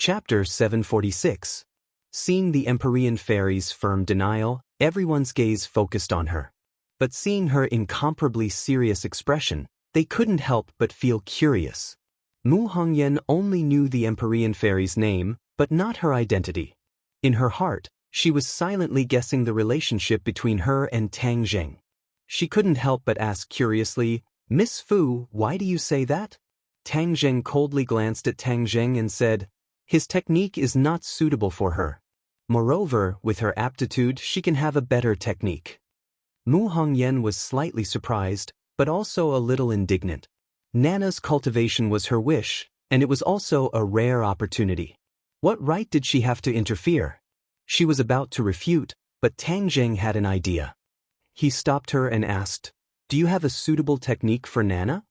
Chapter 746. Seeing the Empyrean fairy's firm denial, everyone's gaze focused on her. But seeing her incomparably serious expression, they couldn't help but feel curious. Mu Hongyan only knew the Empyrean fairy's name, but not her identity. In her heart, she was silently guessing the relationship between her and Tang Zheng. She couldn't help but ask curiously, "Miss Fu, why do you say that?" Tang Zheng coldly glanced at Tang Zheng and said, "His technique is not suitable for her. Moreover, with her aptitude, she can have a better technique." Mu Hongyan was slightly surprised, but also a little indignant. Nana's cultivation was her wish, and it was also a rare opportunity. What right did she have to interfere? She was about to refute, but Tang Zheng had an idea. He stopped her and asked, "Do you have a suitable technique for Nana?"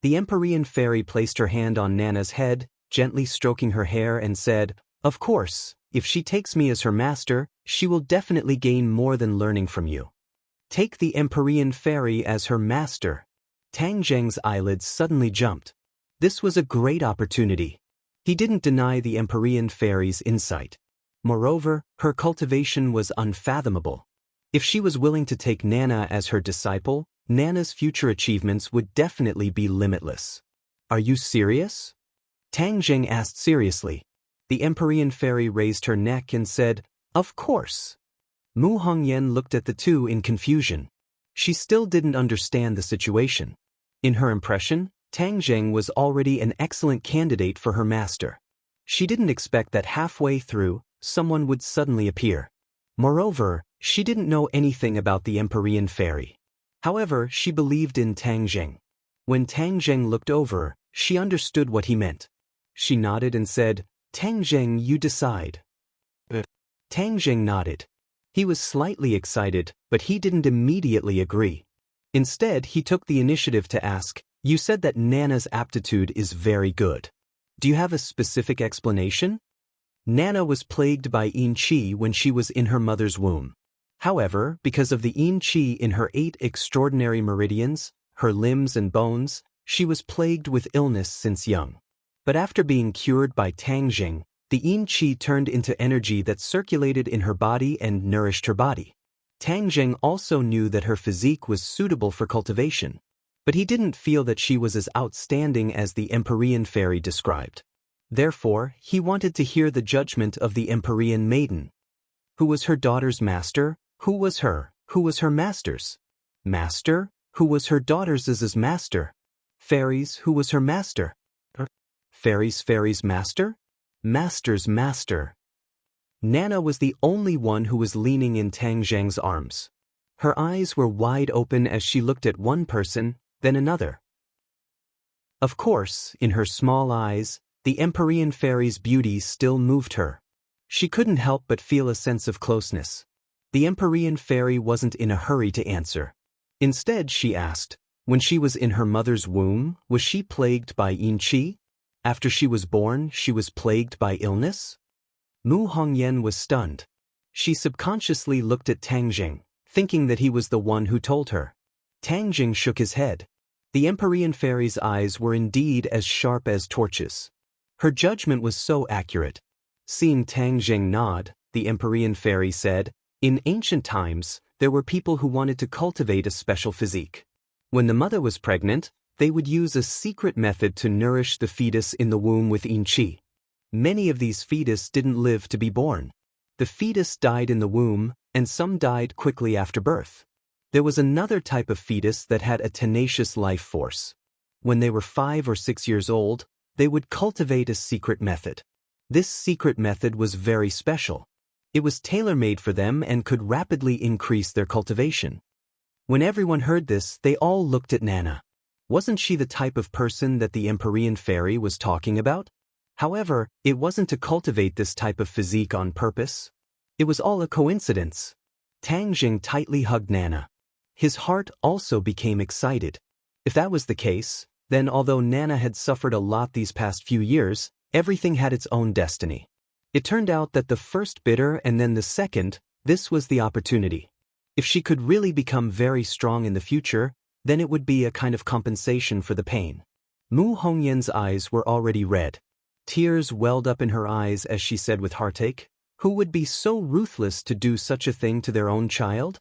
The Empyrean fairy placed her hand on Nana's head, gently stroking her hair, and said, "Of course, if she takes me as her master, she will definitely gain more than learning from you." Take the Empyrean fairy as her master. Tang Zheng's eyelids suddenly jumped. This was a great opportunity. He didn't deny the Empyrean fairy's insight. Moreover, her cultivation was unfathomable. If she was willing to take Nana as her disciple, Nana's future achievements would definitely be limitless. "Are you serious?" Tang Zheng asked seriously. The Empyrean fairy raised her neck and said, "Of course." Mu Hongyan looked at the two in confusion. She still didn't understand the situation. In her impression, Tang Zheng was already an excellent candidate for her master. She didn't expect that halfway through, someone would suddenly appear. Moreover, she didn't know anything about the Empyrean fairy. However, she believed in Tang Zheng. When Tang Zheng looked over, she understood what he meant. She nodded and said, "Tang Zheng, you decide." Tang Zheng nodded. He was slightly excited, but he didn't immediately agree. Instead, he took the initiative to ask, "You said that Nana's aptitude is very good. Do you have a specific explanation?" Nana was plagued by yin qi when she was in her mother's womb. However, because of the yin qi in her 8 extraordinary meridians, her limbs and bones, she was plagued with illness since young. But after being cured by Tang Zheng, the yin qi turned into energy that circulated in her body and nourished her body. Tang Zheng also knew that her physique was suitable for cultivation, but he didn't feel that she was as outstanding as the Empyrean fairy described. Therefore, he wanted to hear the judgment of the Empyrean maiden. Who was her daughter's master? Who was her? Who was her master's? Master? Who was her daughter's master? Fairies? Who was her master? Fairies' master? Master's master. Nana was the only one who was leaning in Tang Zheng's arms. Her eyes were wide open as she looked at one person, then another. Of course, in her small eyes, the Empyrean fairy's beauty still moved her. She couldn't help but feel a sense of closeness. The Empyrean fairy wasn't in a hurry to answer. Instead, she asked, "When she was in her mother's womb, was she plagued by yin qi? After she was born, she was plagued by illness?" Mu Hongyan was stunned. She subconsciously looked at Tang Zheng, thinking that he was the one who told her. Tang Zheng shook his head. The Empyrean fairy's eyes were indeed as sharp as torches. Her judgment was so accurate. Seeing Tang Zheng nod, the Empyrean fairy said, "In ancient times, there were people who wanted to cultivate a special physique. When the mother was pregnant, they would use a secret method to nourish the fetus in the womb with yin qi. Many of these fetus didn't live to be born. The fetus died in the womb, and some died quickly after birth. There was another type of fetus that had a tenacious life force. When they were 5 or 6 years old, they would cultivate a secret method. This secret method was very special. It was tailor-made for them and could rapidly increase their cultivation." When everyone heard this, they all looked at Nana. Wasn't she the type of person that the Empyrean fairy was talking about? However, it wasn't to cultivate this type of physique on purpose. It was all a coincidence. Tang Zheng tightly hugged Nana. His heart also became excited. If that was the case, then although Nana had suffered a lot these past few years, everything had its own destiny. It turned out that the first bitter and then the second, this was the opportunity. If she could really become very strong in the future, then it would be a kind of compensation for the pain. Mu Hongyan's eyes were already red. Tears welled up in her eyes as she said with heartache, "Who would be so ruthless to do such a thing to their own child?"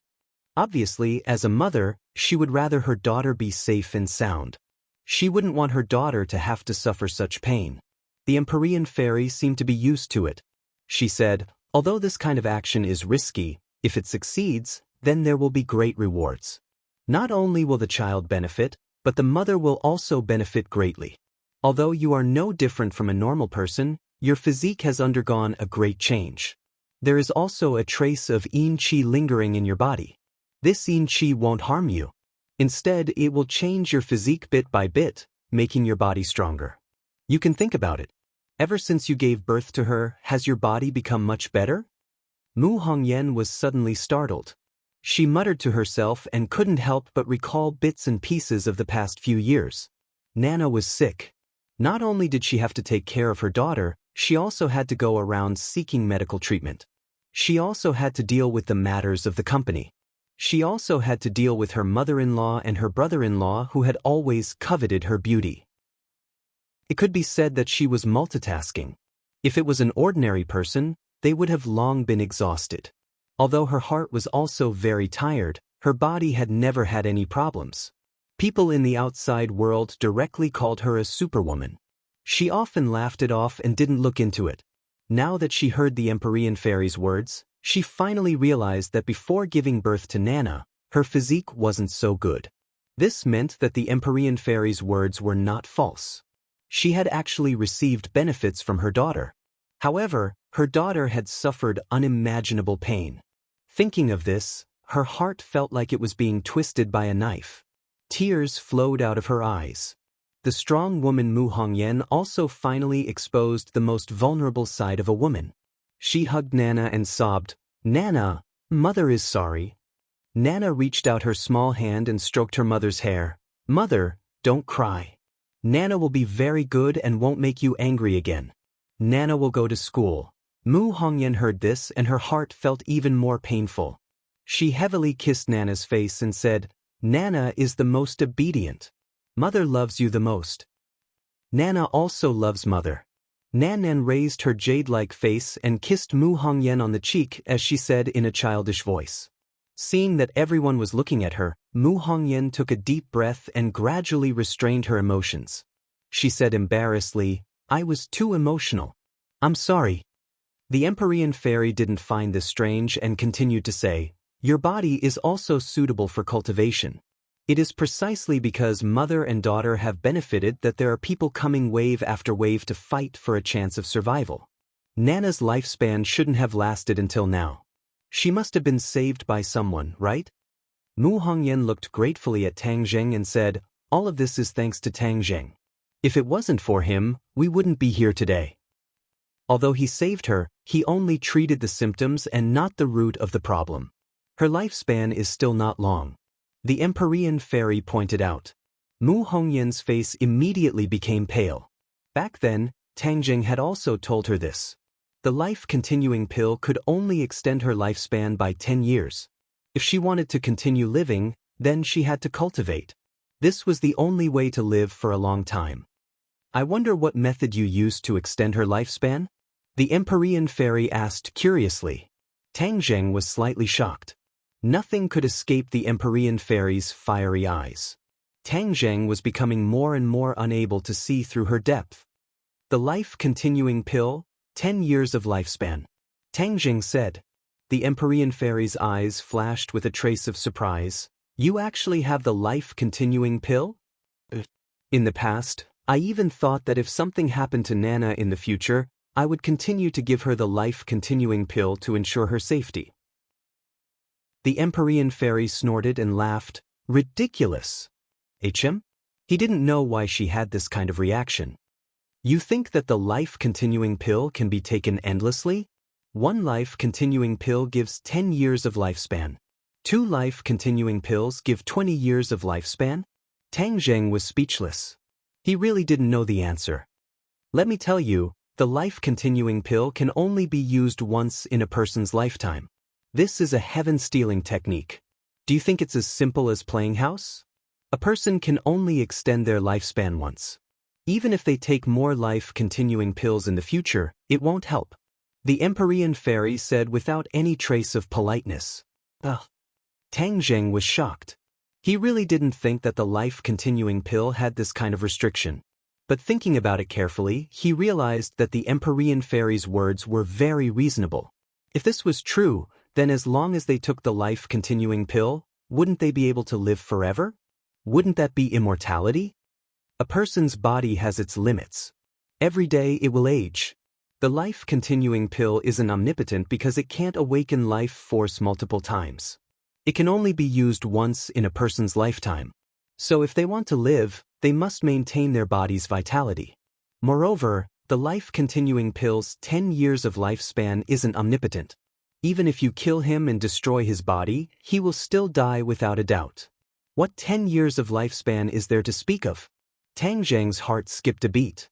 Obviously, as a mother, she would rather her daughter be safe and sound. She wouldn't want her daughter to have to suffer such pain. The Empyrean fairy seemed to be used to it. She said, "Although this kind of action is risky, if it succeeds, then there will be great rewards. Not only will the child benefit, but the mother will also benefit greatly. Although you are no different from a normal person, your physique has undergone a great change. There is also a trace of yin qi lingering in your body. This yin qi won't harm you. Instead, it will change your physique bit by bit, making your body stronger. You can think about it. Ever since you gave birth to her, has your body become much better?" Mu Hongyan was suddenly startled. She muttered to herself and couldn't help but recall bits and pieces of the past few years. Nana was sick. Not only did she have to take care of her daughter, she also had to go around seeking medical treatment. She also had to deal with the matters of the company. She also had to deal with her mother-in-law and her brother-in-law who had always coveted her beauty. It could be said that she was multitasking. If it was an ordinary person, they would have long been exhausted. Although her heart was also very tired, her body had never had any problems. People in the outside world directly called her a superwoman. She often laughed it off and didn't look into it. Now that she heard the Empyrean fairy's words, she finally realized that before giving birth to Nana, her physique wasn't so good. This meant that the Empyrean fairy's words were not false. She had actually received benefits from her daughter. However, her daughter had suffered unimaginable pain. Thinking of this, her heart felt like it was being twisted by a knife. Tears flowed out of her eyes. The strong woman Mu Hongyan also finally exposed the most vulnerable side of a woman. She hugged Nana and sobbed, "Nana, mother is sorry." Nana reached out her small hand and stroked her mother's hair. "Mother, don't cry. Nana will be very good and won't make you angry again. Nana will go to school." Mu Hongyan heard this and her heart felt even more painful. She heavily kissed Nana's face and said, "Nana is the most obedient. Mother loves you the most." Nana also loves mother. Nan raised her jade-like face and kissed Mu Hongyan on the cheek as she said in a childish voice. Seeing that everyone was looking at her, Mu Hongyan took a deep breath and gradually restrained her emotions. She said embarrassedly, "I was too emotional. I'm sorry." The Empyrean fairy didn't find this strange and continued to say, "Your body is also suitable for cultivation. It is precisely because mother and daughter have benefited that there are people coming wave after wave to fight for a chance of survival. Nana's lifespan shouldn't have lasted until now. She must have been saved by someone, right?" Mu Hongyan looked gratefully at Tang Zheng and said, "All of this is thanks to Tang Zheng. If it wasn't for him, we wouldn't be here today." Although he saved her, he only treated the symptoms and not the root of the problem. Her lifespan is still not long. The Empyrean fairy pointed out. Mu Hongyan's face immediately became pale. Back then, Tang Zheng had also told her this. The life-continuing pill could only extend her lifespan by 10 years. If she wanted to continue living, then she had to cultivate. This was the only way to live for a long time. "I wonder what method you used to extend her lifespan?" The Empyrean fairy asked curiously. Tang Zheng was slightly shocked. Nothing could escape the Empyrean fairy's fiery eyes. Tang Zheng was becoming more and more unable to see through her depth. "The life-continuing pill, 10 years of lifespan," Tang Zheng said. The Empyrean fairy's eyes flashed with a trace of surprise. "You actually have the life-continuing pill?" "In the past, I even thought that if something happened to Nana in the future, I would continue to give her the life-continuing pill to ensure her safety." The Empyrean fairy snorted and laughed. "Ridiculous." HM? He didn't know why she had this kind of reaction. "You think that the life-continuing pill can be taken endlessly? One life-continuing pill gives 10 years of lifespan. 2 life-continuing pills give 20 years of lifespan?" Tang Zheng was speechless. He really didn't know the answer. "Let me tell you, the life-continuing pill can only be used once in a person's lifetime. This is a heaven-stealing technique. Do you think it's as simple as playing house? A person can only extend their lifespan once. Even if they take more life-continuing pills in the future, it won't help. The Empyrean fairy said without any trace of politeness. Ugh. Tang Zheng was shocked. He really didn't think that the life-continuing pill had this kind of restriction. But thinking about it carefully, he realized that the Empyrean fairy's words were very reasonable. If this was true, then as long as they took the life-continuing pill, wouldn't they be able to live forever? Wouldn't that be immortality? A person's body has its limits. Every day it will age. The life-continuing pill isn't omnipotent because it can't awaken life force multiple times. It can only be used once in a person's lifetime. So if they want to live, they must maintain their body's vitality. Moreover, the life-continuing pill's 10 years of lifespan isn't omnipotent. Even if you kill him and destroy his body, he will still die without a doubt. What 10 years of lifespan is there to speak of? Tang Zheng's heart skipped a beat.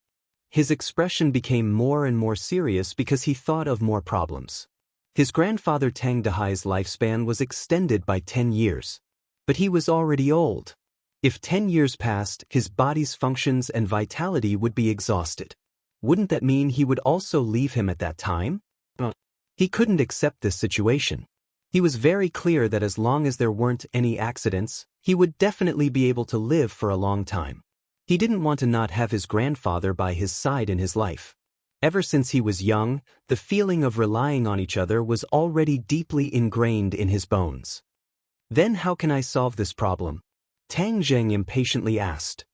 His expression became more and more serious because he thought of more problems. His grandfather Tang Dehai's lifespan was extended by 10 years. But he was already old. If 10 years passed, his body's functions and vitality would be exhausted. Wouldn't that mean he would also leave him at that time? He couldn't accept this situation. He was very clear that as long as there weren't any accidents, he would definitely be able to live for a long time. He didn't want to not have his grandfather by his side in his life. Ever since he was young, the feeling of relying on each other was already deeply ingrained in his bones. Then how can I solve this problem? Tang Zheng impatiently asked.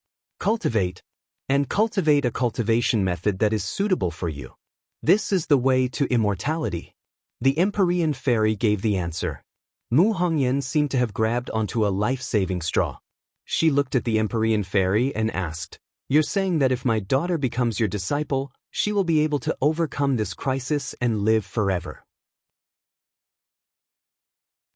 Cultivate. And cultivate a cultivation method that is suitable for you. This is the way to immortality. The Empyrean fairy gave the answer. Mu Hongyan seemed to have grabbed onto a life-saving straw. She looked at the Empyrean fairy and asked, "You're saying that if my daughter becomes your disciple, she will be able to overcome this crisis and live forever."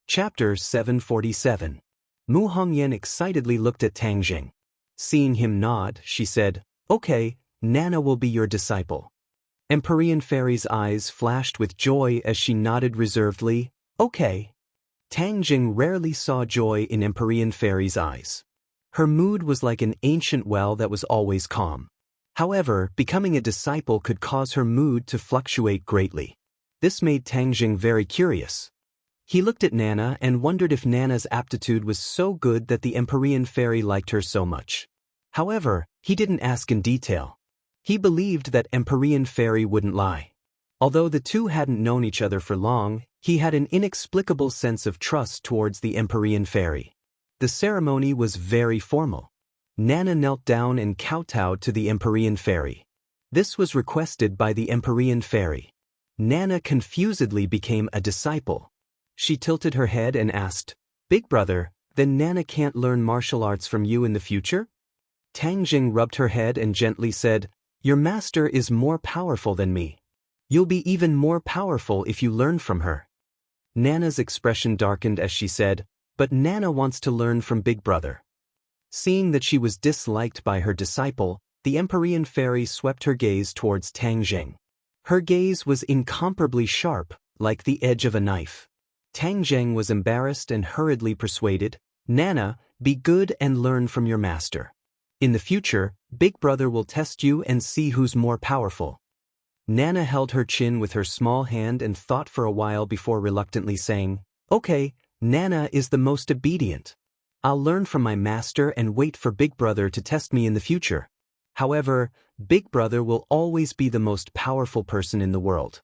Chapter 747. Mu Hongyan excitedly looked at Tang Zheng. Seeing him nod, she said, "Okay, Nana will be your disciple." Empyrean fairy's eyes flashed with joy as she nodded reservedly, "Okay." Tang Zheng rarely saw joy in Empyrean fairy's eyes. Her mood was like an ancient well that was always calm. However, becoming a disciple could cause her mood to fluctuate greatly. This made Tang Zheng very curious. He looked at Nana and wondered if Nana's aptitude was so good that the Empyrean fairy liked her so much. However, he didn't ask in detail. He believed that Empyrean fairy wouldn't lie. Although the two hadn't known each other for long, he had an inexplicable sense of trust towards the Empyrean fairy. The ceremony was very formal. Nana knelt down and kowtowed to the Empyrean fairy. This was requested by the Empyrean fairy. Nana confusedly became a disciple. She tilted her head and asked, "Big brother, then Nana can't learn martial arts from you in the future?" Tang Zheng rubbed her head and gently said, "Your master is more powerful than me. You'll be even more powerful if you learn from her." Nana's expression darkened as she said, "But Nana wants to learn from Big Brother." Seeing that she was disliked by her disciple, the Empyrean fairy swept her gaze towards Tang Zheng. Her gaze was incomparably sharp, like the edge of a knife. Tang Zheng was embarrassed and hurriedly persuaded, "Nana, be good and learn from your master. In the future, Big Brother will test you and see who's more powerful." Nana held her chin with her small hand and thought for a while before reluctantly saying, "Okay, Nana is the most obedient. I'll learn from my master and wait for Big Brother to test me in the future. However, Big Brother will always be the most powerful person in the world."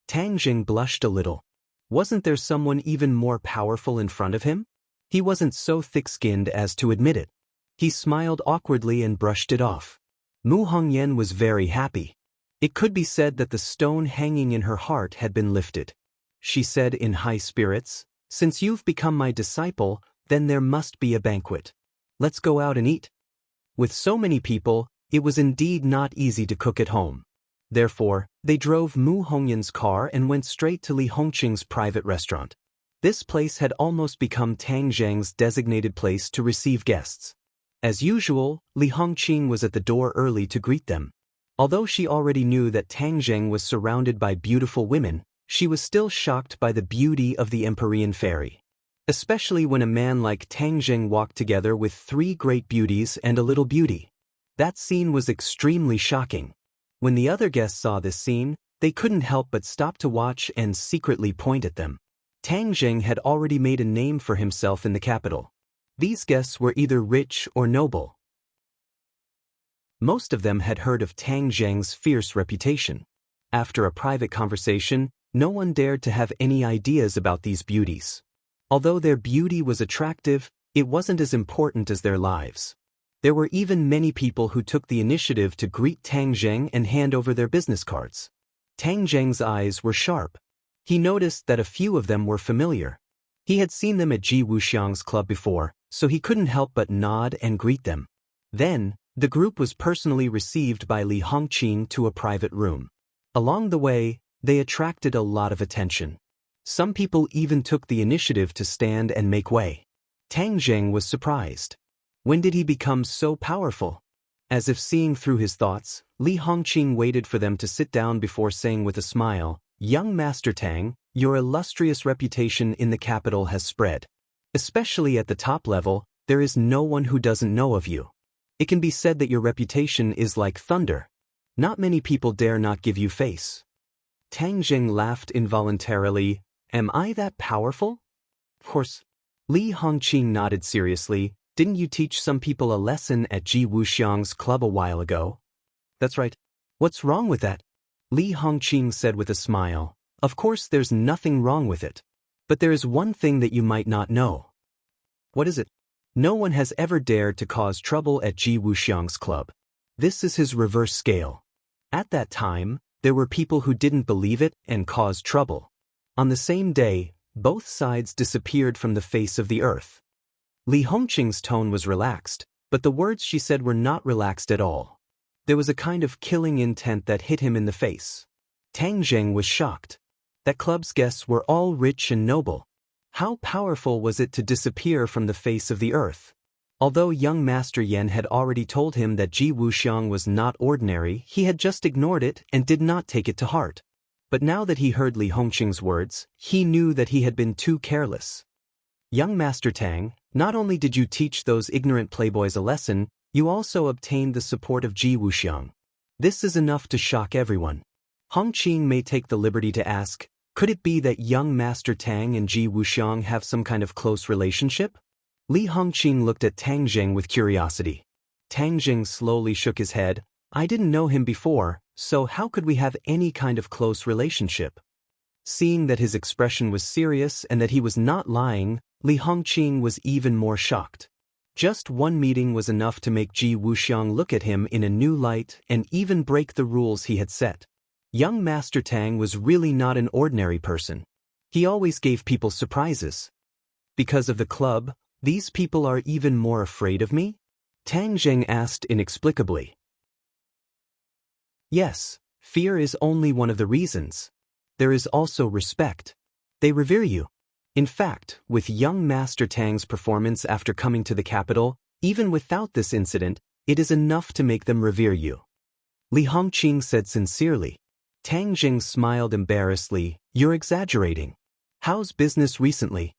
Tang Zheng blushed a little. Wasn't there someone even more powerful in front of him? He wasn't so thick-skinned as to admit it. He smiled awkwardly and brushed it off. Mu Hongyan was very happy. It could be said that the stone hanging in her heart had been lifted. She said in high spirits, "Since you've become my disciple, then there must be a banquet. Let's go out and eat." With so many people, it was indeed not easy to cook at home. Therefore, they drove Mu Hongyan's car and went straight to Li Hongqing's private restaurant. This place had almost become Tang Zheng's designated place to receive guests. As usual, Li Hongqing was at the door early to greet them. Although she already knew that Tang Zheng was surrounded by beautiful women, she was still shocked by the beauty of the Empyrean fairy. Especially when a man like Tang Zheng walked together with three great beauties and a little beauty. That scene was extremely shocking. When the other guests saw this scene, they couldn't help but stop to watch and secretly point at them. Tang Zheng had already made a name for himself in the capital. These guests were either rich or noble. Most of them had heard of Tang Zheng's fierce reputation. After a private conversation, no one dared to have any ideas about these beauties. Although their beauty was attractive, it wasn't as important as their lives. There were even many people who took the initiative to greet Tang Zheng and hand over their business cards. Tang Zheng's eyes were sharp. He noticed that a few of them were familiar. He had seen them at Ji Wuxiang's club before, so he couldn't help but nod and greet them. Then, the group was personally received by Li Hongqing to a private room. Along the way, they attracted a lot of attention. Some people even took the initiative to stand and make way. Tang Zheng was surprised. When did he become so powerful? As if seeing through his thoughts, Li Hongqing waited for them to sit down before saying with a smile, "Young Master Tang, your illustrious reputation in the capital has spread. Especially at the top level, there is no one who doesn't know of you. It can be said that your reputation is like thunder. Not many people dare not give you face." Tang Zheng laughed involuntarily. "Am I that powerful?" "Of course." Li Hongqing nodded seriously. "Didn't you teach some people a lesson at Ji Wuxiang's club a while ago?" "That's right." "What's wrong with that?" Li Hongqing said with a smile. "Of course there's nothing wrong with it. But there is one thing that you might not know." "What is it?" "No one has ever dared to cause trouble at Ji Wuxiang's club. This is his reverse scale. At that time, there were people who didn't believe it and caused trouble. On the same day, both sides disappeared from the face of the earth." Li Hongqing's tone was relaxed, but the words she said were not relaxed at all. There was a kind of killing intent that hit him in the face. Tang Zheng was shocked. That club's guests were all rich and noble. How powerful was it to disappear from the face of the earth? Although young Master Yan had already told him that Ji Wuxiang was not ordinary, he had just ignored it and did not take it to heart. But now that he heard Li Hongqing's words, he knew that he had been too careless. "Young Master Tang, not only did you teach those ignorant playboys a lesson, you also obtained the support of Ji Wuxiang. This is enough to shock everyone." Hongqing may take the liberty to ask, could it be that young Master Tang and Ji Wuxiang have some kind of close relationship? Li Hongqing looked at Tang Zheng with curiosity. Tang Zheng slowly shook his head. "I didn't know him before, so how could we have any kind of close relationship?" Seeing that his expression was serious and that he was not lying, Li Hongqing was even more shocked. Just one meeting was enough to make Ji Wuxiang look at him in a new light and even break the rules he had set. Young Master Tang was really not an ordinary person. He always gave people surprises. "Because of the club, these people are even more afraid of me?" Tang Zheng asked inexplicably. "Yes, fear is only one of the reasons. There is also respect. They revere you. In fact, with young Master Tang's performance after coming to the capital, even without this incident, it is enough to make them revere you." Li Hongqing said sincerely. Tang Zheng smiled embarrassedly. "You're exaggerating. How's business recently?"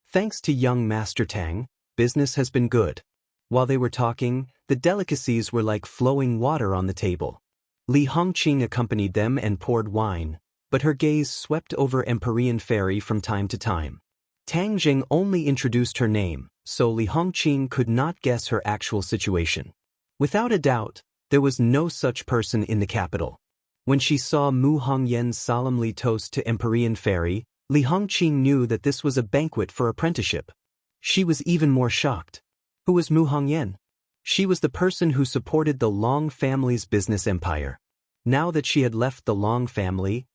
"Thanks to young Master Tang, business has been good." While they were talking, the delicacies were like flowing water on the table. Li Hongqing accompanied them and poured wine, but her gaze swept over Empyrean Fairy from time to time. Tang Zheng only introduced her name, so Li Hongqing could not guess her actual situation. Without a doubt, there was no such person in the capital. When she saw Mu Hongyan solemnly toast to Empyrean Fairy, Li Hongqing knew that this was a banquet for apprenticeship. She was even more shocked. Who was Mu Hongyan? She was the person who supported the Long family's business empire. Now that she had left the Long family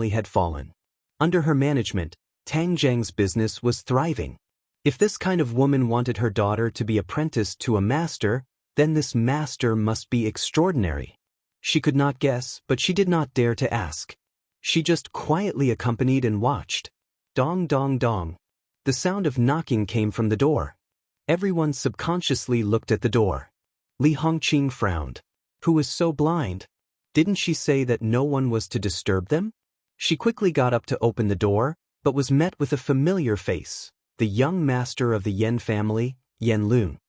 had fallen. Under her management, Tang Zheng's business was thriving. If this kind of woman wanted her daughter to be apprenticed to a master, then this master must be extraordinary. She could not guess, but she did not dare to ask. She just quietly accompanied and watched. Dong dong dong. The sound of knocking came from the door. Everyone subconsciously looked at the door. Li Hongqing frowned. Who was so blind? Didn't she say that no one was to disturb them? She quickly got up to open the door, but was met with a familiar face, the young master of the Yan family, Yan Lun.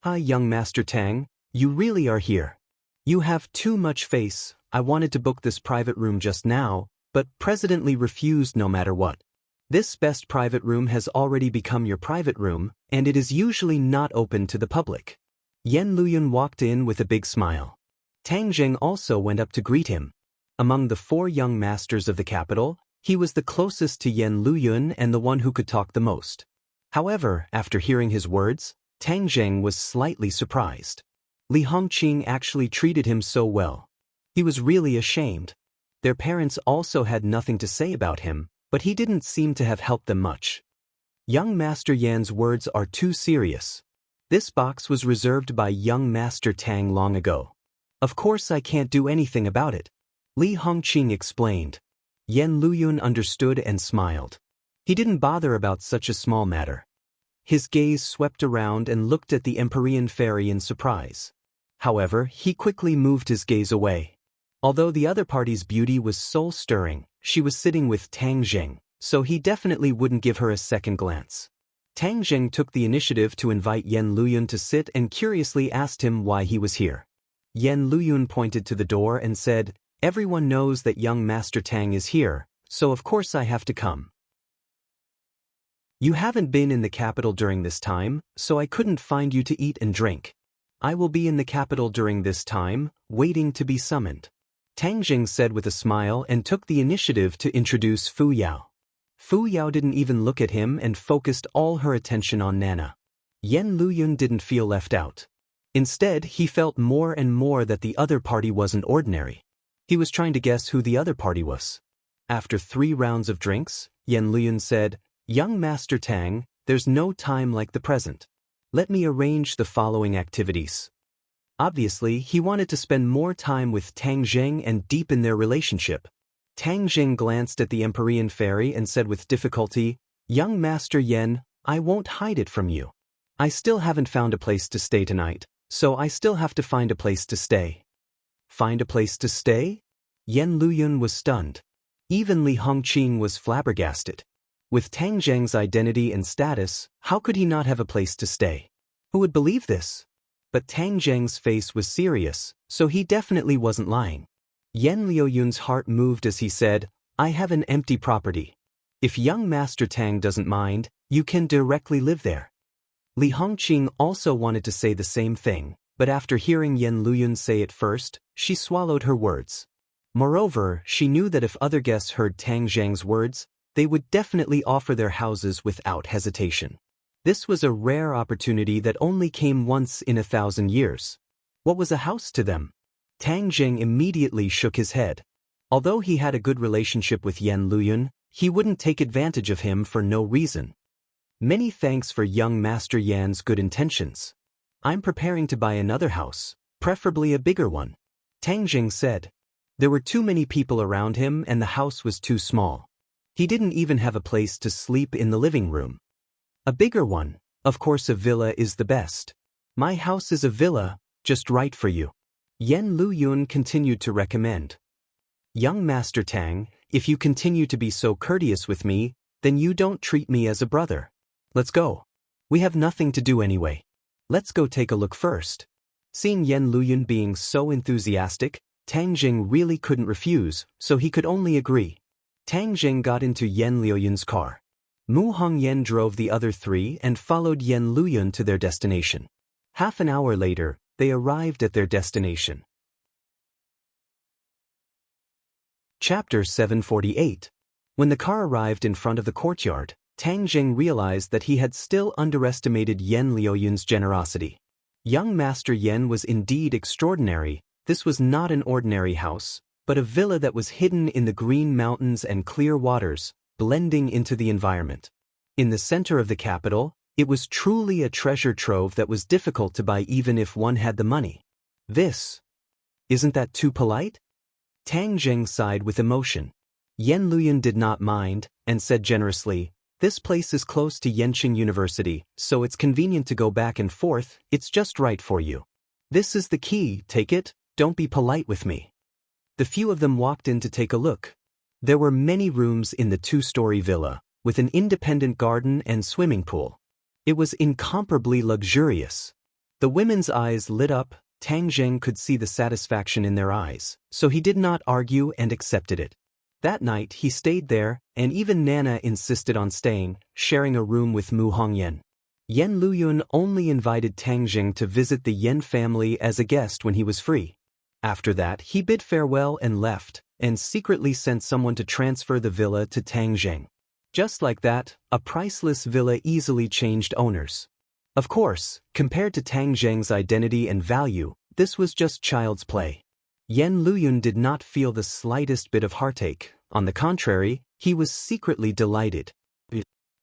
"Hi, young Master Tang, You really are here. You have too much face. I wanted to book this private room just now, but President Lee refused no matter what. This best private room has already become your private room, and it is usually not open to the public. Yen Luyun walked in with a big smile. Tang Zheng also went up to greet him. Among the 4 young masters of the capital, he was the closest to Yen Luyun and the one who could talk the most. However, after hearing his words, Tang Zheng was slightly surprised. Li Hongqing actually treated him so well. He was really ashamed. Their parents also had nothing to say about him, but he didn't seem to have helped them much. Young Master Yan's words are too serious. This box was reserved by young Master Tang long ago. Of course I can't do anything about it, Li Hongqing explained. Yen Luyun understood and smiled. He didn't bother about such a small matter. His gaze swept around and looked at the Empyrean fairy in surprise. However, he quickly moved his gaze away. Although the other party's beauty was soul-stirring, she was sitting with Tang Zheng, so he definitely wouldn't give her a second glance. Tang Zheng took the initiative to invite Yen Luyun to sit and curiously asked him why he was here. Yen Luyun pointed to the door and said, "Everyone knows that young Master Tang is here, so of course I have to come. You haven't been in the capital during this time, so I couldn't find you to eat and drink. I will be in the capital during this time, waiting to be summoned," Tang Zheng said with a smile and took the initiative to introduce Fu Yao. Fu Yao didn't even look at him and focused all her attention on Nana. Yen Luyun didn't feel left out. Instead, he felt more and more that the other party wasn't ordinary. He was trying to guess who the other party was. After 3 rounds of drinks, Yen Luyun said, "Young Master Tang, there's no time like the present. Let me arrange the following activities." Obviously, he wanted to spend more time with Tang Zheng and deepen their relationship. Tang Zheng glanced at the Empyrean fairy and said with difficulty, "Young Master Yen, I won't hide it from you. I still haven't found a place to stay tonight, so I still have to find a place to stay." Find a place to stay? Yen Luyun was stunned. Even Li Hongqing was flabbergasted. With Tang Zheng's identity and status, how could he not have a place to stay? Who would believe this? But Tang Zheng's face was serious, so he definitely wasn't lying. Yen Liuyun's heart moved as he said, "I have an empty property. If young Master Tang doesn't mind, you can directly live there." Li Hongqing also wanted to say the same thing, but after hearing Yen Luyun say it first, she swallowed her words. Moreover, she knew that if other guests heard Tang Zheng's words, they would definitely offer their houses without hesitation. This was a rare opportunity that only came once in 1,000 years. What was a house to them? Tang Zheng immediately shook his head. Although he had a good relationship with Yen Luyun, he wouldn't take advantage of him for no reason. Many thanks for young Master Yan's good intentions. I'm preparing to buy another house, preferably a bigger one, Tang Zheng said. There were too many people around him and the house was too small. He didn't even have a place to sleep in the living room. A bigger one, of course a villa is the best. My house is a villa, just right for you, Yen Luyun continued to recommend. Young Master Tang, if you continue to be so courteous with me, then you don't treat me as a brother. Let's go. We have nothing to do anyway. Let's go take a look first. Seeing Yen Luyun being so enthusiastic, Tang Zheng really couldn't refuse, so he could only agree. Tang Zheng got into Yen Liuyun's car. Mu Hongyan drove the other 3 and followed Yen Luyun to their destination. Half an hour later, they arrived at their destination. Chapter 748. When the car arrived in front of the courtyard, Tang Zheng realized that he had still underestimated Yen Liuyun's generosity. Young Master Yen was indeed extraordinary. This was not an ordinary house, but a villa that was hidden in the green mountains and clear waters, blending into the environment. In the center of the capital, it was truly a treasure trove that was difficult to buy even if one had the money. Isn't that too polite? Tang Zheng sighed with emotion. Yen Luyun did not mind, and said generously, "This place is close to Yenching University, so it's convenient to go back and forth, it's just right for you. This is the key, take it, don't be polite with me." The few of them walked in to take a look. There were many rooms in the 2-story villa, with an independent garden and swimming pool. It was incomparably luxurious. The women's eyes lit up, Tang Zheng could see the satisfaction in their eyes, so he did not argue and accepted it. That night he stayed there, and even Nana insisted on staying, sharing a room with Mu Hongyan. Yan Luyun only invited Tang Zheng to visit the Yan family as a guest when he was free. After that, he bid farewell and left, and secretly sent someone to transfer the villa to Tang Zheng. Just like that, a priceless villa easily changed owners. Of course, compared to Tang Zheng's identity and value, this was just child's play. Yan Luyun did not feel the slightest bit of heartache. On the contrary, he was secretly delighted.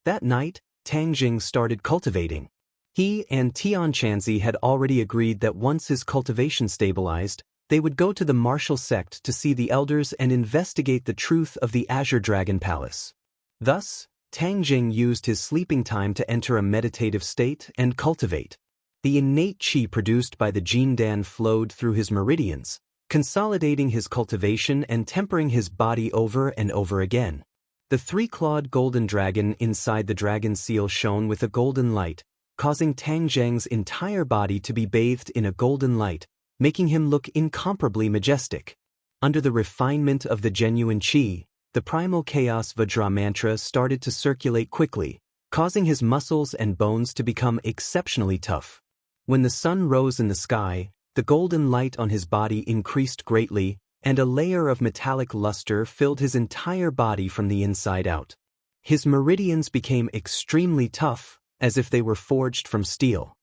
That night, Tang Zheng started cultivating. He and Tian Chanzi had already agreed that once his cultivation stabilized, they would go to the martial sect to see the elders and investigate the truth of the Azure Dragon Palace. Thus, Tang Zheng used his sleeping time to enter a meditative state and cultivate. The innate qi produced by the Jindan flowed through his meridians, consolidating his cultivation and tempering his body over and over again. The three-clawed golden dragon inside the dragon seal shone with a golden light, causing Tang Zheng's entire body to be bathed in a golden light, making him look incomparably majestic. Under the refinement of the genuine qi, the primal chaos Vajra mantra started to circulate quickly, causing his muscles and bones to become exceptionally tough. When the sun rose in the sky, the golden light on his body increased greatly, and a layer of metallic luster filled his entire body from the inside out. His meridians became extremely tough, as if they were forged from steel.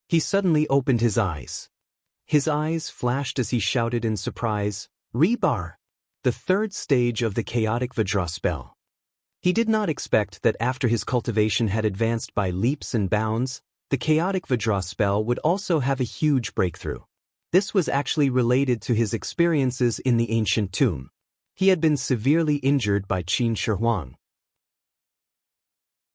He suddenly opened his eyes. His eyes flashed as he shouted in surprise, "Rebar!" The third stage of the chaotic Vajra spell. He did not expect that after his cultivation had advanced by leaps and bounds, the chaotic Vajra spell would also have a huge breakthrough. This was actually related to his experiences in the ancient tomb. He had been severely injured by Qin Shi Huang.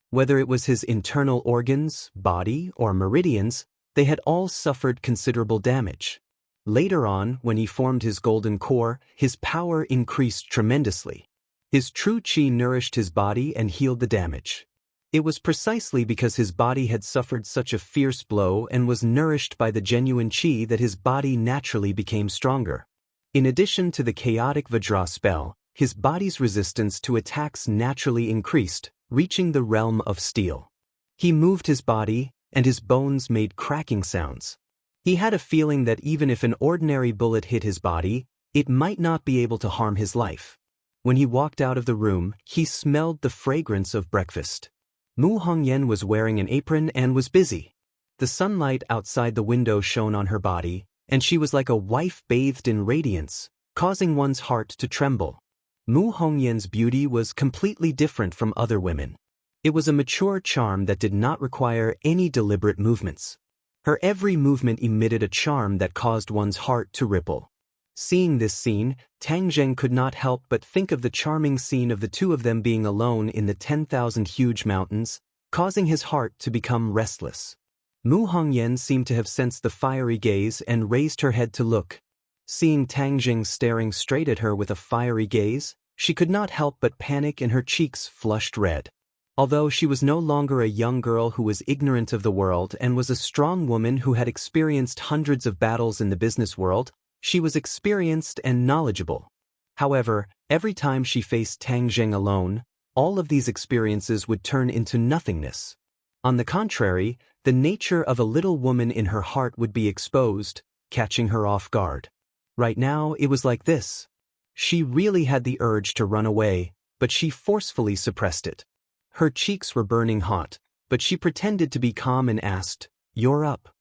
Whether it was his internal organs, body, or meridians, they had all suffered considerable damage. Later on, when he formed his golden core, his power increased tremendously. His true qi nourished his body and healed the damage. It was precisely because his body had suffered such a fierce blow and was nourished by the genuine qi that his body naturally became stronger. In addition to the chaotic Vajra spell, his body's resistance to attacks naturally increased, reaching the realm of steel. He moved his body, and his bones made cracking sounds. He had a feeling that even if an ordinary bullet hit his body, it might not be able to harm his life. When he walked out of the room, he smelled the fragrance of breakfast. Mu Hongyan was wearing an apron and was busy. The sunlight outside the window shone on her body, and she was like a wife bathed in radiance, causing one's heart to tremble. Mu Hongyan's beauty was completely different from other women. It was a mature charm that did not require any deliberate movements. Her every movement emitted a charm that caused one's heart to ripple. Seeing this scene, Tang Zheng could not help but think of the charming scene of the two of them being alone in the 10,000 huge mountains, causing his heart to become restless. Mu Hongyan seemed to have sensed the fiery gaze and raised her head to look. Seeing Tang Zheng staring straight at her with a fiery gaze, she could not help but panic and her cheeks flushed red. Although she was no longer a young girl who was ignorant of the world and was a strong woman who had experienced hundreds of battles in the business world, she was experienced and knowledgeable. However, every time she faced Tang Zheng alone, all of these experiences would turn into nothingness. On the contrary, the nature of a little woman in her heart would be exposed, catching her off guard. Right now, it was like this. She really had the urge to run away, but she forcefully suppressed it. Her cheeks were burning hot, but she pretended to be calm and asked, "You're up."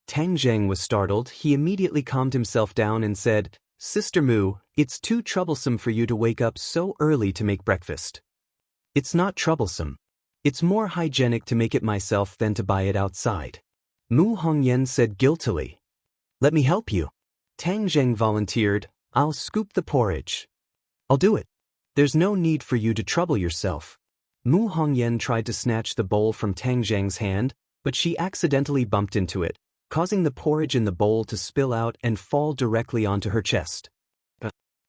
Tang Zheng was startled. He immediately calmed himself down and said, "Sister Mu, it's too troublesome for you to wake up so early to make breakfast." "It's not troublesome. It's more hygienic to make it myself than to buy it outside," Mu Hongyan said guiltily. "Let me help you." Tang Zheng volunteered, "I'll scoop the porridge." "I'll do it. There's no need for you to trouble yourself." Mu Hongyan tried to snatch the bowl from Tang Zheng's hand, but she accidentally bumped into it, causing the porridge in the bowl to spill out and fall directly onto her chest.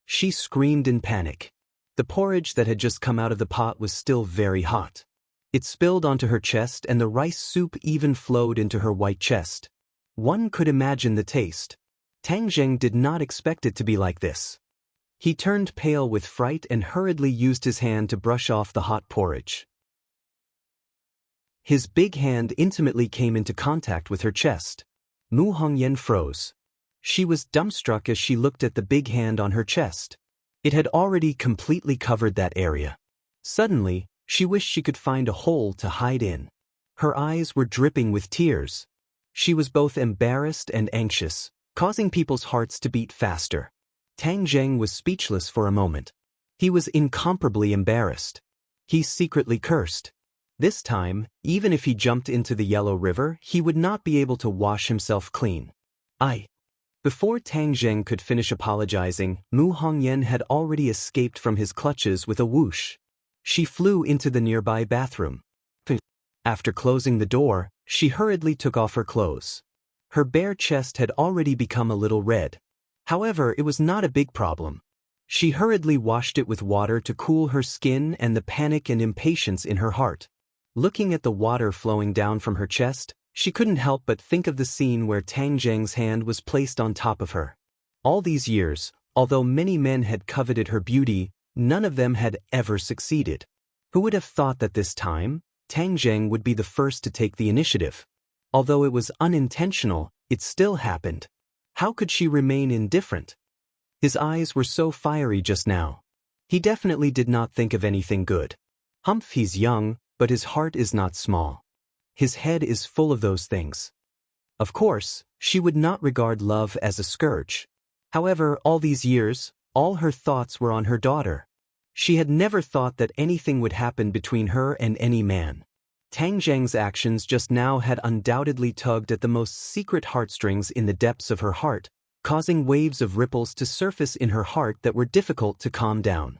She screamed in panic. The porridge that had just come out of the pot was still very hot. It spilled onto her chest and the rice soup even flowed into her white chest. One could imagine the taste. Tang Zheng did not expect it to be like this. He turned pale with fright and hurriedly used his hand to brush off the hot porridge. His big hand intimately came into contact with her chest. Mu Hongyan froze. She was dumbstruck as she looked at the big hand on her chest. It had already completely covered that area. Suddenly, she wished she could find a hole to hide in. Her eyes were dripping with tears. She was both embarrassed and anxious, causing people's hearts to beat faster. Tang Zheng was speechless for a moment. He was incomparably embarrassed. He secretly cursed. This time, even if he jumped into the Yellow River, he would not be able to wash himself clean. Before Tang Zheng could finish apologizing, Mu Hongyan had already escaped from his clutches with a whoosh. She flew into the nearby bathroom. After closing the door, she hurriedly took off her clothes. Her bare chest had already become a little red. However, it was not a big problem. She hurriedly washed it with water to cool her skin and the panic and impatience in her heart. Looking at the water flowing down from her chest, she couldn't help but think of the scene where Tang Zheng's hand was placed on top of her. All these years, although many men had coveted her beauty, none of them had ever succeeded. Who would have thought that this time, Tang Zheng would be the first to take the initiative? Although it was unintentional, it still happened. How could she remain indifferent? His eyes were so fiery just now. He definitely did not think of anything good. Humph, he's young, but his heart is not small. His head is full of those things. Of course, she would not regard love as a scourge. However, all these years, all her thoughts were on her daughter. She had never thought that anything would happen between her and any man. Tang Zheng's actions just now had undoubtedly tugged at the most secret heartstrings in the depths of her heart, causing waves of ripples to surface in her heart that were difficult to calm down.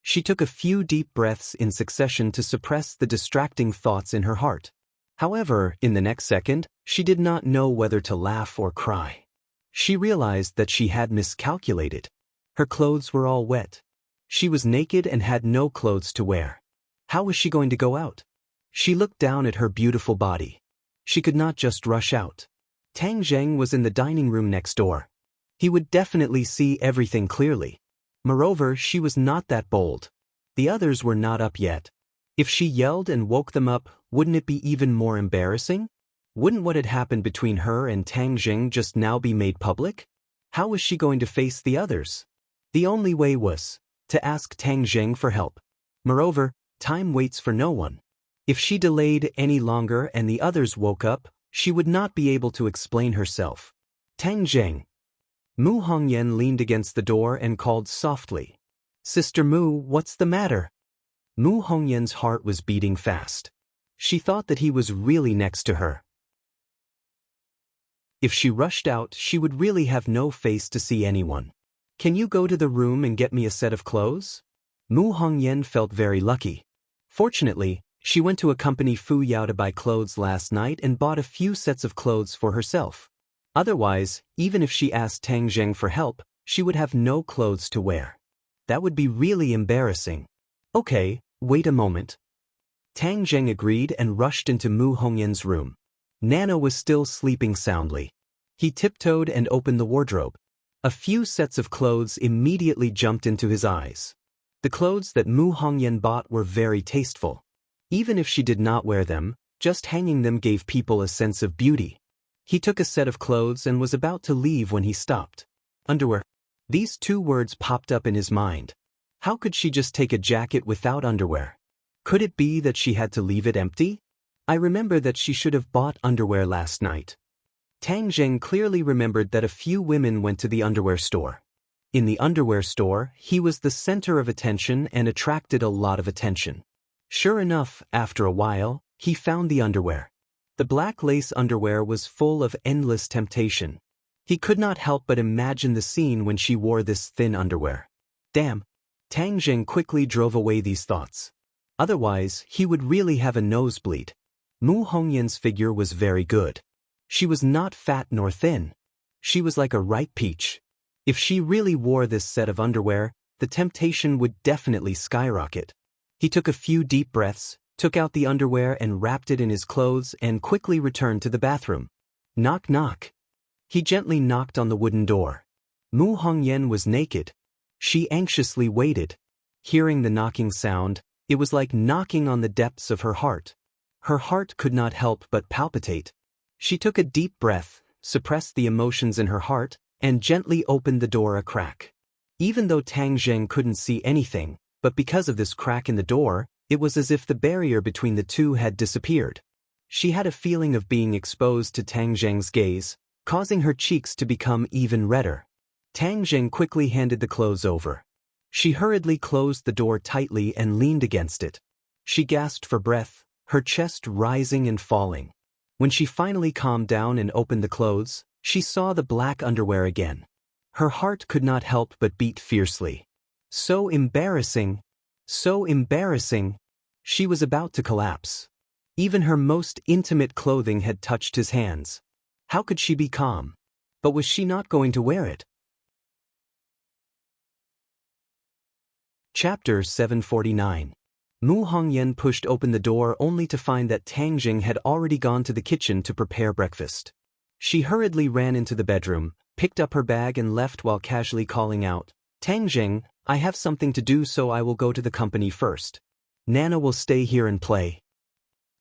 She took a few deep breaths in succession to suppress the distracting thoughts in her heart. However, in the next second, she did not know whether to laugh or cry. She realized that she had miscalculated. Her clothes were all wet. She was naked and had no clothes to wear. How was she going to go out? She looked down at her beautiful body. She could not just rush out. Tang Zheng was in the dining room next door. He would definitely see everything clearly. Moreover, she was not that bold. The others were not up yet. If she yelled and woke them up, wouldn't it be even more embarrassing? Wouldn't what had happened between her and Tang Zheng just now be made public? How was she going to face the others? The only way was to ask Tang Zheng for help. Moreover, time waits for no one. If she delayed any longer and the others woke up, she would not be able to explain herself. Tang Zheng. Mu Hongyan leaned against the door and called softly. Sister Mu, what's the matter? Mu Hongyan's heart was beating fast. She thought that he was really next to her. If she rushed out, she would really have no face to see anyone. Can you go to the room and get me a set of clothes? Mu Hongyan felt very lucky. Fortunately, she went to accompany Fu Yao to buy clothes last night and bought a few sets of clothes for herself. Otherwise, even if she asked Tang Zheng for help, she would have no clothes to wear. That would be really embarrassing. Okay, wait a moment. Tang Zheng agreed and rushed into Mu Hongyan's room. Nana was still sleeping soundly. He tiptoed and opened the wardrobe. A few sets of clothes immediately jumped into his eyes. The clothes that Mu Hongyan bought were very tasteful. Even if she did not wear them, just hanging them gave people a sense of beauty. He took a set of clothes and was about to leave when he stopped. Underwear. These two words popped up in his mind. How could she just take a jacket without underwear? Could it be that she had to leave it empty? I remember that she should have bought underwear last night. Tang Zheng clearly remembered that a few women went to the underwear store. In the underwear store, he was the center of attention and attracted a lot of attention. Sure enough, after a while, he found the underwear. The black lace underwear was full of endless temptation. He could not help but imagine the scene when she wore this thin underwear. Damn! Tang Zheng quickly drove away these thoughts. Otherwise, he would really have a nosebleed. Mu Hongyan's figure was very good. She was not fat nor thin. She was like a ripe peach. If she really wore this set of underwear, the temptation would definitely skyrocket. He took a few deep breaths, took out the underwear and wrapped it in his clothes and quickly returned to the bathroom. Knock knock. He gently knocked on the wooden door. Mu Hongyan was naked. She anxiously waited. Hearing the knocking sound, it was like knocking on the depths of her heart. Her heart could not help but palpitate. She took a deep breath, suppressed the emotions in her heart, and gently opened the door a crack. Even though Tang Zheng couldn't see anything, but because of this crack in the door, it was as if the barrier between the two had disappeared. She had a feeling of being exposed to Tang Zheng's gaze, causing her cheeks to become even redder. Tang Zheng quickly handed the clothes over. She hurriedly closed the door tightly and leaned against it. She gasped for breath, her chest rising and falling. When she finally calmed down and opened the clothes, she saw the black underwear again. Her heart could not help but beat fiercely. So embarrassing! So embarrassing! She was about to collapse. Even her most intimate clothing had touched his hands. How could she be calm? But was she not going to wear it? Chapter 749. Mu Hongyan pushed open the door only to find that Tang Jing had already gone to the kitchen to prepare breakfast. She hurriedly ran into the bedroom, picked up her bag and left while casually calling out, "Tang Jing, I have something to do, so I will go to the company first. Nana will stay here and play."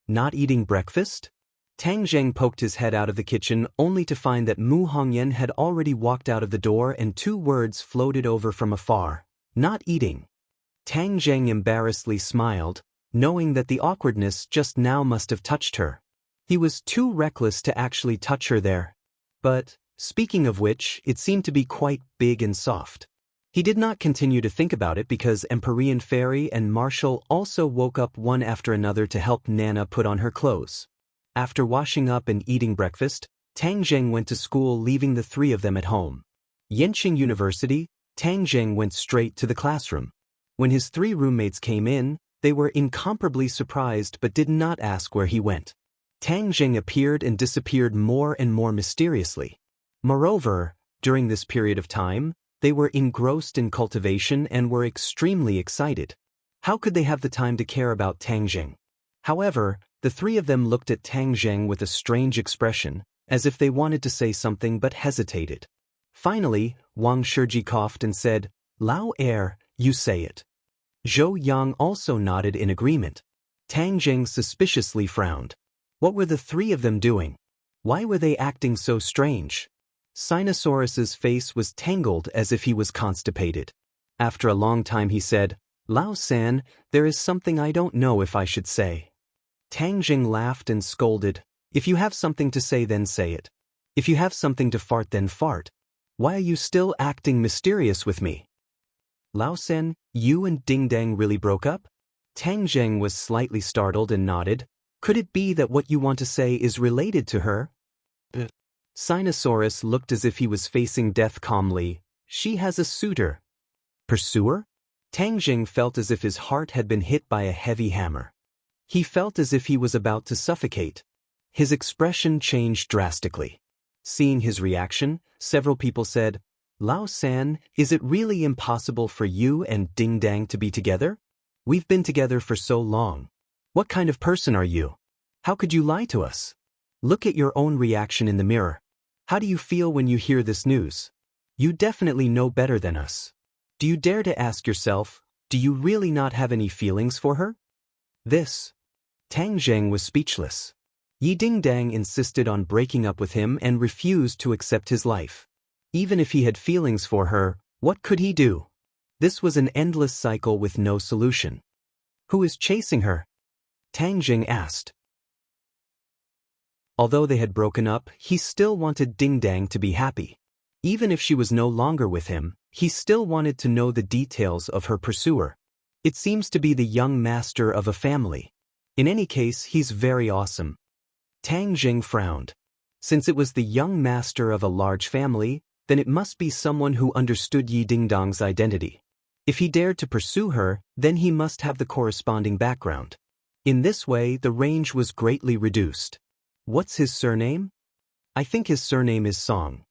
Not eating breakfast? Tang Zheng poked his head out of the kitchen only to find that Mu Hongyan had already walked out of the door and two words floated over from afar, "Not eating." Tang Zheng embarrassedly smiled, knowing that the awkwardness just now must have touched her. He was too reckless to actually touch her there. But, speaking of which, it seemed to be quite big and soft. He did not continue to think about it because Empyrean Fairy and Marshall also woke up one after another to help Nana put on her clothes. After washing up and eating breakfast, Tang Zheng went to school, leaving the three of them at home. Yenqing University, Tang Zheng went straight to the classroom. When his three roommates came in, they were incomparably surprised but did not ask where he went. Tang Zheng appeared and disappeared more and more mysteriously. Moreover, during this period of time, they were engrossed in cultivation and were extremely excited. How could they have the time to care about Tang Zheng? However, the three of them looked at Tang Zheng with a strange expression, as if they wanted to say something but hesitated. Finally, Wang Shiji coughed and said, "Lao Er, you say it." Zhou Yang also nodded in agreement. Tang Zheng suspiciously frowned. What were the three of them doing? Why were they acting so strange? Sinosaurus's face was tangled as if he was constipated. After a long time he said, "Lao San, there is something I don't know if I should say." Tang Zheng laughed and scolded, "If you have something to say, then say it. If you have something to fart, then fart. Why are you still acting mysterious with me?" "Lao San, you and Ding Dang really broke up?" Tang Zheng was slightly startled and nodded. "Could it be that what you want to say is related to her?" Sinosaurus looked as if he was facing death calmly. "She has a suitor." "Pursuer?" Tang Zheng felt as if his heart had been hit by a heavy hammer. He felt as if he was about to suffocate. His expression changed drastically. Seeing his reaction, several people said, "Lao San, is it really impossible for you and Ding Dang to be together? We've been together for so long. What kind of person are you? How could you lie to us? Look at your own reaction in the mirror. How do you feel when you hear this news? You definitely know better than us. Do you dare to ask yourself, do you really not have any feelings for her?" Tang Zheng was speechless. Yi Ding Dang insisted on breaking up with him and refused to accept his life. Even if he had feelings for her, what could he do? This was an endless cycle with no solution. "Who is chasing her?" Tang Zheng asked. Although they had broken up, he still wanted Ding Dang to be happy. Even if she was no longer with him, he still wanted to know the details of her pursuer. It seems to be the young master of a family. In any case, he's very awesome. Tang Zheng frowned. Since it was the young master of a large family, then it must be someone who understood Yi Ding Dang's identity. If he dared to pursue her, then he must have the corresponding background. In this way, the range was greatly reduced. What's his surname? I think his surname is Song.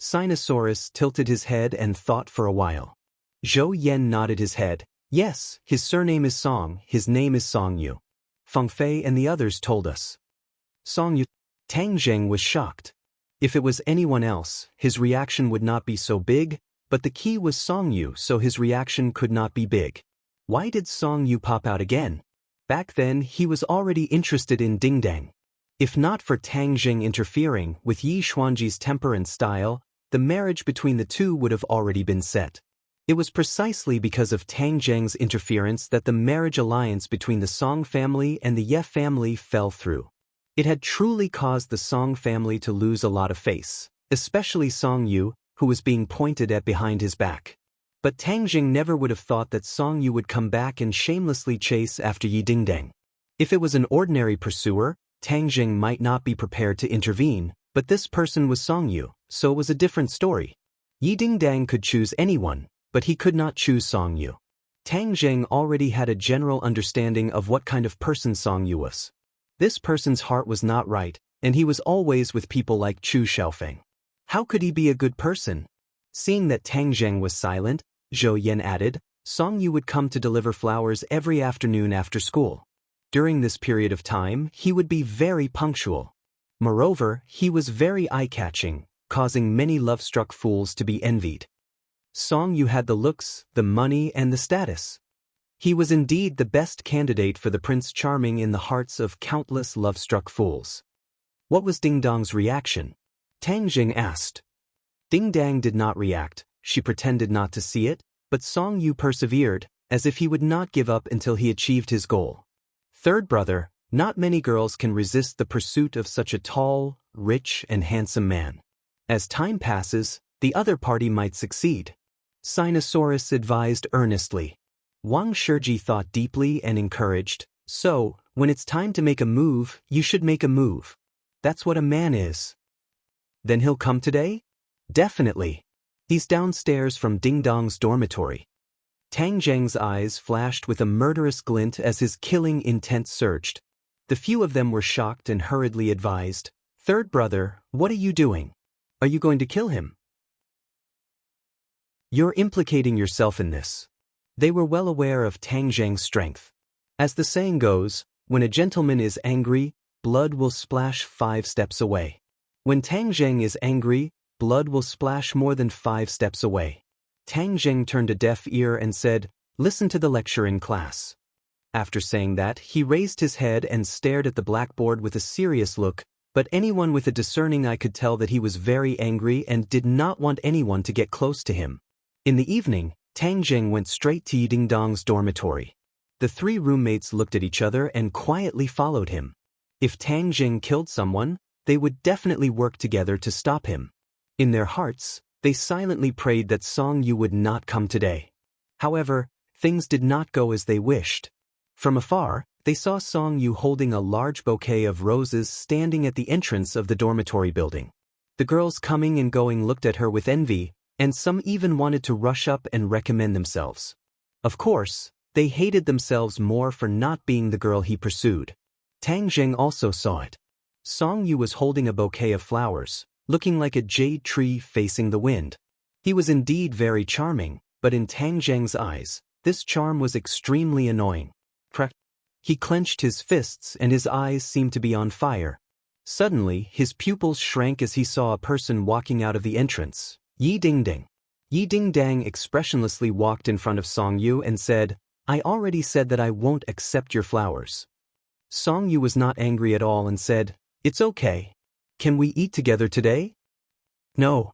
Sinosaurus tilted his head and thought for a while. Zhou Yan nodded his head. Yes, his surname is Song, his name is Song Yu. Feng Fei and the others told us. Song Yu. Tang Zheng was shocked. If it was anyone else, his reaction would not be so big, but the key was Song Yu, so his reaction could not be big. Why did Song Yu pop out again? Back then, he was already interested in Ding Dang. If not for Tang Jing interfering with Yi Xuanji's temper and style, the marriage between the two would have already been set. It was precisely because of Tang Jing's interference that the marriage alliance between the Song family and the Ye family fell through. It had truly caused the Song family to lose a lot of face, especially Song Yu, who was being pointed at behind his back. But Tang Jing never would have thought that Song Yu would come back and shamelessly chase after Yi Dingdang. If it was an ordinary pursuer, Tang Jing might not be prepared to intervene, but this person was Song Yu, so it was a different story. Yi Dingdang could choose anyone, but he could not choose Song Yu. Tang Jing already had a general understanding of what kind of person Song Yu was. This person's heart was not right, and he was always with people like Chu Xiaofeng. How could he be a good person? Seeing that Tang Jing was silent, Zhou Yan added, Song Yu would come to deliver flowers every afternoon after school. During this period of time, he would be very punctual. Moreover, he was very eye-catching, causing many love-struck fools to be envied. Song Yu had the looks, the money, and the status. He was indeed the best candidate for the Prince Charming in the hearts of countless love-struck fools. What was Ding Dong's reaction? Tang Jing asked. Ding Dang did not react, she pretended not to see it, but Song Yu persevered, as if he would not give up until he achieved his goal. Third brother, not many girls can resist the pursuit of such a tall, rich, and handsome man. As time passes, the other party might succeed. Sinosaurus advised earnestly. Wang Shiji thought deeply and encouraged, so, when it's time to make a move, you should make a move. That's what a man is. Then he'll come today? Definitely. He's downstairs from Ding Dong's dormitory. Tang Jing's eyes flashed with a murderous glint as his killing intent surged. The few of them were shocked and hurriedly advised, Third brother, what are you doing? Are you going to kill him? You're implicating yourself in this. They were well aware of Tang Jing's strength. As the saying goes, when a gentleman is angry, blood will splash 5 steps away. When Tang Jing is angry, blood will splash more than 5 steps away. Tang Jing turned a deaf ear and said, Listen to the lecture in class. After saying that, he raised his head and stared at the blackboard with a serious look, but anyone with a discerning eye could tell that he was very angry and did not want anyone to get close to him. In the evening, Tang Jing went straight to Yi Dingdang's dormitory. The 3 roommates looked at each other and quietly followed him. If Tang Jing killed someone, they would definitely work together to stop him. In their hearts, they silently prayed that Song Yu would not come today. However, things did not go as they wished. From afar, they saw Song Yu holding a large bouquet of roses standing at the entrance of the dormitory building. The girls coming and going looked at her with envy, and some even wanted to rush up and recommend themselves. Of course, they hated themselves more for not being the girl he pursued. Tang Jing also saw it. Song Yu was holding a bouquet of flowers, looking like a jade tree facing the wind. He was indeed very charming, but in Tang Jing's eyes, this charm was extremely annoying. He clenched his fists and his eyes seemed to be on fire. Suddenly, his pupils shrank as he saw a person walking out of the entrance. Yi Dingdang. Yi Dingdang expressionlessly walked in front of Song Yu and said, I already said that I won't accept your flowers. Song Yu was not angry at all and said, It's okay. Can we eat together today? No.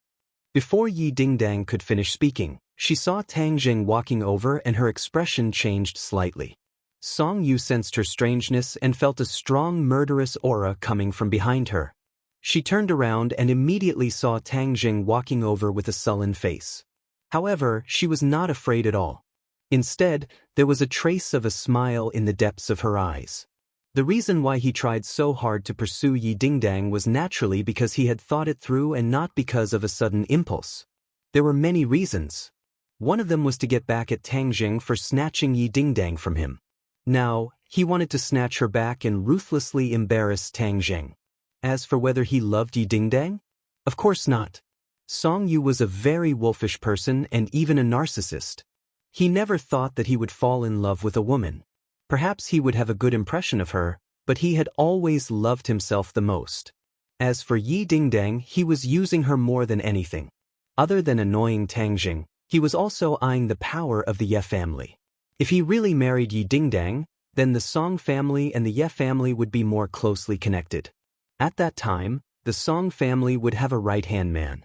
Before Yi Dingdang could finish speaking, she saw Tang Jing walking over and her expression changed slightly. Song Yu sensed her strangeness and felt a strong murderous aura coming from behind her. She turned around and immediately saw Tang Jing walking over with a sullen face. However, she was not afraid at all. Instead, there was a trace of a smile in the depths of her eyes. The reason why he tried so hard to pursue Yi Dingdang was naturally because he had thought it through and not because of a sudden impulse. There were many reasons. One of them was to get back at Tang Jing for snatching Yi Dingdang from him. Now, he wanted to snatch her back and ruthlessly embarrass Tang Jing. As for whether he loved Yi Dingdang? Of course not. Song Yu was a very wolfish person and even a narcissist. He never thought that he would fall in love with a woman. Perhaps he would have a good impression of her, but he had always loved himself the most. As for Yi Dingdang, he was using her more than anything. Other than annoying Tang Jing, he was also eyeing the power of the Ye family. If he really married Yi Dingdang, then the Song family and the Ye family would be more closely connected. At that time, the Song family would have a right-hand man.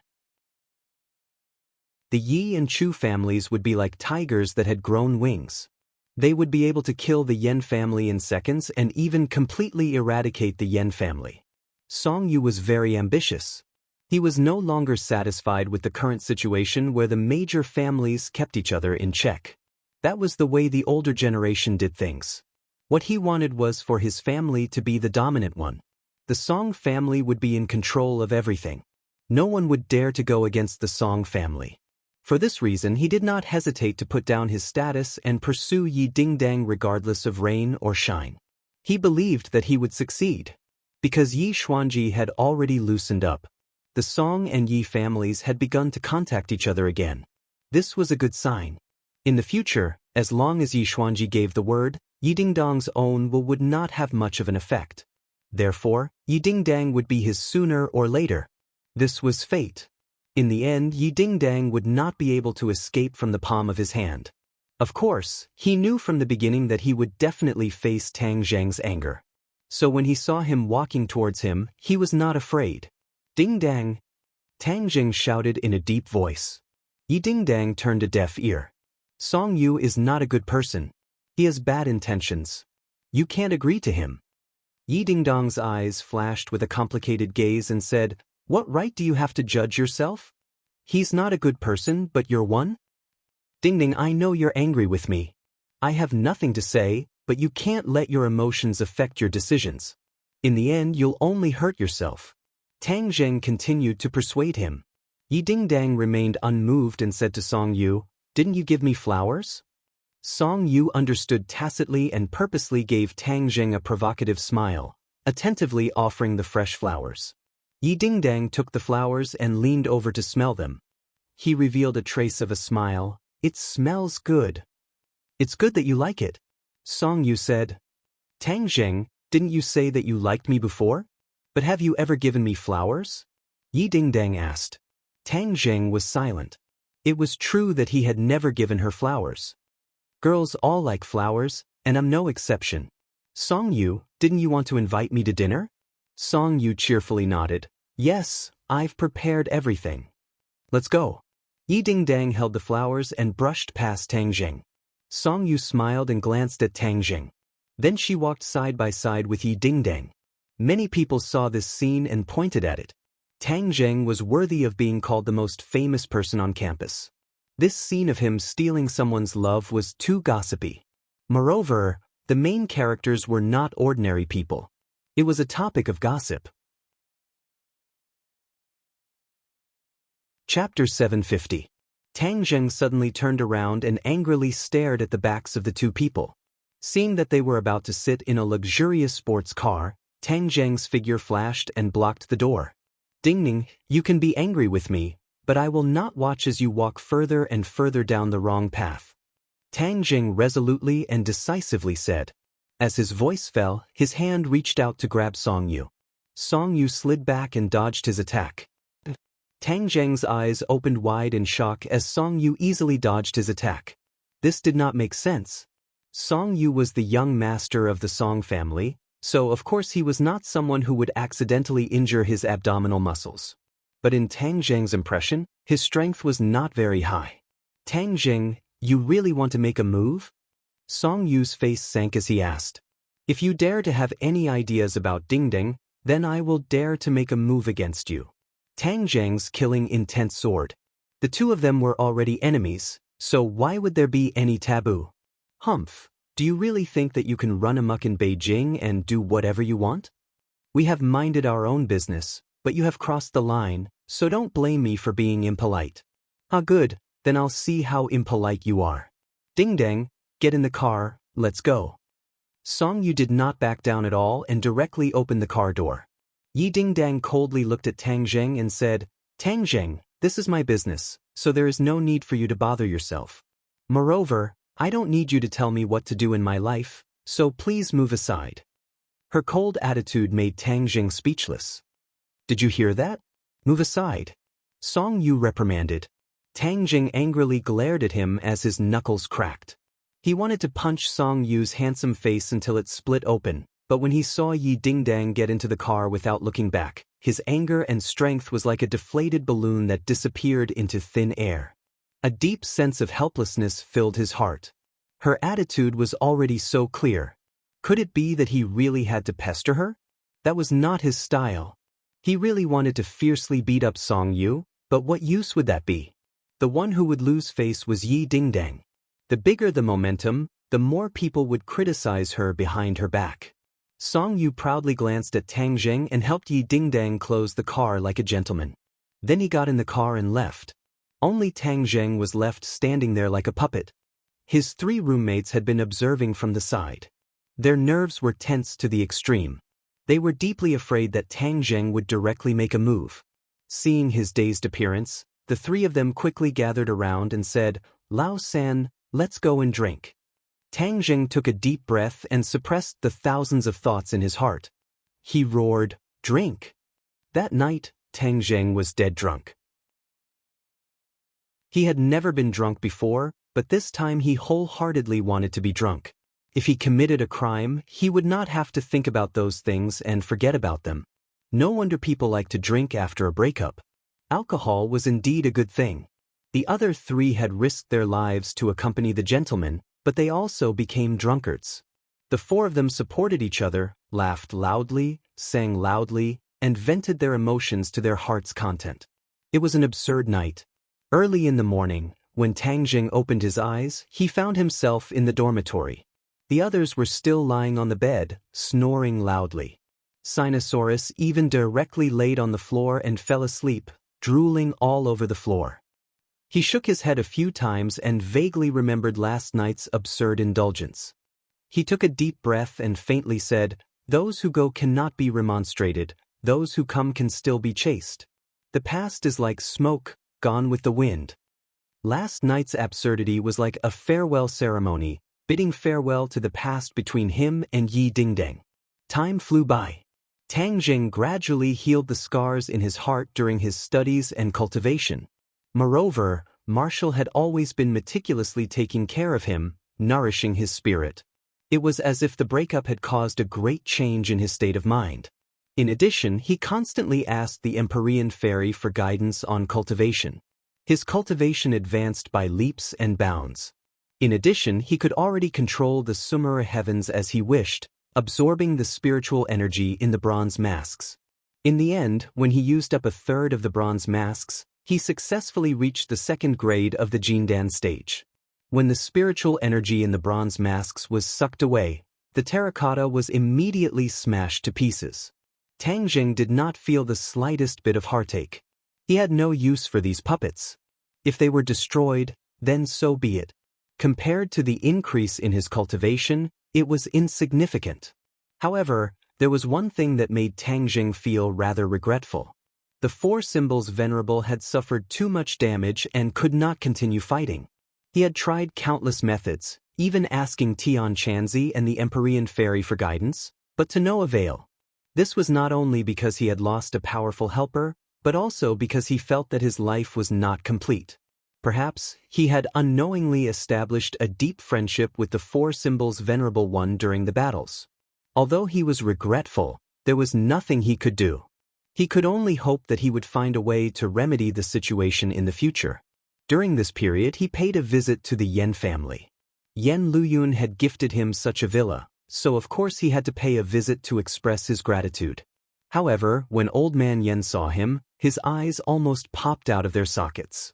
The Yi and Chu families would be like tigers that had grown wings. They would be able to kill the Yen family in seconds and even completely eradicate the Yen family. Song Yu was very ambitious. He was no longer satisfied with the current situation where the major families kept each other in check. That was the way the older generation did things. What he wanted was for his family to be the dominant one. The Song family would be in control of everything. No one would dare to go against the Song family. For this reason, he did not hesitate to put down his status and pursue Yi Dingdang regardless of rain or shine. He believed that he would succeed. Because Yi Xuanji had already loosened up, the Song and Yi families had begun to contact each other again. This was a good sign. In the future, as long as Yi Xuanji gave the word, Yi Dingdang's own will would not have much of an effect. Therefore, Yi Dingdang would be his sooner or later. This was fate. In the end, Yi Dingdang would not be able to escape from the palm of his hand. Of course, he knew from the beginning that he would definitely face Tang Zheng's anger. So when he saw him walking towards him, he was not afraid. Dingdang! Tang Zheng shouted in a deep voice. Yi Dingdang turned a deaf ear. Song Yu is not a good person. He has bad intentions. You can't agree to him. Yi Dingdang's eyes flashed with a complicated gaze and said, "What right do you have to judge yourself? He's not a good person, but you're one?" Dingdang, I know you're angry with me. I have nothing to say, but you can't let your emotions affect your decisions. In the end, you'll only hurt yourself. Tang Zheng continued to persuade him. Yi Dingdang remained unmoved and said to Song Yu, "Didn't you give me flowers?" Song Yu understood tacitly and purposely gave Tang Zheng a provocative smile, attentively offering the fresh flowers. Yi Dingdang took the flowers and leaned over to smell them. He revealed a trace of a smile. "It smells good." "It's good that you like it," Song Yu said. "Tang Zheng, didn't you say that you liked me before? But have you ever given me flowers?" Yi Dingdang asked. Tang Zheng was silent. It was true that he had never given her flowers. Girls all like flowers, and I'm no exception. "Song Yu, didn't you want to invite me to dinner?" Song Yu cheerfully nodded. "Yes, I've prepared everything. Let's go." Yi Dingdang held the flowers and brushed past Tang Zheng. Song Yu smiled and glanced at Tang Zheng. Then she walked side by side with Yi Dingdang. Many people saw this scene and pointed at it. Tang Zheng was worthy of being called the most famous person on campus. This scene of him stealing someone's love was too gossipy. Moreover, the main characters were not ordinary people. It was a topic of gossip. Chapter 750. Tang Zheng suddenly turned around and angrily stared at the backs of the two people. Seeing that they were about to sit in a luxurious sports car, Tang Zheng's figure flashed and blocked the door. "Dingning, you can be angry with me, but I will not watch as you walk further and further down the wrong path," Tang Zheng resolutely and decisively said. As his voice fell, his hand reached out to grab Song Yu. Song Yu slid back and dodged his attack. Tang Zheng's eyes opened wide in shock as Song Yu easily dodged his attack. This did not make sense. Song Yu was the young master of the Song family, so of course he was not someone who would accidentally injure his abdominal muscles. But in Tang Zheng's impression, his strength was not very high. "Tang Zheng, you really want to make a move?" Song Yu's face sank as he asked. "If you dare to have any ideas about Dingding, then I will dare to make a move against you." Tang Zheng's killing intense sword. The two of them were already enemies, so why would there be any taboo? "Humph, do you really think that you can run amok in Beijing and do whatever you want? We have minded our own business, but you have crossed the line, so don't blame me for being impolite." "Ah, good, then I'll see how impolite you are. Dingdang, get in the car, let's go." Song Yu did not back down at all and directly opened the car door. Yi Dingdang coldly looked at Tang Zheng and said, "Tang Zheng, this is my business, so there is no need for you to bother yourself. Moreover, I don't need you to tell me what to do in my life, so please move aside." Her cold attitude made Tang Zheng speechless. Did you hear that? Move aside. Song Yu reprimanded. Tang Jing angrily glared at him as his knuckles cracked. He wanted to punch Song Yu's handsome face until it split open, but when he saw Yi Dingdang get into the car without looking back, his anger and strength was like a deflated balloon that disappeared into thin air. A deep sense of helplessness filled his heart. Her attitude was already so clear. Could it be that he really had to pester her? That was not his style. He really wanted to fiercely beat up Song Yu, but what use would that be? The one who would lose face was Yi Dingdang. The bigger the momentum, the more people would criticize her behind her back. Song Yu proudly glanced at Tang Jing and helped Yi Dingdang close the car like a gentleman. Then he got in the car and left. Only Tang Jing was left standing there like a puppet. His 3 roommates had been observing from the side. Their nerves were tense to the extreme. They were deeply afraid that Tang Jing would directly make a move. Seeing his dazed appearance, the 3 of them quickly gathered around and said, "Lao San, let's go and drink." Tang Jing took a deep breath and suppressed the thousands of thoughts in his heart. He roared, "Drink!" That night, Tang Jing was dead drunk. He had never been drunk before, but this time he wholeheartedly wanted to be drunk. If he committed a crime, he would not have to think about those things and forget about them. No wonder people like to drink after a breakup. Alcohol was indeed a good thing. The other 3 had risked their lives to accompany the gentleman, but they also became drunkards. The 4 of them supported each other, laughed loudly, sang loudly, and vented their emotions to their heart's content. It was an absurd night. Early in the morning, when Tang Jing opened his eyes, he found himself in the dormitory. The others were still lying on the bed, snoring loudly. Sinosaurus even directly laid on the floor and fell asleep, drooling all over the floor. He shook his head a few times and vaguely remembered last night's absurd indulgence. He took a deep breath and faintly said, "Those who go cannot be remonstrated, those who come can still be chased. The past is like smoke, gone with the wind." Last night's absurdity was like a farewell ceremony, bidding farewell to the past between him and Yi Dingdang. Time flew by. Tang Jing gradually healed the scars in his heart during his studies and cultivation. Moreover, Marshall had always been meticulously taking care of him, nourishing his spirit. It was as if the breakup had caused a great change in his state of mind. In addition, he constantly asked the Empyrean fairy for guidance on cultivation. His cultivation advanced by leaps and bounds. In addition, he could already control the Sumera heavens as he wished, absorbing the spiritual energy in the bronze masks. In the end, when he used up a third of the bronze masks, he successfully reached the 2nd grade of the Jindan stage. When the spiritual energy in the bronze masks was sucked away, the terracotta was immediately smashed to pieces. Tang Jing did not feel the slightest bit of heartache. He had no use for these puppets. If they were destroyed, then so be it. Compared to the increase in his cultivation, it was insignificant. However, there was one thing that made Tang Jing feel rather regretful. The 4 symbols venerable had suffered too much damage and could not continue fighting. He had tried countless methods, even asking Tian Chanzi and the Empyrean fairy for guidance, but to no avail. This was not only because he had lost a powerful helper, but also because he felt that his life was not complete. Perhaps he had unknowingly established a deep friendship with the 4 symbols venerable one during the battles. Although he was regretful, there was nothing he could do. He could only hope that he would find a way to remedy the situation in the future. During this period, he paid a visit to the Yen family. Yen Luyun had gifted him such a villa, so of course he had to pay a visit to express his gratitude. However, when old man Yen saw him, his eyes almost popped out of their sockets.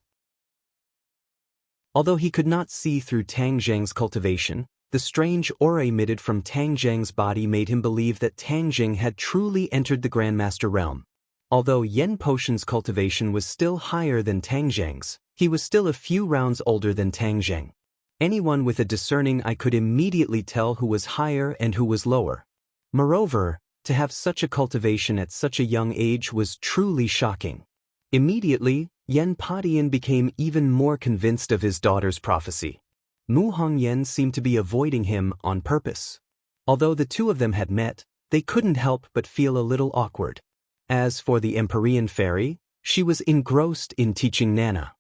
Although he could not see through Tang Jing's cultivation, the strange aura emitted from Tang Jing's body made him believe that Tang Jing had truly entered the Grandmaster realm. Although Yen Potion's cultivation was still higher than Tang Jing's, he was still a few rounds older than Tang Jing. Anyone with a discerning eye could immediately tell who was higher and who was lower. Moreover, to have such a cultivation at such a young age was truly shocking. Immediately, Yen Padian became even more convinced of his daughter's prophecy. Mu Hongyan seemed to be avoiding him on purpose. Although the 2 of them had met, they couldn't help but feel a little awkward. As for the Empyrean fairy, she was engrossed in teaching Nana.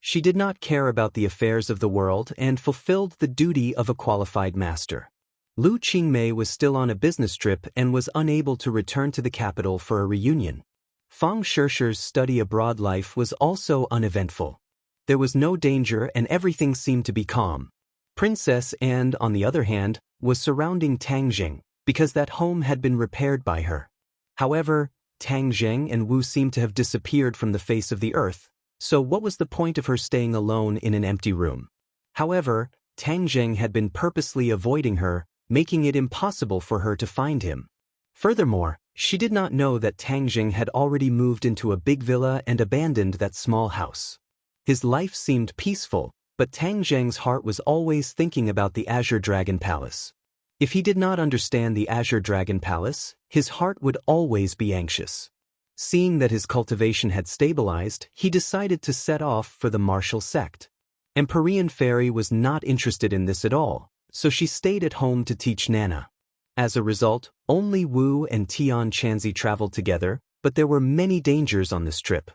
She did not care about the affairs of the world and fulfilled the duty of a qualified master. Lu Qingmei was still on a business trip and was unable to return to the capital for a reunion. Fang Shishi's study abroad life was also uneventful. There was no danger and everything seemed to be calm. Princess Anne, on the other hand, was surrounding Tang Jing, because that home had been repaired by her. However, Tang Jing and Wu seemed to have disappeared from the face of the earth, so what was the point of her staying alone in an empty room? However, Tang Jing had been purposely avoiding her, making it impossible for her to find him. Furthermore, she did not know that Tang Jing had already moved into a big villa and abandoned that small house. His life seemed peaceful, but Tang Jing's heart was always thinking about the Azure Dragon Palace. If he did not understand the Azure Dragon Palace, his heart would always be anxious. Seeing that his cultivation had stabilized, he decided to set off for the martial sect. Empyrean Fairy was not interested in this at all, so she stayed at home to teach Nana. As a result, only Wu and Tian Chanzi traveled together, but there were many dangers on this trip.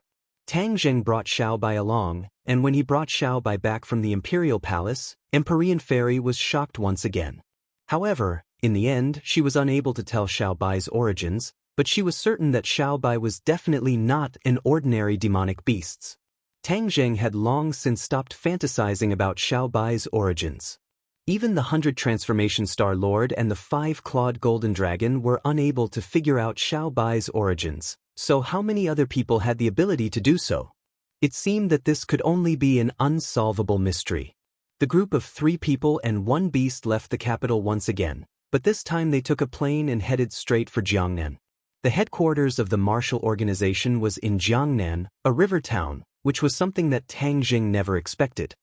Tang Jing brought Xiaobai along, and when he brought Xiaobai back from the Imperial Palace, Empyrean Fairy was shocked once again. However, in the end, she was unable to tell Xiaobai's origins, but she was certain that Xiaobai was definitely not an ordinary demonic beast. Tang Jing had long since stopped fantasizing about Xiaobai's origins. Even the 100 Transformation Star Lord and the 5-clawed Golden Dragon were unable to figure out Xiaobai's origins, so how many other people had the ability to do so? It seemed that this could only be an unsolvable mystery. The group of 3 people and 1 beast left the capital once again, but this time they took a plane and headed straight for Jiangnan. The headquarters of the martial organization was in Jiangnan, a river town, which was something that Tang Jing never expected.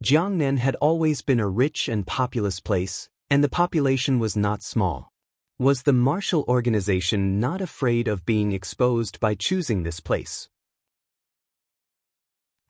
Jiangnan had always been a rich and populous place, and the population was not small. Was the martial organization not afraid of being exposed by choosing this place?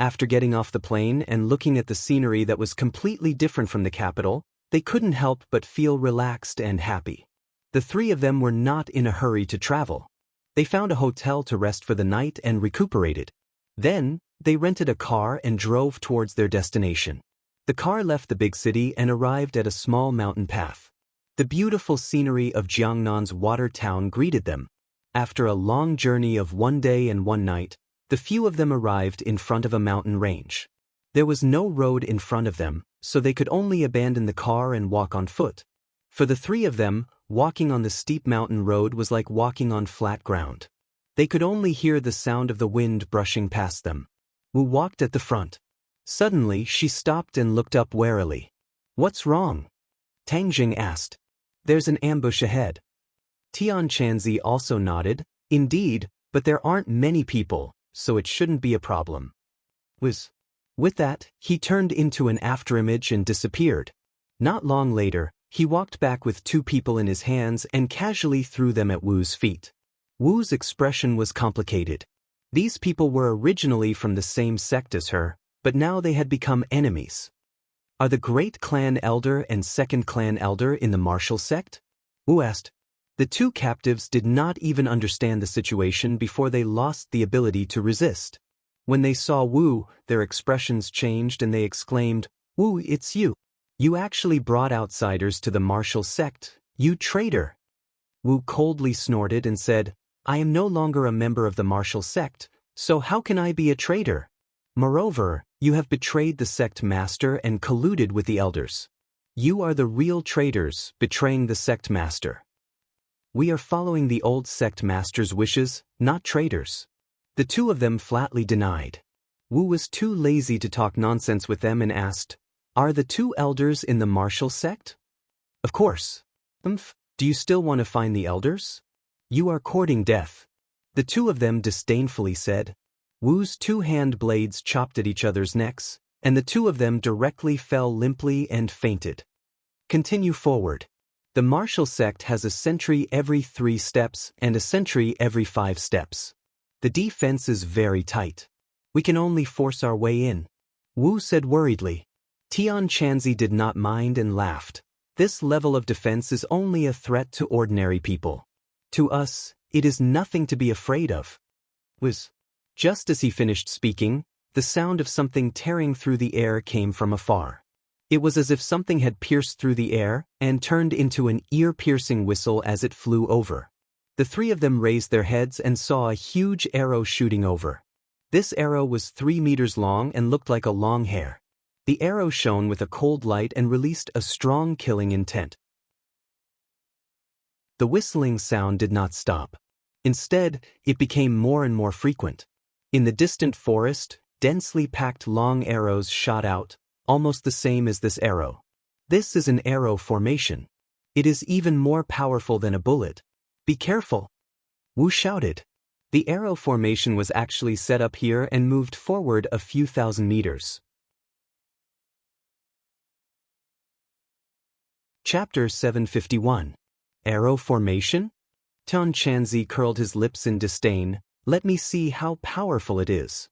After getting off the plane and looking at the scenery that was completely different from the capital, they couldn't help but feel relaxed and happy. The 3 of them were not in a hurry to travel. They found a hotel to rest for the night and recuperated. Then, they rented a car and drove towards their destination. The car left the big city and arrived at a small mountain path. The beautiful scenery of Jiangnan's water town greeted them. After a long journey of 1 day and 1 night, the few of them arrived in front of a mountain range. There was no road in front of them, so they could only abandon the car and walk on foot. For the 3 of them, walking on the steep mountain road was like walking on flat ground. They could only hear the sound of the wind brushing past them. Wu walked at the front. Suddenly, she stopped and looked up warily. "What's wrong?" Tang Jing asked. "There's an ambush ahead." Tian Chanzi also nodded. "Indeed, but there aren't many people, so it shouldn't be a problem." With that, he turned into an afterimage and disappeared. Not long later, he walked back with 2 people in his hands and casually threw them at Wu's feet. Wu's expression was complicated. These people were originally from the same sect as her, but now they had become enemies. Are the Great Clan Elder and Second Clan Elder in the martial sect? Wu asked. The 2 captives did not even understand the situation before they lost the ability to resist. When they saw Wu, their expressions changed and they exclaimed, "Wu, it's you. You actually brought outsiders to the martial sect, you traitor." Wu coldly snorted and said, "I am no longer a member of the martial sect, so how can I be a traitor? Moreover, you have betrayed the sect master and colluded with the elders. You are the real traitors, betraying the sect master. We are following the old sect master's wishes, not traitors." The 2 of them flatly denied. Wu was too lazy to talk nonsense with them and asked, "Are the 2 elders in the martial sect?" "Of course." Do you still want to find the elders?" "You are courting death." The 2 of them disdainfully said. Wu's 2 hand blades chopped at each other's necks, and the 2 of them directly fell limply and fainted. Continue forward. The martial sect has a sentry every 3 steps and a sentry every 5 steps. The defense is very tight. We can only force our way in. Wu said worriedly. Tian Chanzi did not mind and laughed. This level of defense is only a threat to ordinary people. To us, It is nothing to be afraid of. Just as he finished speaking, the sound of something tearing through the air came from afar. It was as if something had pierced through the air and turned into an ear-piercing whistle as it flew over. The three of them raised their heads and saw a huge arrow shooting over. This arrow was 3 meters long and looked like a long hair. The arrow shone with a cold light and released a strong killing intent. The whistling sound did not stop. Instead, it became more and more frequent. In the distant forest, densely packed long arrows shot out, almost the same as this arrow. This is an arrow formation. It is even more powerful than a bullet. Be careful! Wu shouted. The arrow formation was actually set up here and moved forward a few thousand meters. Chapter 751. Arrow Formation? Tian Chanzi curled his lips in disdain. Let me see how powerful it is.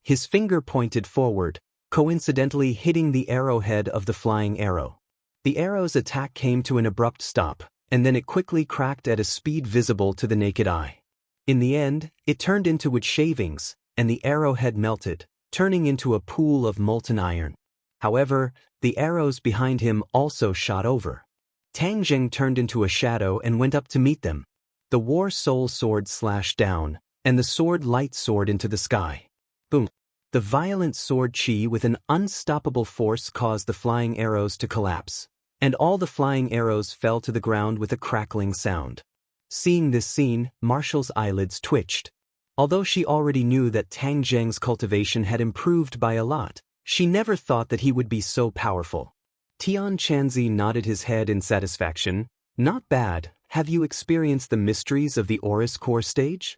His finger pointed forward, coincidentally hitting the arrowhead of the flying arrow. The arrow's attack came to an abrupt stop, and then it quickly cracked at a speed visible to the naked eye. In the end, it turned into wood shavings, and the arrowhead melted, turning into a pool of molten iron. However, the arrows behind him also shot over. Tang Zheng turned into a shadow and went up to meet them. The War Soul Sword slashed down, and the sword light soared into the sky. Boom! The violent sword chi with an unstoppable force caused the flying arrows to collapse, and all the flying arrows fell to the ground with a crackling sound. Seeing this scene, Marshall's eyelids twitched. Although she already knew that Tang Zheng's cultivation had improved by a lot, she never thought that he would be so powerful. Tian Chanzi nodded his head in satisfaction. Not bad. Have you experienced the mysteries of the Aurus Core stage?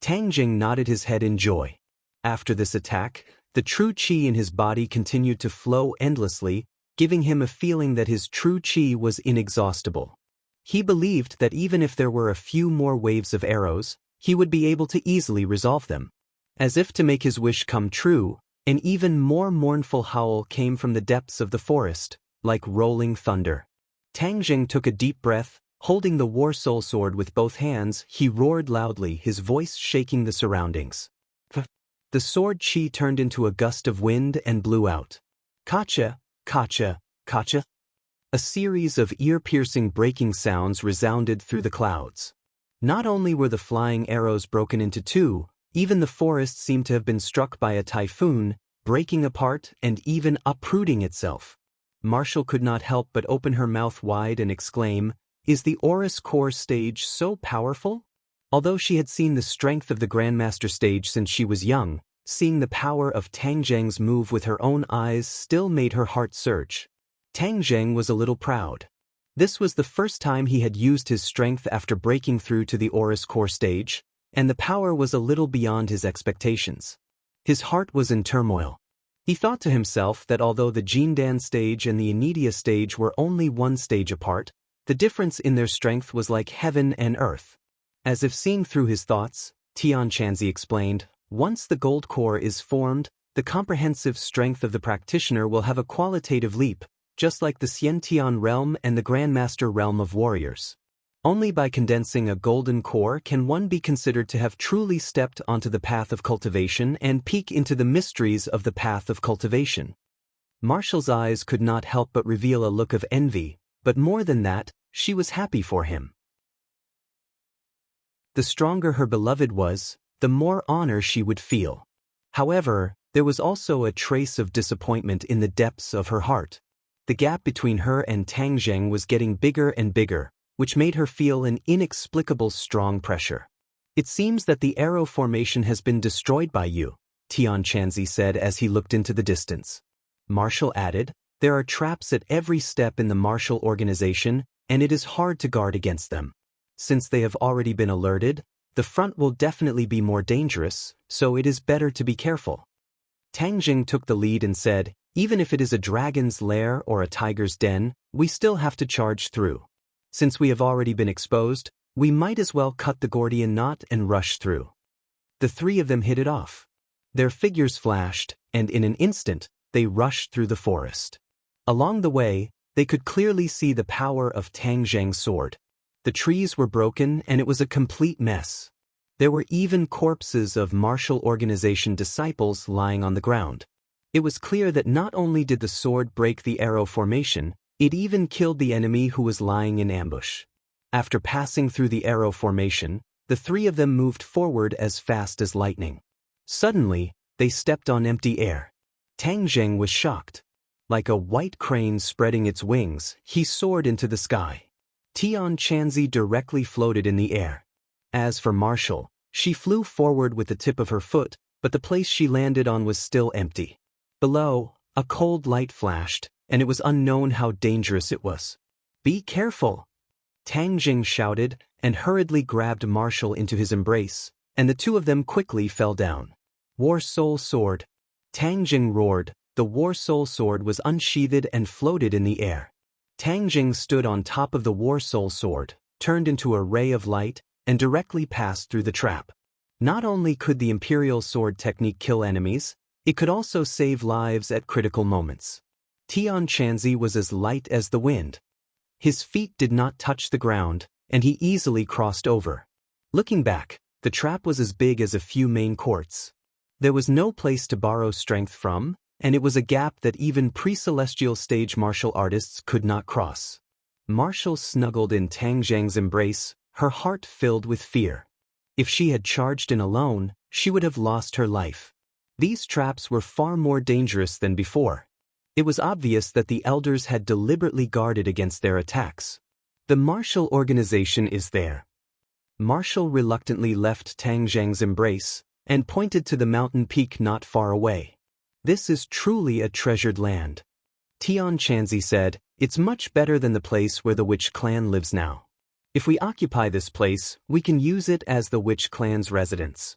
Tang Zheng nodded his head in joy. After this attack, the true qi in his body continued to flow endlessly, giving him a feeling that his true qi was inexhaustible. He believed that even if there were a few more waves of arrows, he would be able to easily resolve them. As if to make his wish come true, an even more mournful howl came from the depths of the forest, like rolling thunder. Tang Zheng took a deep breath. Holding the War Soul Sword with both hands, he roared loudly, his voice shaking the surroundings. The sword chi turned into a gust of wind and blew out. Kacha, kacha, kacha. A series of ear-piercing breaking sounds resounded through the clouds. Not only were the flying arrows broken into two, even the forest seemed to have been struck by a typhoon, breaking apart and even uprooting itself. Marshall could not help but open her mouth wide and exclaim, "Is the Aurus Core stage so powerful?" Although she had seen the strength of the Grandmaster stage since she was young, seeing the power of Tang Zheng's move with her own eyes still made her heart surge. Tang Zheng was a little proud. This was the first time he had used his strength after breaking through to the Aurus Core stage, and the power was a little beyond his expectations. His heart was in turmoil. He thought to himself that although the Jindan stage and the Enidia stage were only one stage apart, the difference in their strength was like heaven and earth. As if seeing through his thoughts, Tian Chanzi explained, once the gold core is formed, the comprehensive strength of the practitioner will have a qualitative leap, just like the Xiantian realm and the Grandmaster realm of warriors. Only by condensing a golden core can one be considered to have truly stepped onto the path of cultivation and peek into the mysteries of the path of cultivation. Marshall's eyes could not help but reveal a look of envy, but more than that, she was happy for him. The stronger her beloved was, the more honor she would feel. However, there was also a trace of disappointment in the depths of her heart. The gap between her and Tang Zheng was getting bigger and bigger, which made her feel an inexplicable strong pressure. It seems that the arrow formation has been destroyed by you, Tian Chanzi said as he looked into the distance. Marshall added, there are traps at every step in the martial organization, and it is hard to guard against them. Since they have already been alerted, the front will definitely be more dangerous, so it is better to be careful. Tang Zheng took the lead and said, even if it is a dragon's lair or a tiger's den, we still have to charge through. Since we have already been exposed, we might as well cut the Gordian knot and rush through. The three of them hit it off. Their figures flashed, and in an instant, they rushed through the forest. Along the way, they could clearly see the power of Tang Zheng's sword. The trees were broken and it was a complete mess. There were even corpses of martial organization disciples lying on the ground. It was clear that not only did the sword break the arrow formation, it even killed the enemy who was lying in ambush. After passing through the arrow formation, the three of them moved forward as fast as lightning. Suddenly, they stepped on empty air. Tang Zheng was shocked. Like a white crane spreading its wings, he soared into the sky. Tian Chanzi directly floated in the air. As for Marshall, she flew forward with the tip of her foot, but the place she landed on was still empty. Below, a cold light flashed, and it was unknown how dangerous it was. "Be careful!" Tang Jing shouted and hurriedly grabbed Marshall into his embrace, and the two of them quickly fell down. War Soul Sword. Tang Jing roared. The War Soul Sword was unsheathed and floated in the air. Tang Jing stood on top of the War Soul Sword, turned into a ray of light, and directly passed through the trap. Not only could the Imperial Sword technique kill enemies, it could also save lives at critical moments. Tian Chanzi was as light as the wind. His feet did not touch the ground, and he easily crossed over. Looking back, the trap was as big as a few main courts. There was no place to borrow strength from, and it was a gap that even pre-celestial stage martial artists could not cross. Marshall snuggled in Tang Zheng's embrace, her heart filled with fear. If she had charged in alone, she would have lost her life. These traps were far more dangerous than before. It was obvious that the elders had deliberately guarded against their attacks. The martial organization is there. Marshall reluctantly left Tang Zheng's embrace and pointed to the mountain peak not far away. "This is truly a treasured land." Tian Chanzi said, "It's much better than the place where the Witch clan lives now. If we occupy this place, we can use it as the Witch clan's residence."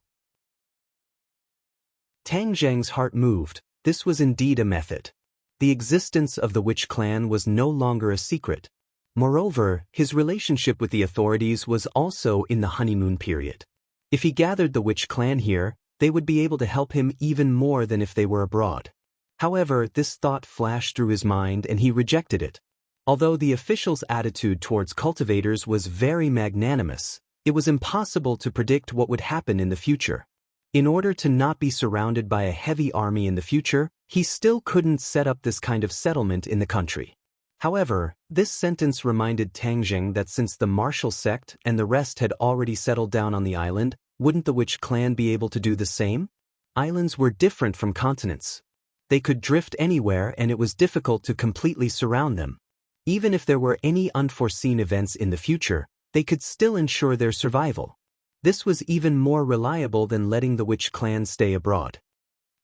Tang Zheng's heart moved. This was indeed a method. The existence of the Witch clan was no longer a secret. Moreover, his relationship with the authorities was also in the honeymoon period. If he gathered the Witch clan here, they would be able to help him even more than if they were abroad. However, this thought flashed through his mind and he rejected it. Although the officials' attitude towards cultivators was very magnanimous, it was impossible to predict what would happen in the future. In order to not be surrounded by a heavy army in the future, he still couldn't set up this kind of settlement in the country. However, this sentence reminded Tang Jing that since the martial sect and the rest had already settled down on the island, wouldn't the Witch clan be able to do the same? Islands were different from continents. They could drift anywhere and it was difficult to completely surround them. Even if there were any unforeseen events in the future, they could still ensure their survival. This was even more reliable than letting the Witch clan stay abroad.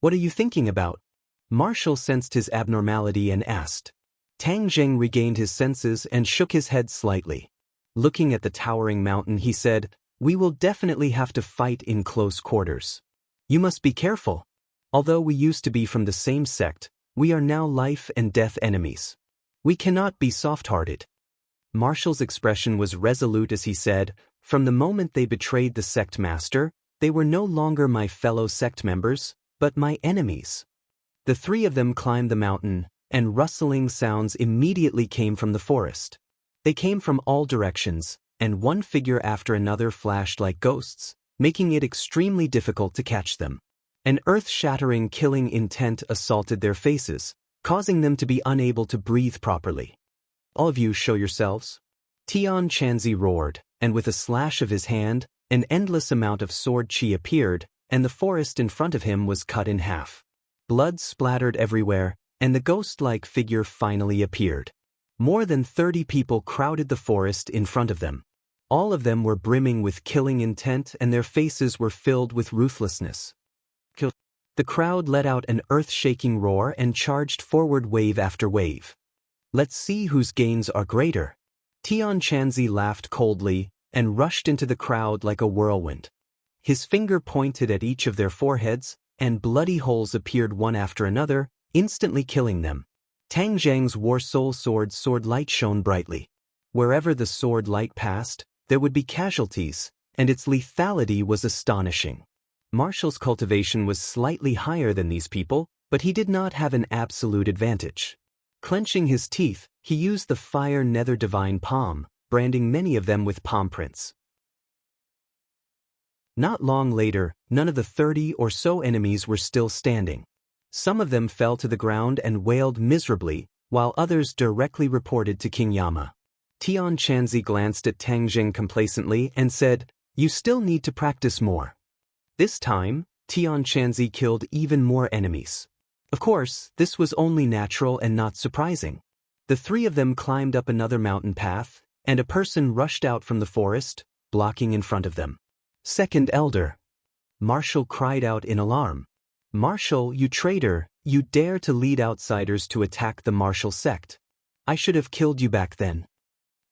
"What are you thinking about?" Marshall sensed his abnormality and asked. Tang Zheng regained his senses and shook his head slightly. Looking at the towering mountain, he said, "We will definitely have to fight in close quarters. You must be careful. Although we used to be from the same sect, we are now life and death enemies. We cannot be soft-hearted." Marshall's expression was resolute as he said, "From the moment they betrayed the sect master, they were no longer my fellow sect members, but my enemies." The three of them climbed the mountain, and rustling sounds immediately came from the forest. They came from all directions, and one figure after another flashed like ghosts, making it extremely difficult to catch them. An earth-shattering killing intent assaulted their faces, causing them to be unable to breathe properly. "All of you show yourselves." Tian Chanzi roared, and with a slash of his hand, an endless amount of sword chi appeared, and the forest in front of him was cut in half. Blood splattered everywhere, and the ghost-like figure finally appeared. More than 30 people crowded the forest in front of them. All of them were brimming with killing intent and their faces were filled with ruthlessness. The crowd let out an earth-shaking roar and charged forward wave after wave. "Let's see whose gains are greater." Tian Chanzi laughed coldly and rushed into the crowd like a whirlwind. His finger pointed at each of their foreheads, and bloody holes appeared one after another, instantly killing them. Tang Zheng's War Soul sword light shone brightly. Wherever the sword light passed, there would be casualties, and its lethality was astonishing. Marshall's cultivation was slightly higher than these people, but he did not have an absolute advantage. Clenching his teeth, he used the fire nether divine palm, branding many of them with palm prints. Not long later, none of the 30 or so enemies were still standing. Some of them fell to the ground and wailed miserably, while others directly reported to King Yama. Tian Chanzi glanced at Tang Zheng complacently and said, "You still need to practice more." This time, Tian Chanzi killed even more enemies. Of course, this was only natural and not surprising. The three of them climbed up another mountain path, and a person rushed out from the forest, blocking in front of them. "Second Elder!" Marshall cried out in alarm. "Marshall, you traitor, you dare to lead outsiders to attack the Marshall sect. I should have killed you back then."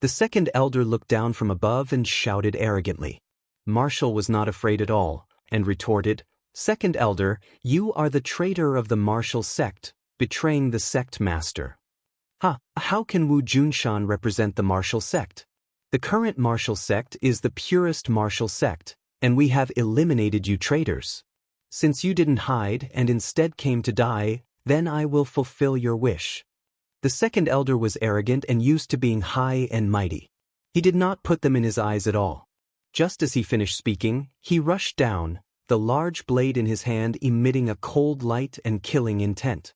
The second elder looked down from above and shouted arrogantly. Marshall was not afraid at all, and retorted, "Second elder, you are the traitor of the Marshall sect, betraying the sect master." How can Wu Junshan represent the Marshall sect? The current Marshall sect is the purest Marshall sect, and we have eliminated you traitors. Since you didn't hide and instead came to die, then I will fulfill your wish. The second elder was arrogant and used to being high and mighty. He did not put them in his eyes at all. Just as he finished speaking, he rushed down, the large blade in his hand emitting a cold light and killing intent.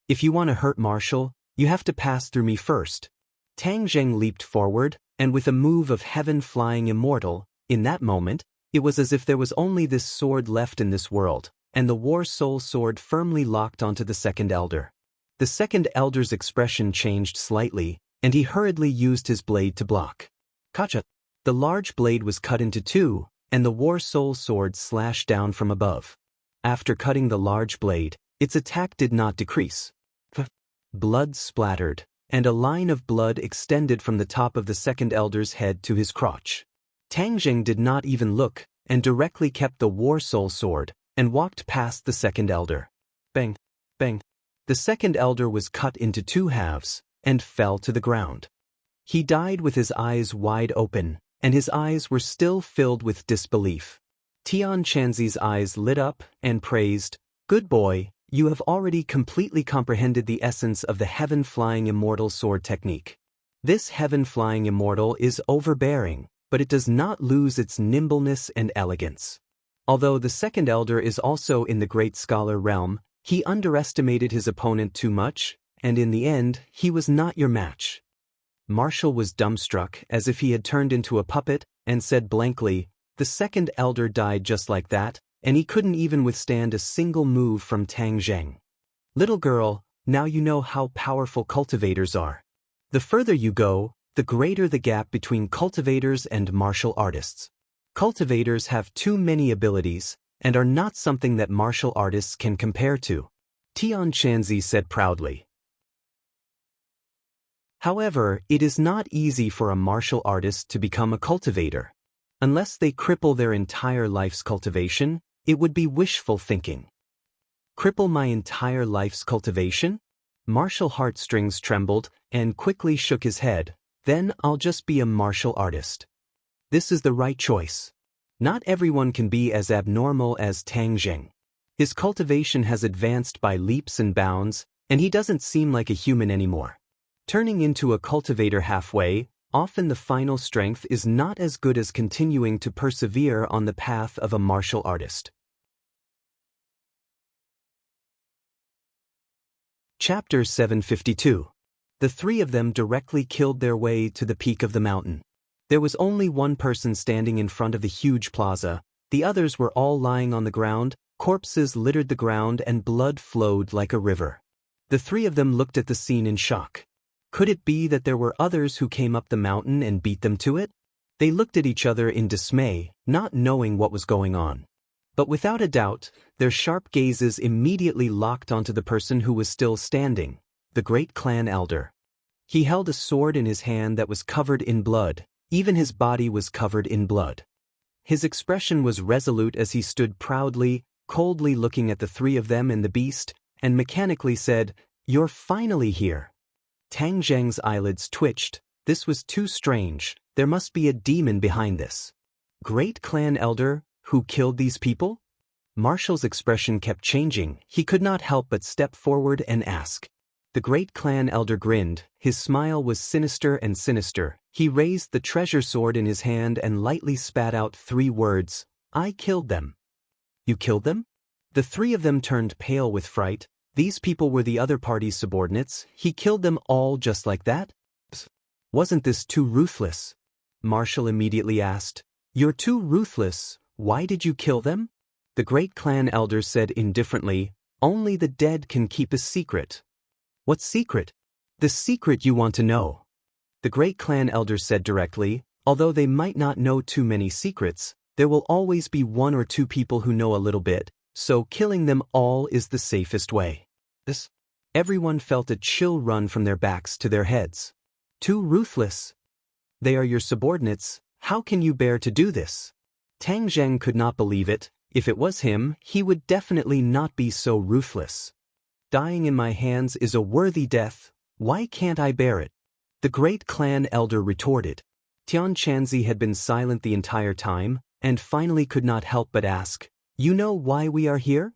"If you want to hurt Marshall, you have to pass through me first." Tang Zheng leaped forward, and with a move of heaven flying immortal, in that moment, it was as if there was only this sword left in this world, and the War Soul sword firmly locked onto the second elder. The second elder's expression changed slightly, and he hurriedly used his blade to block. Kacha! The large blade was cut into two, and the War Soul sword slashed down from above. After cutting the large blade, its attack did not decrease. Blood splattered, and a line of blood extended from the top of the second elder's head to his crotch. Tang Zheng did not even look, and directly kept the War Soul sword, and walked past the second elder. Bang! Bang! The second elder was cut into two halves, and fell to the ground. He died with his eyes wide open, and his eyes were still filled with disbelief. Tian Chanzi's eyes lit up and praised, "Good boy, you have already completely comprehended the essence of the heaven-flying immortal sword technique. This heaven-flying immortal is overbearing, but it does not lose its nimbleness and elegance." Although the second elder is also in the great scholar realm, he underestimated his opponent too much, and in the end, he was not your match. Marshall was dumbstruck as if he had turned into a puppet, and said blankly, "The second elder died just like that, and he couldn't even withstand a single move from Tang Zheng. Little girl, now you know how powerful cultivators are. The further you go, the greater the gap between cultivators and martial artists. Cultivators have too many abilities, and are not something that martial artists can compare to," Tian Chanzi said proudly. However, it is not easy for a martial artist to become a cultivator. Unless they cripple their entire life's cultivation, it would be wishful thinking. Cripple my entire life's cultivation? Martial heartstrings trembled, and quickly shook his head. Then I'll just be a martial artist. This is the right choice. Not everyone can be as abnormal as Tang Zheng. His cultivation has advanced by leaps and bounds, and he doesn't seem like a human anymore. Turning into a cultivator halfway, often the final strength is not as good as continuing to persevere on the path of a martial artist. Chapter 752. The three of them directly killed their way to the peak of the mountain. There was only one person standing in front of the huge plaza. The others were all lying on the ground, corpses littered the ground and blood flowed like a river. The three of them looked at the scene in shock. Could it be that there were others who came up the mountain and beat them to it? They looked at each other in dismay, not knowing what was going on. But without a doubt, their sharp gazes immediately locked onto the person who was still standing, the great clan elder. He held a sword in his hand that was covered in blood, even his body was covered in blood. His expression was resolute as he stood proudly, coldly looking at the three of them and the beast, and mechanically said, "You're finally here." Tang Zheng's eyelids twitched. This was too strange. There must be a demon behind this. Great clan elder, who killed these people? Marshall's expression kept changing. He could not help but step forward and ask, The great clan elder grinned, his smile was sinister and sinister. He raised the treasure sword in his hand and lightly spat out 3 words, "I killed them." "You killed them?" The 3 of them turned pale with fright. These people were the other party's subordinates. He killed them all just like that? Wasn't this too ruthless? Marshall immediately asked. "You're too ruthless. Why did you kill them?" The great clan elder said indifferently, "Only the dead can keep a secret." "What secret?" "The secret you want to know." The great clan elder said directly, "Although they might not know too many secrets, there will always be 1 or 2 people who know a little bit, so killing them all is the safest way." Everyone felt a chill run from their backs to their heads. "Too ruthless? They are your subordinates. How can you bear to do this?" Tang Zheng could not believe it. If it was him, he would definitely not be so ruthless. "Dying in my hands is a worthy death. Why can't I bear it?" The great clan elder retorted. Tian Chanzi had been silent the entire time, and finally could not help but ask, "You know why we are here?"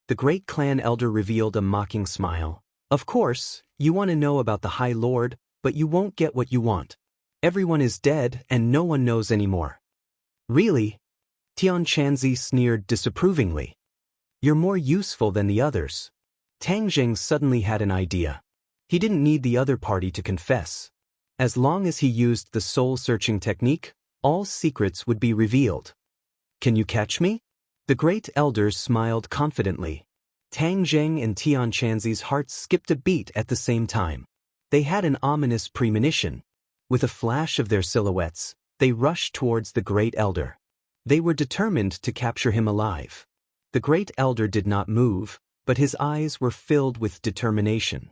The great clan elder revealed a mocking smile. "Of course, you want to know about the High Lord, but you won't get what you want. Everyone is dead and no one knows anymore." "Really?" Tian Chanzi sneered disapprovingly. "You're more useful than the others." Tang Zheng suddenly had an idea. He didn't need the other party to confess. As long as he used the soul-searching technique, all secrets would be revealed. "Can you catch me?" The great elders smiled confidently. Tang Zheng and Tian Chanzi's hearts skipped a beat at the same time. They had an ominous premonition. With a flash of their silhouettes, they rushed towards the great elder. They were determined to capture him alive. The great elder did not move, but his eyes were filled with determination.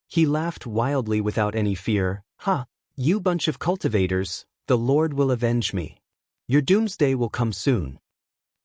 He laughed wildly without any fear. "Ha, you bunch of cultivators, the Lord will avenge me. Your doomsday will come soon."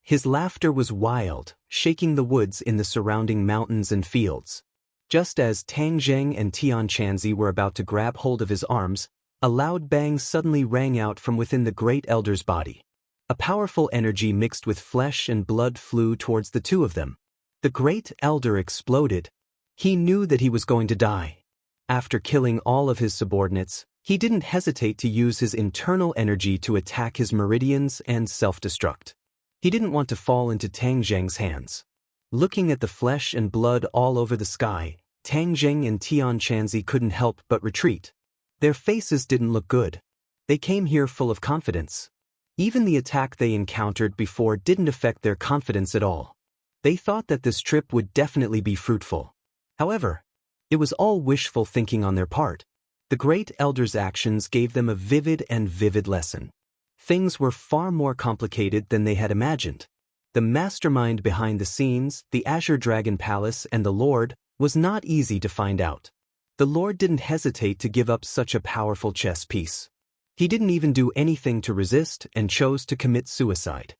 His laughter was wild, shaking the woods in the surrounding mountains and fields. Just as Tang Zheng and Tian Chanzi were about to grab hold of his arms, a loud bang suddenly rang out from within the great elder's body. A powerful energy mixed with flesh and blood flew towards the 2 of them. The great elder exploded. He knew that he was going to die. After killing all of his subordinates, he didn't hesitate to use his internal energy to attack his meridians and self-destruct. He didn't want to fall into Tang Zheng's hands. Looking at the flesh and blood all over the sky, Tang Zheng and Tian Chanzi couldn't help but retreat. Their faces didn't look good. They came here full of confidence. Even the attack they encountered before didn't affect their confidence at all. They thought that this trip would definitely be fruitful. However, it was all wishful thinking on their part. The great elder's actions gave them a vivid lesson. Things were far more complicated than they had imagined. The mastermind behind the scenes, the Azure Dragon Palace and the Lord, was not easy to find out. The Lord didn't hesitate to give up such a powerful chess piece. He didn't even do anything to resist and chose to commit suicide.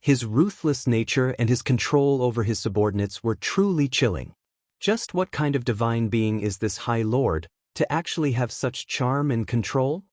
His ruthless nature and his control over his subordinates were truly chilling. Just what kind of divine being is this High Lord, to actually have such charm and control?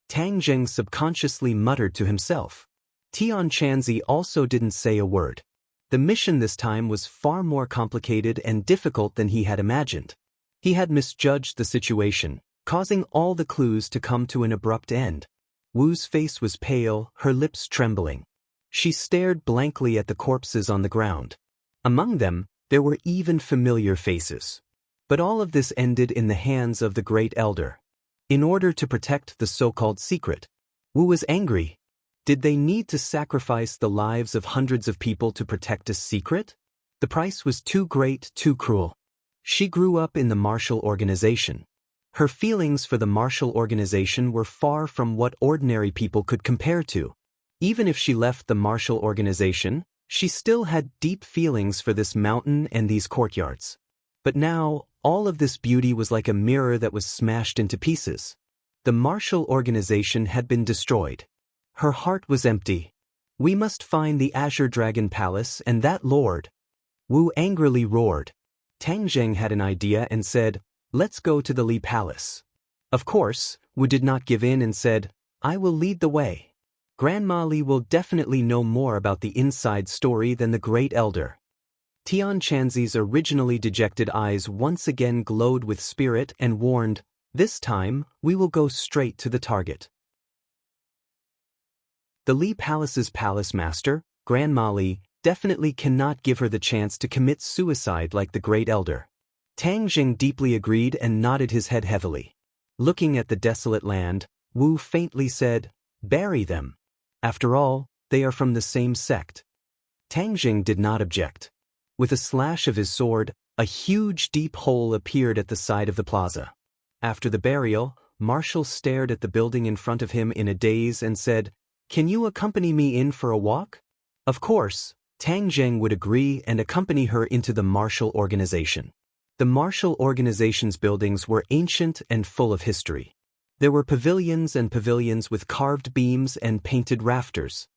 Tang Zheng subconsciously muttered to himself. Tian Chanzi also didn't say a word. The mission this time was far more complicated and difficult than he had imagined. He had misjudged the situation, causing all the clues to come to an abrupt end. Wu's face was pale, her lips trembling. She stared blankly at the corpses on the ground. Among them, there were even familiar faces. But all of this ended in the hands of the great elder. In order to protect the so-called secret, Wu was angry. Did they need to sacrifice the lives of hundreds of people to protect a secret? The price was too great, too cruel. She grew up in the martial organization. Her feelings for the martial organization were far from what ordinary people could compare to. Even if she left the martial organization, she still had deep feelings for this mountain and these courtyards. But now, all of this beauty was like a mirror that was smashed into pieces. The martial organization had been destroyed. Her heart was empty. "We must find the Azure Dragon Palace and that lord." Wu angrily roared. Tang Zheng had an idea and said, "Let's go to the Li Palace." Of course, Wu did not give in and said, "I will lead the way. Grandma Li will definitely know more about the inside story than the great elder." Tian Chanzi's originally dejected eyes once again glowed with spirit and warned, "This time, we will go straight to the target." The Li Palace's palace master, Grandma Li, definitely cannot give her the chance to commit suicide like the Great Elder. Tang Jing deeply agreed and nodded his head heavily. Looking at the desolate land, Wu faintly said, "Bury them. After all, they are from the same sect." Tang Jing did not object. With a slash of his sword, a huge deep hole appeared at the side of the plaza. After the burial, Marshall stared at the building in front of him in a daze and said, "Can you accompany me in for a walk?" Of course, Tang Jing would agree and accompany her into the Marshall Organization. The Marshall Organization's buildings were ancient and full of history. There were pavilions and pavilions with carved beams and painted rafters.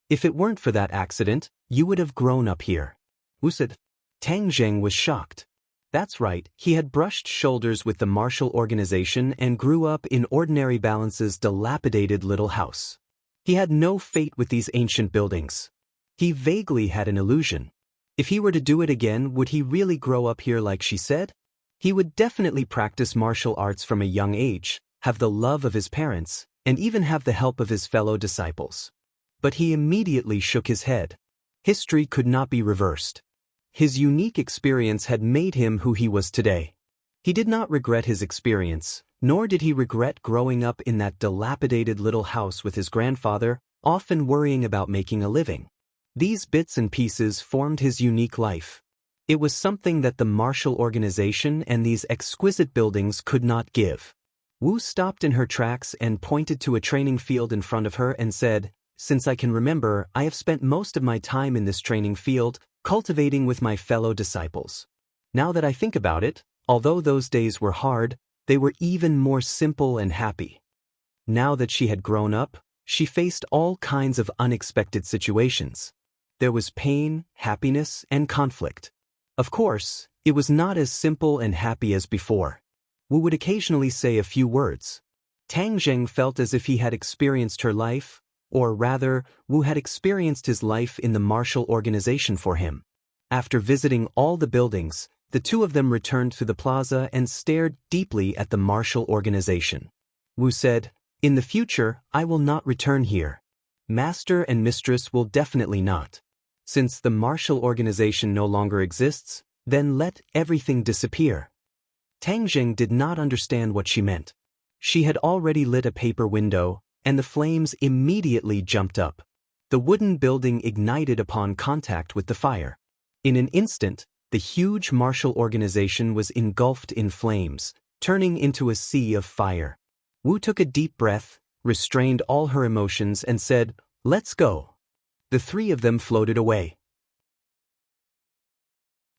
"If it weren't for that accident, you would have grown up here," Wu said. Tang Jing was shocked. That's right, he had brushed shoulders with the Marshall Organization and grew up in Ordinary Balance's dilapidated little house. He had no fate with these ancient buildings. He vaguely had an illusion. If he were to do it again, would he really grow up here like she said? He would definitely practice martial arts from a young age, have the love of his parents, and even have the help of his fellow disciples. But he immediately shook his head. History could not be reversed. His unique experience had made him who he was today. He did not regret his experience, nor did he regret growing up in that dilapidated little house with his grandfather, often worrying about making a living. These bits and pieces formed his unique life. It was something that the Marshall Organization and these exquisite buildings could not give. Wu stopped in her tracks and pointed to a training field in front of her and said, "Since I can remember, I have spent most of my time in this training field, cultivating with my fellow disciples. Now that I think about it, although those days were hard, they were even more simple and happy." Now that she had grown up, she faced all kinds of unexpected situations. There was pain, happiness, and conflict. Of course, it was not as simple and happy as before. Wu would occasionally say a few words. Tang Jing felt as if he had experienced her life, or rather, Wu had experienced his life in the Marshall Organization for him. After visiting all the buildings, the two of them returned to the plaza and stared deeply at the Marshall Organization. Wu said, "In the future, I will not return here. Master and Mistress will definitely not. Since the Marshall Organization no longer exists, then let everything disappear." Tang Jing did not understand what she meant. She had already lit a paper window, and the flames immediately jumped up. The wooden building ignited upon contact with the fire. In an instant, the huge Marshall Organization was engulfed in flames, turning into a sea of fire. Wu took a deep breath, restrained all her emotions, and said, "Let's go." The three of them floated away.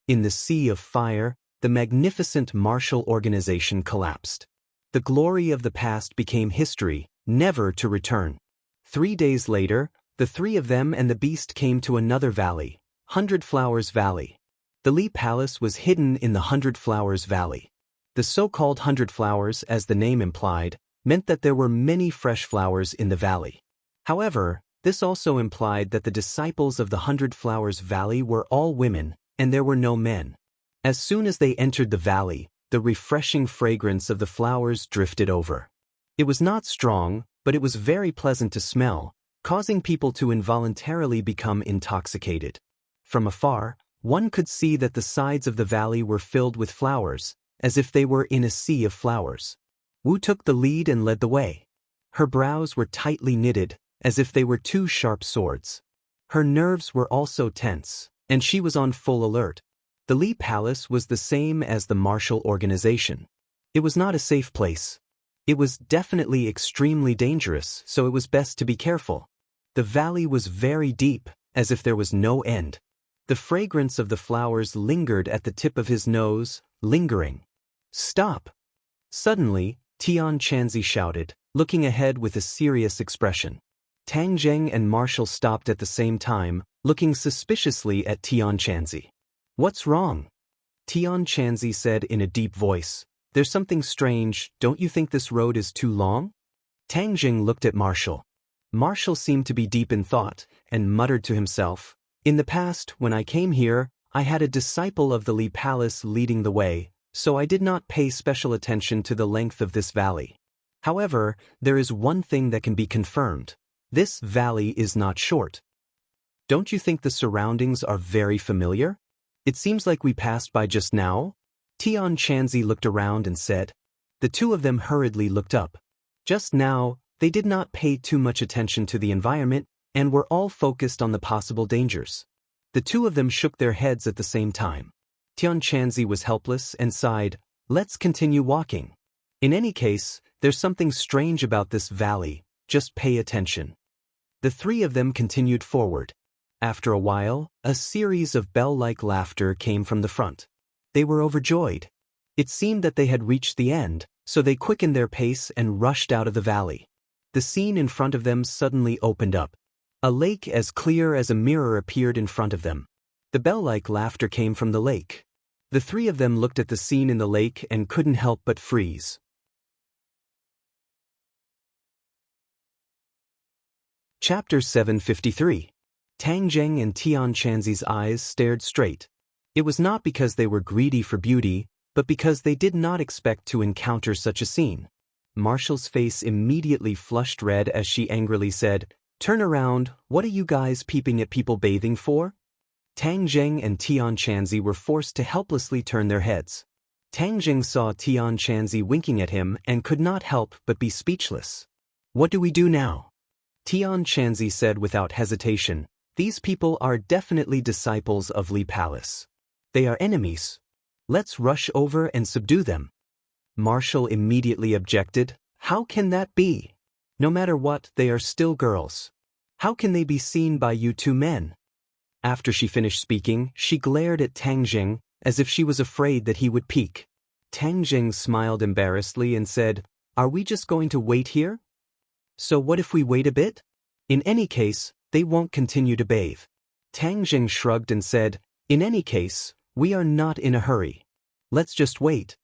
In the sea of fire, the magnificent Marshall Organization collapsed. The glory of the past became history, never to return. 3 days later, the three of them and the beast came to another valley, 100 Flowers Valley. The Li Palace was hidden in the 100 Flowers Valley. The so-called 100 Flowers, as the name implied, meant that there were many fresh flowers in the valley. However, this also implied that the disciples of the 100 Flowers Valley were all women, and there were no men. As soon as they entered the valley, the refreshing fragrance of the flowers drifted over. It was not strong, but it was very pleasant to smell, causing people to involuntarily become intoxicated. From afar, one could see that the sides of the valley were filled with flowers, as if they were in a sea of flowers. Wu took the lead and led the way. Her brows were tightly knitted, as if they were two sharp swords. Her nerves were also tense, and she was on full alert. The Li Palace was the same as the Marshall Organization. It was not a safe place. It was definitely extremely dangerous, so it was best to be careful. The valley was very deep, as if there was no end. The fragrance of the flowers lingered at the tip of his nose, lingering. "Stop!" Suddenly, Tian Chanzi shouted, looking ahead with a serious expression. Tang Jing and Marshall stopped at the same time, looking suspiciously at Tian Chanzi. "What's wrong?" Tian Chanzi said in a deep voice. "There's something strange, don't you think this road is too long?" Tang Jing looked at Marshall. Marshall seemed to be deep in thought, and muttered to himself, "In the past, when I came here, I had a disciple of the Li Palace leading the way, so I did not pay special attention to the length of this valley. However, there is one thing that can be confirmed. This valley is not short. Don't you think the surroundings are very familiar? It seems like we passed by just now. Tian Chanzi looked around and said. The two of them hurriedly looked up. Just now, they did not pay too much attention to the environment and were all focused on the possible dangers. The two of them shook their heads at the same time. Tian Chanzi was helpless and sighed, "Let's continue walking. In any case, there's something strange about this valley, just pay attention." The three of them continued forward. After a while, a series of bell-like laughter came from the front. They were overjoyed. It seemed that they had reached the end, so they quickened their pace and rushed out of the valley. The scene in front of them suddenly opened up. A lake as clear as a mirror appeared in front of them. The bell-like laughter came from the lake. The three of them looked at the scene in the lake and couldn't help but freeze. Chapter 753. Tang Zheng and Tian Chanzi's eyes stared straight. It was not because they were greedy for beauty, but because they did not expect to encounter such a scene. Marshall's face immediately flushed red as she angrily said, "Turn around, what are you guys peeping at people bathing for?" Tang Zheng and Tian Chanzi were forced to helplessly turn their heads. Tang Zheng saw Tian Chanzi winking at him and could not help but be speechless. "What do we do now?" Tian Chanzi said without hesitation, "These people are definitely disciples of Li Palace. They are enemies. Let's rush over and subdue them." Marshall immediately objected, "How can that be? No matter what, they are still girls. How can they be seen by you two men?" After she finished speaking, she glared at Tang Zheng, as if she was afraid that he would peek. Tang Zheng smiled embarrassedly and said, "Are we just going to wait here? So what if we wait a bit? In any case, they won't continue to bathe." Tang Zheng shrugged and said, "In any case, we are not in a hurry. Let's just wait."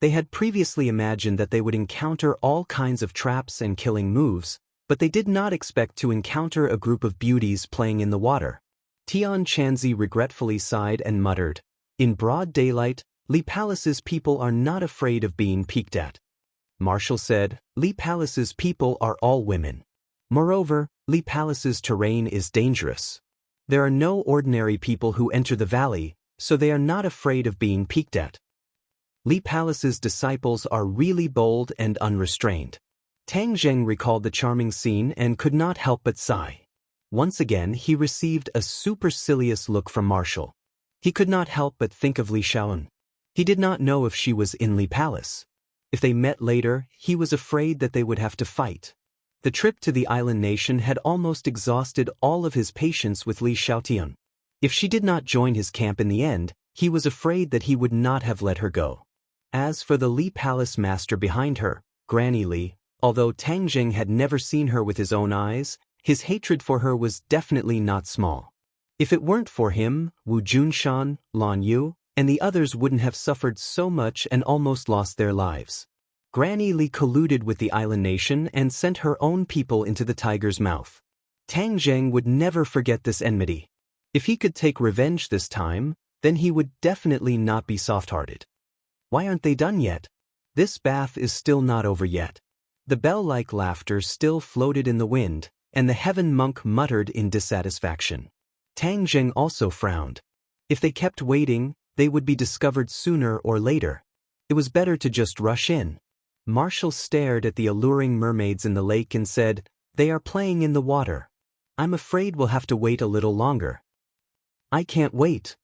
They had previously imagined that they would encounter all kinds of traps and killing moves, but they did not expect to encounter a group of beauties playing in the water. Tian Chanzi regretfully sighed and muttered, "In broad daylight, Li Palace's people are not afraid of being peeked at." Marshall said, "Li Palace's people are all women. Moreover, Li Palace's terrain is dangerous. There are no ordinary people who enter the valley, so they are not afraid of being peeked at. Li Palace's disciples are really bold and unrestrained." Tang Zheng recalled the charming scene and could not help but sigh. Once again, he received a supercilious look from Marshall. He could not help but think of Li Shaoan. He did not know if she was in Li Palace. If they met later, he was afraid that they would have to fight. The trip to the island nation had almost exhausted all of his patience with Li Shaotian. If she did not join his camp in the end, he was afraid that he would not have let her go. As for the Li Palace master behind her, Granny Li, although Tang Zheng had never seen her with his own eyes, his hatred for her was definitely not small. If it weren't for him, Wu Junshan, Lan Yu, and the others wouldn't have suffered so much and almost lost their lives. Granny Li colluded with the island nation and sent her own people into the tiger's mouth. Tang Zheng would never forget this enmity. If he could take revenge this time, then he would definitely not be soft-hearted. Why aren't they done yet? This bath is still not over yet. The bell-like laughter still floated in the wind, and the heaven monk muttered in dissatisfaction. Tang Zheng also frowned. If they kept waiting, they would be discovered sooner or later. It was better to just rush in. Marshall stared at the alluring mermaids in the lake and said, "They are playing in the water. I'm afraid we'll have to wait a little longer." "I can't wait."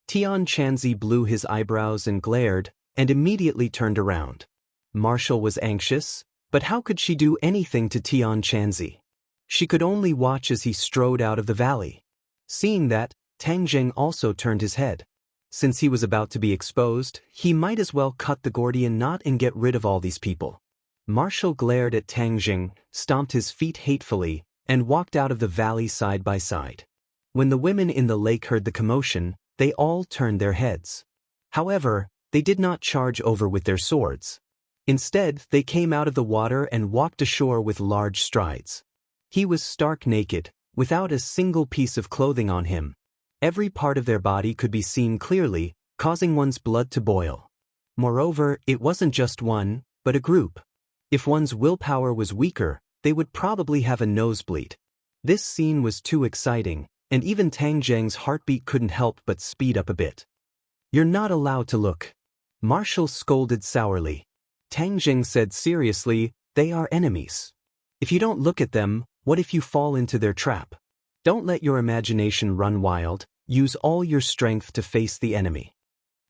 Tian Chanzi blew his eyebrows and glared, and immediately turned around. Marshall was anxious, but how could she do anything to Tian Chanzi? She could only watch as he strode out of the valley. Seeing that, Tang Zheng also turned his head. Since he was about to be exposed, he might as well cut the Gordian knot and get rid of all these people. Marshall glared at Tang Zheng, stomped his feet hatefully, and walked out of the valley side by side. When the women in the lake heard the commotion, they all turned their heads. However, they did not charge over with their swords. Instead, they came out of the water and walked ashore with large strides. He was stark naked, without a single piece of clothing on him, Every part of their body could be seen clearly, causing one's blood to boil. Moreover, it wasn't just one, but a group. If one's willpower was weaker, they would probably have a nosebleed. This scene was too exciting, and even Tang Zheng's heartbeat couldn't help but speed up a bit. "You're not allowed to look," Marshall scolded sourly. Tang Zheng said seriously, "They are enemies. If you don't look at them, what if you fall into their trap? Don't let your imagination run wild, use all your strength to face the enemy."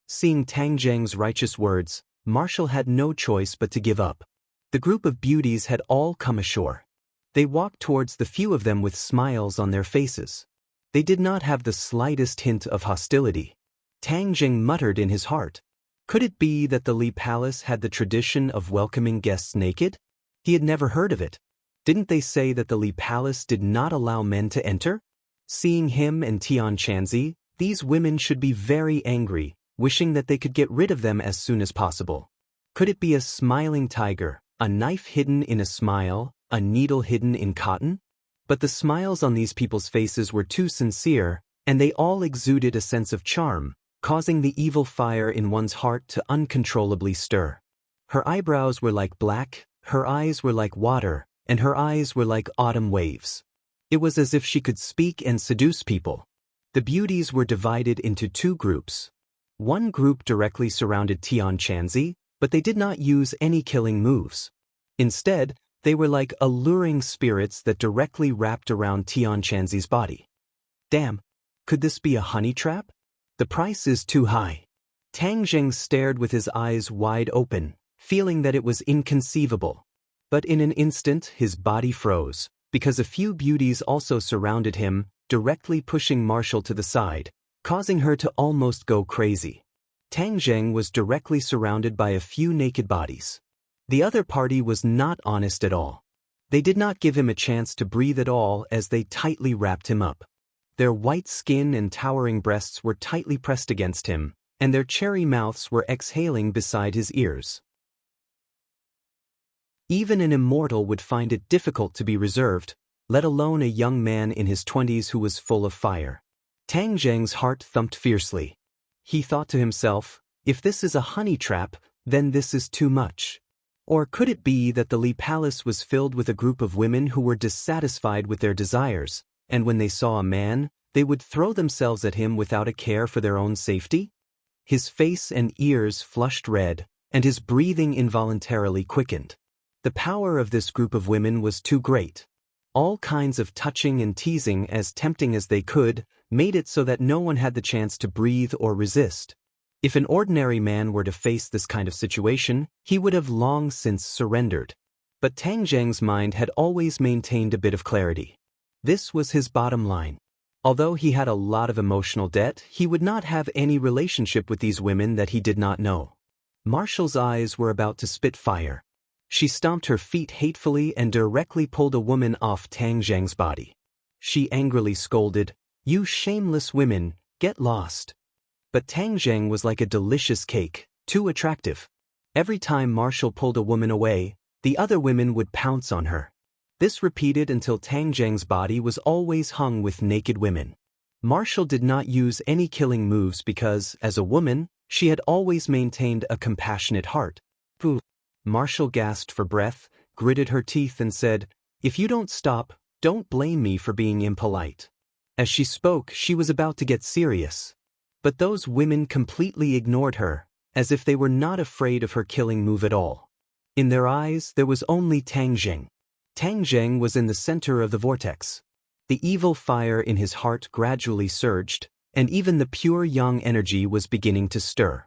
Seeing Tang Zheng's righteous words, Marshall had no choice but to give up. The group of beauties had all come ashore. They walked towards the few of them with smiles on their faces. They did not have the slightest hint of hostility. Tang Zheng muttered in his heart. Could it be that the Li Palace had the tradition of welcoming guests naked? He had never heard of it. Didn't they say that the Li Palace did not allow men to enter? Seeing him and Tian Chanzi, these women should be very angry, wishing that they could get rid of them as soon as possible. Could it be a smiling tiger, a knife hidden in a smile, a needle hidden in cotton? But the smiles on these people's faces were too sincere, and they all exuded a sense of charm, causing the evil fire in one's heart to uncontrollably stir. Her eyebrows were like black, her eyes were like water, and her eyes were like autumn waves. It was as if she could speak and seduce people. The beauties were divided into two groups. One group directly surrounded Tian Chanzi, but they did not use any killing moves. Instead, they were like alluring spirits that directly wrapped around Tian Chanzi's body. Damn, could this be a honey trap? The price is too high. Tang Zheng stared with his eyes wide open, feeling that it was inconceivable. But in an instant his body froze, because a few beauties also surrounded him, directly pushing Marshall to the side, causing her to almost go crazy. Tang Zheng was directly surrounded by a few naked bodies. The other party was not honest at all. They did not give him a chance to breathe at all as they tightly wrapped him up. Their white skin and towering breasts were tightly pressed against him, and their cherry mouths were exhaling beside his ears. Even an immortal would find it difficult to be reserved, let alone a young man in his 20s who was full of fire. Tang Zheng's heart thumped fiercely. He thought to himself, if this is a honey trap, then this is too much. Or could it be that the Li Palace was filled with a group of women who were dissatisfied with their desires, and when they saw a man, they would throw themselves at him without a care for their own safety? His face and ears flushed red, and his breathing involuntarily quickened. The power of this group of women was too great. All kinds of touching and teasing, as tempting as they could, made it so that no one had the chance to breathe or resist. If an ordinary man were to face this kind of situation, he would have long since surrendered. But Tang Zheng's mind had always maintained a bit of clarity. This was his bottom line. Although he had a lot of emotional debt, he would not have any relationship with these women that he did not know. Marshall's eyes were about to spit fire. She stomped her feet hatefully and directly pulled a woman off Tang Zheng's body. She angrily scolded, "You shameless women, get lost." But Tang Zheng was like a delicious cake, too attractive. Every time Marshall pulled a woman away, the other women would pounce on her. This repeated until Tang Zheng's body was always hung with naked women. Marshall did not use any killing moves because, as a woman, she had always maintained a compassionate heart. Pooh. Marshall gasped for breath, gritted her teeth and said, "If you don't stop, don't blame me for being impolite." As she spoke, she was about to get serious. But those women completely ignored her, as if they were not afraid of her killing move at all. In their eyes, there was only Tang Zheng. Tang Zheng was in the center of the vortex. The evil fire in his heart gradually surged, and even the pure young energy was beginning to stir.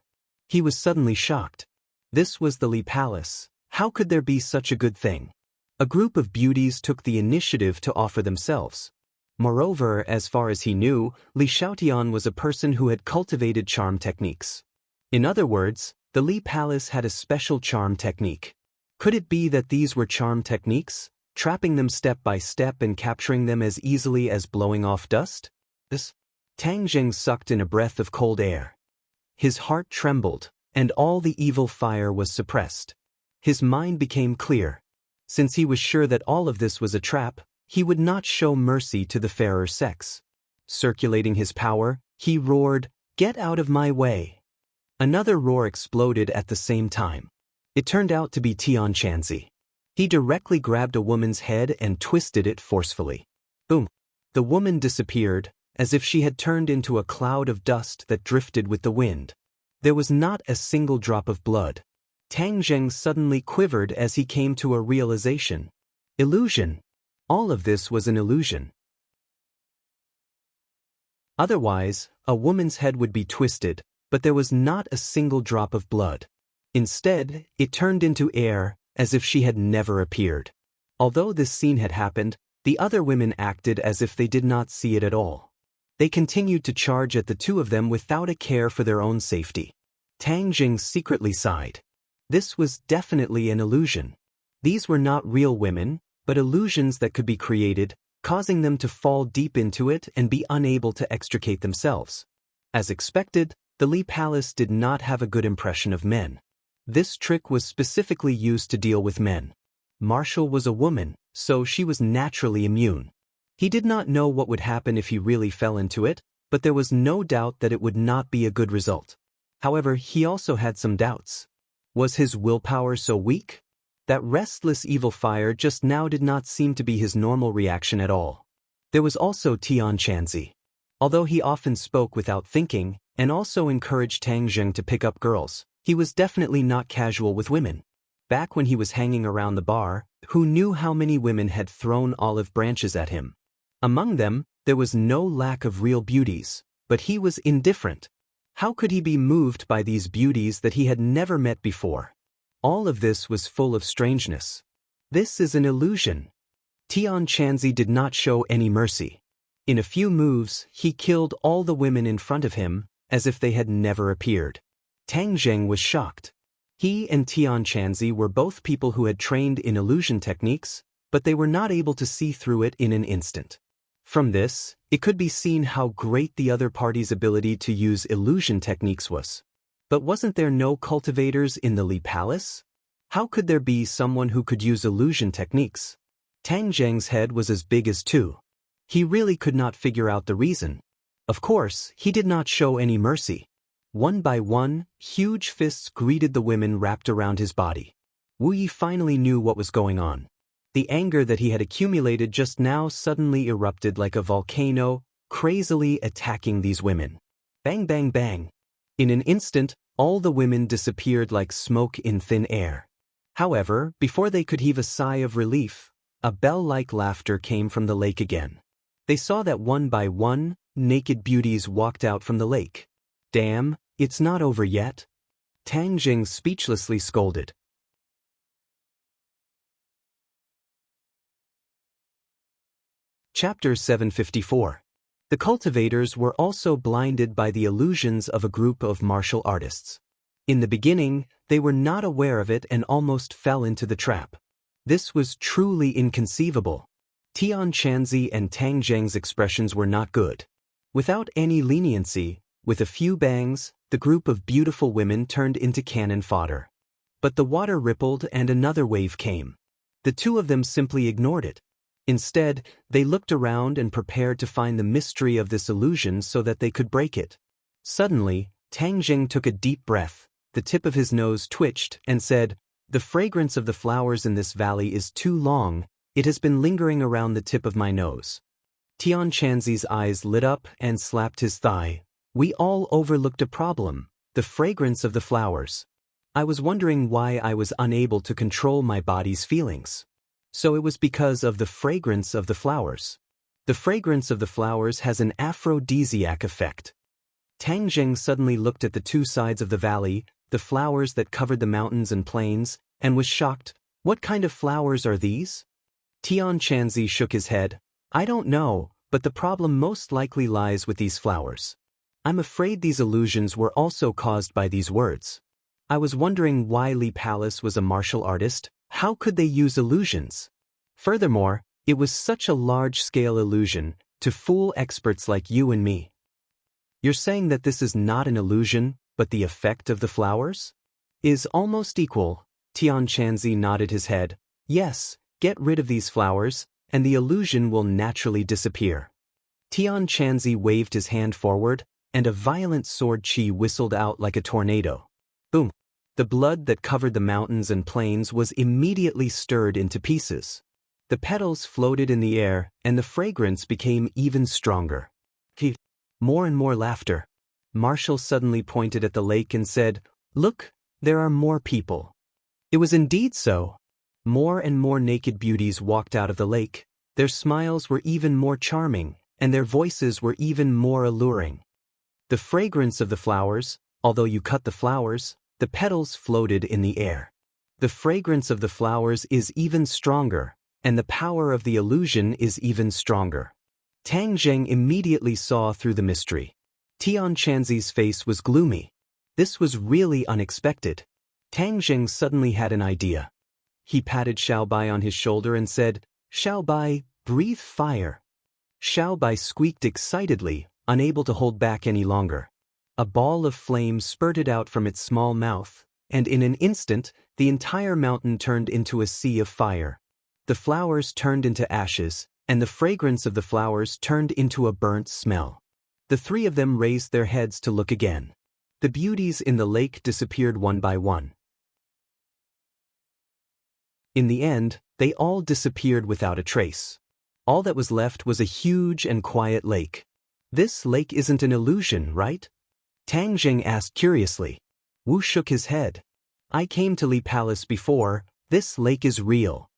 He was suddenly shocked. This was the Li Palace. How could there be such a good thing? A group of beauties took the initiative to offer themselves. Moreover, as far as he knew, Li Xiaotian was a person who had cultivated charm techniques. In other words, the Li Palace had a special charm technique. Could it be that these were charm techniques, trapping them step by step and capturing them as easily as blowing off dust? Tang Zheng sucked in a breath of cold air. His heart trembled, and all the evil fire was suppressed. His mind became clear. Since he was sure that all of this was a trap, he would not show mercy to the fairer sex. Circulating his power, he roared, "Get out of my way!" Another roar exploded at the same time. It turned out to be Tian Chanzi. He directly grabbed a woman's head and twisted it forcefully. Boom! The woman disappeared, as if she had turned into a cloud of dust that drifted with the wind. There was not a single drop of blood. Tang Zheng suddenly quivered as he came to a realization. Illusion. All of this was an illusion. Otherwise, a woman's head would be twisted, but there was not a single drop of blood. Instead, it turned into air, as if she had never appeared. Although this scene had happened, the other women acted as if they did not see it at all. They continued to charge at the two of them without a care for their own safety. Tang Jing secretly sighed. This was definitely an illusion. These were not real women, but illusions that could be created, causing them to fall deep into it and be unable to extricate themselves. As expected, the Li Palace did not have a good impression of men. This trick was specifically used to deal with men. Marshall was a woman, so she was naturally immune. He did not know what would happen if he really fell into it, but there was no doubt that it would not be a good result. However, he also had some doubts. Was his willpower so weak? That restless evil fire just now did not seem to be his normal reaction at all. There was also Tian Chanzi. Although he often spoke without thinking, and also encouraged Tang Zheng to pick up girls, he was definitely not casual with women. Back when he was hanging around the bar, who knew how many women had thrown olive branches at him? Among them, there was no lack of real beauties, but he was indifferent. How could he be moved by these beauties that he had never met before? All of this was full of strangeness. This is an illusion. Tian Chanzi did not show any mercy. In a few moves, he killed all the women in front of him, as if they had never appeared. Tang Zheng was shocked. He and Tian Chanzi were both people who had trained in illusion techniques, but they were not able to see through it in an instant. From this, it could be seen how great the other party's ability to use illusion techniques was. But wasn't there no cultivators in the Li Palace? How could there be someone who could use illusion techniques? Tang Zheng's head was as big as two. He really could not figure out the reason. Of course, he did not show any mercy. One by one, huge fists greeted the women wrapped around his body. Wu Yi finally knew what was going on. The anger that he had accumulated just now suddenly erupted like a volcano, crazily attacking these women. Bang bang bang. In an instant, all the women disappeared like smoke in thin air. However, before they could heave a sigh of relief, a bell-like laughter came from the lake again. They saw that one by one, naked beauties walked out from the lake. Damn, it's not over yet? Tang Jing speechlessly scolded. Chapter 754. The cultivators were also blinded by the illusions of a group of martial artists. In the beginning, they were not aware of it and almost fell into the trap. This was truly inconceivable. Tian Chanzi and Tang Zheng's expressions were not good. Without any leniency, with a few bangs, the group of beautiful women turned into cannon fodder. But the water rippled and another wave came. The two of them simply ignored it. Instead, they looked around and prepared to find the mystery of this illusion so that they could break it. Suddenly, Tang Zheng took a deep breath, the tip of his nose twitched, and said, "The fragrance of the flowers in this valley is too long, it has been lingering around the tip of my nose." Tian Chanzi's eyes lit up and slapped his thigh. "We all overlooked a problem, the fragrance of the flowers. I was wondering why I was unable to control my body's feelings. So it was because of the fragrance of the flowers. The fragrance of the flowers has an aphrodisiac effect." Tang Zheng suddenly looked at the two sides of the valley, the flowers that covered the mountains and plains, and was shocked. "What kind of flowers are these?" Tian Chanzi shook his head. "I don't know, but the problem most likely lies with these flowers. I'm afraid these illusions were also caused by these words. I was wondering why Li Palace was a martial artist. How could they use illusions? Furthermore, it was such a large-scale illusion, to fool experts like you and me." "You're saying that this is not an illusion, but the effect of the flowers?" "Is almost equal." Tian Chanzi nodded his head. "Yes, get rid of these flowers, and the illusion will naturally disappear." Tian Chanzi waved his hand forward, and a violent sword chi whistled out like a tornado. Boom! The blood that covered the mountains and plains was immediately stirred into pieces. The petals floated in the air, and the fragrance became even stronger. More and more laughter. Marshall suddenly pointed at the lake and said, "Look, there are more people." It was indeed so. More and more naked beauties walked out of the lake. Their smiles were even more charming, and their voices were even more alluring. The fragrance of the flowers, although you cut the flowers, the petals floated in the air. The fragrance of the flowers is even stronger, and the power of the illusion is even stronger. Tang Zheng immediately saw through the mystery. Tian Chanzi's face was gloomy. This was really unexpected. Tang Zheng suddenly had an idea. He patted Xiao Bai on his shoulder and said, "Xiao Bai, breathe fire." Xiao Bai squeaked excitedly, unable to hold back any longer. A ball of flame spurted out from its small mouth, and in an instant, the entire mountain turned into a sea of fire. The flowers turned into ashes, and the fragrance of the flowers turned into a burnt smell. The three of them raised their heads to look again. The beauties in the lake disappeared one by one. In the end, they all disappeared without a trace. All that was left was a huge and quiet lake. "This lake isn't an illusion, right?" Tang Zheng asked curiously. Wu shook his head. "I came to Li Palace before. This lake is real."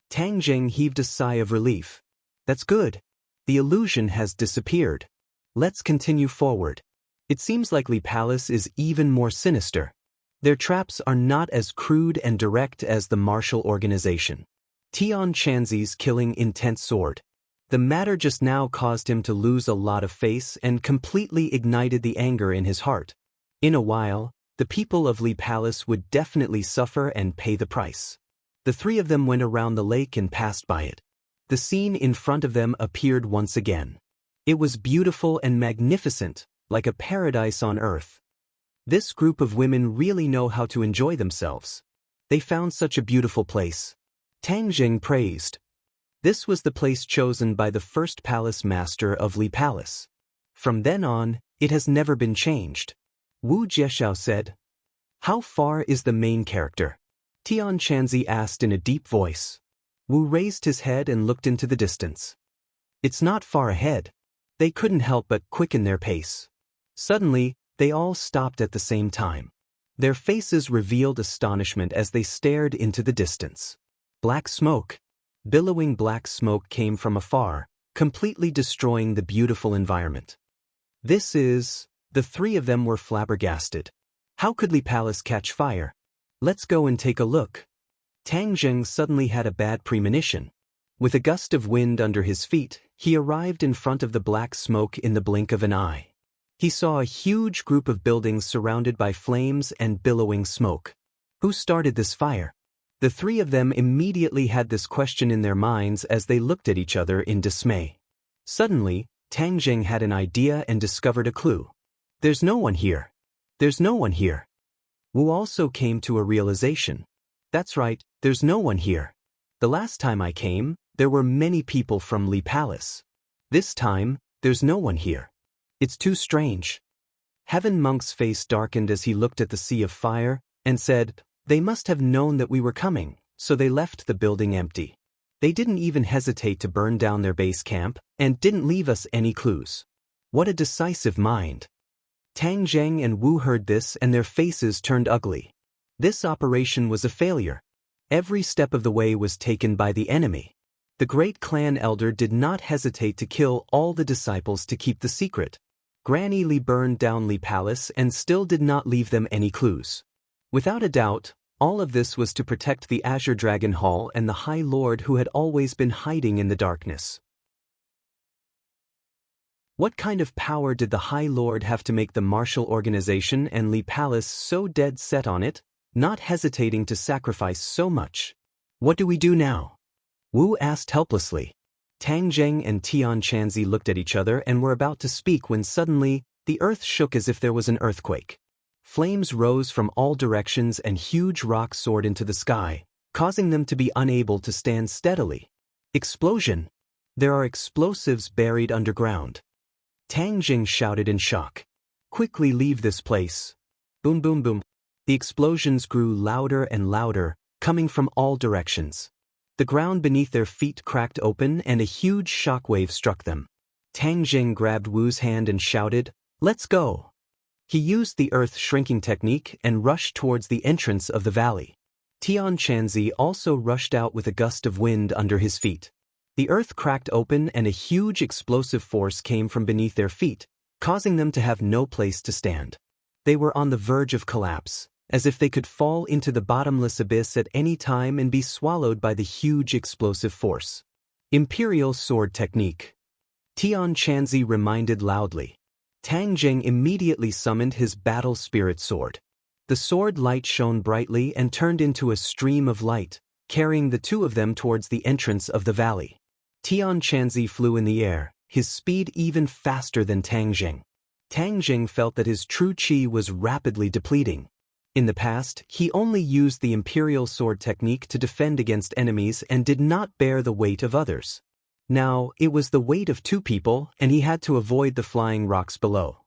Tang Zheng heaved a sigh of relief. "That's good. The illusion has disappeared. Let's continue forward. It seems like Li Palace is even more sinister. Their traps are not as crude and direct as the martial organization." Tian Chanzi's killing intense sword. The matter just now caused him to lose a lot of face and completely ignited the anger in his heart. In a while, the people of Li Palace would definitely suffer and pay the price. The three of them went around the lake and passed by it. The scene in front of them appeared once again. It was beautiful and magnificent, like a paradise on earth. This group of women really know how to enjoy themselves. They found such a beautiful place. Tang Zheng praised. This was the place chosen by the first palace master of Li Palace. From then on, it has never been changed. Wu Jiexiao said. "How far is the main character?" Tian Chanzi asked in a deep voice. Wu raised his head and looked into the distance. "It's not far ahead." They couldn't help but quicken their pace. Suddenly, they all stopped at the same time. Their faces revealed astonishment as they stared into the distance. Black smoke. Billowing black smoke came from afar, completely destroying the beautiful environment. The three of them were flabbergasted. How could Li Palace catch fire? "Let's go and take a look." Tang Zheng suddenly had a bad premonition. With a gust of wind under his feet, he arrived in front of the black smoke in the blink of an eye. He saw a huge group of buildings surrounded by flames and billowing smoke. Who started this fire? The three of them immediately had this question in their minds as they looked at each other in dismay. Suddenly, Tang Zheng had an idea and discovered a clue. "There's no one here. There's no one here." Wu also came to a realization. "That's right, there's no one here. The last time I came, there were many people from Li Palace. This time, there's no one here. It's too strange." Heaven Monk's face darkened as he looked at the sea of fire, and said, "They must have known that we were coming, so they left the building empty. They didn't even hesitate to burn down their base camp, and didn't leave us any clues. What a decisive mind." Tang Zheng and Wu heard this and their faces turned ugly. This operation was a failure. Every step of the way was taken by the enemy. The great clan elder did not hesitate to kill all the disciples to keep the secret. Granny Li burned down Li Palace and still did not leave them any clues. Without a doubt, all of this was to protect the Azure Dragon Hall and the High Lord who had always been hiding in the darkness. What kind of power did the High Lord have to make the martial organization and Li Palace so dead set on it, not hesitating to sacrifice so much? "What do we do now?" Wu asked helplessly. Tang Zheng and Tian Chanzi looked at each other and were about to speak when suddenly, the earth shook as if there was an earthquake. Flames rose from all directions and huge rocks soared into the sky, causing them to be unable to stand steadily. Explosion! There are explosives buried underground. Tang Jing shouted in shock. Quickly leave this place. Boom boom boom. The explosions grew louder and louder, coming from all directions. The ground beneath their feet cracked open and a huge shockwave struck them. Tang Jing grabbed Wu's hand and shouted, "Let's go!" He used the earth shrinking technique and rushed towards the entrance of the valley. Tian Chanzi also rushed out with a gust of wind under his feet. The earth cracked open and a huge explosive force came from beneath their feet, causing them to have no place to stand. They were on the verge of collapse, as if they could fall into the bottomless abyss at any time and be swallowed by the huge explosive force. Imperial sword technique. Tian Chanzi reminded loudly. Tang Jing immediately summoned his battle spirit sword. The sword light shone brightly and turned into a stream of light, carrying the two of them towards the entrance of the valley. Tian Chanzi flew in the air, his speed even faster than Tang Jing. Tang Jing felt that his true qi was rapidly depleting. In the past, he only used the imperial sword technique to defend against enemies and did not bear the weight of others. Now, it was the weight of two people and he had to avoid the flying rocks below.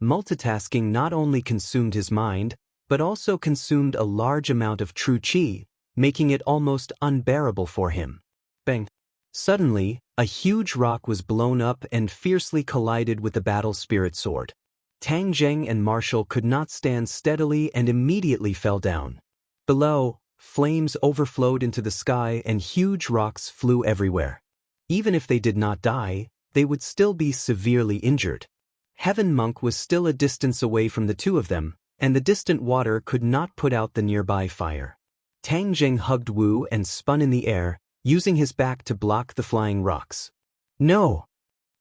Multitasking not only consumed his mind, but also consumed a large amount of true qi, making it almost unbearable for him. Bang! Suddenly, a huge rock was blown up and fiercely collided with the battle spirit sword. Tang Jing and Marshall could not stand steadily and immediately fell down. Below, flames overflowed into the sky and huge rocks flew everywhere. Even if they did not die, they would still be severely injured. Heaven Monk was still a distance away from the two of them, and the distant water could not put out the nearby fire. Tang Jing hugged Wu and spun in the air, using his back to block the flying rocks. "No!"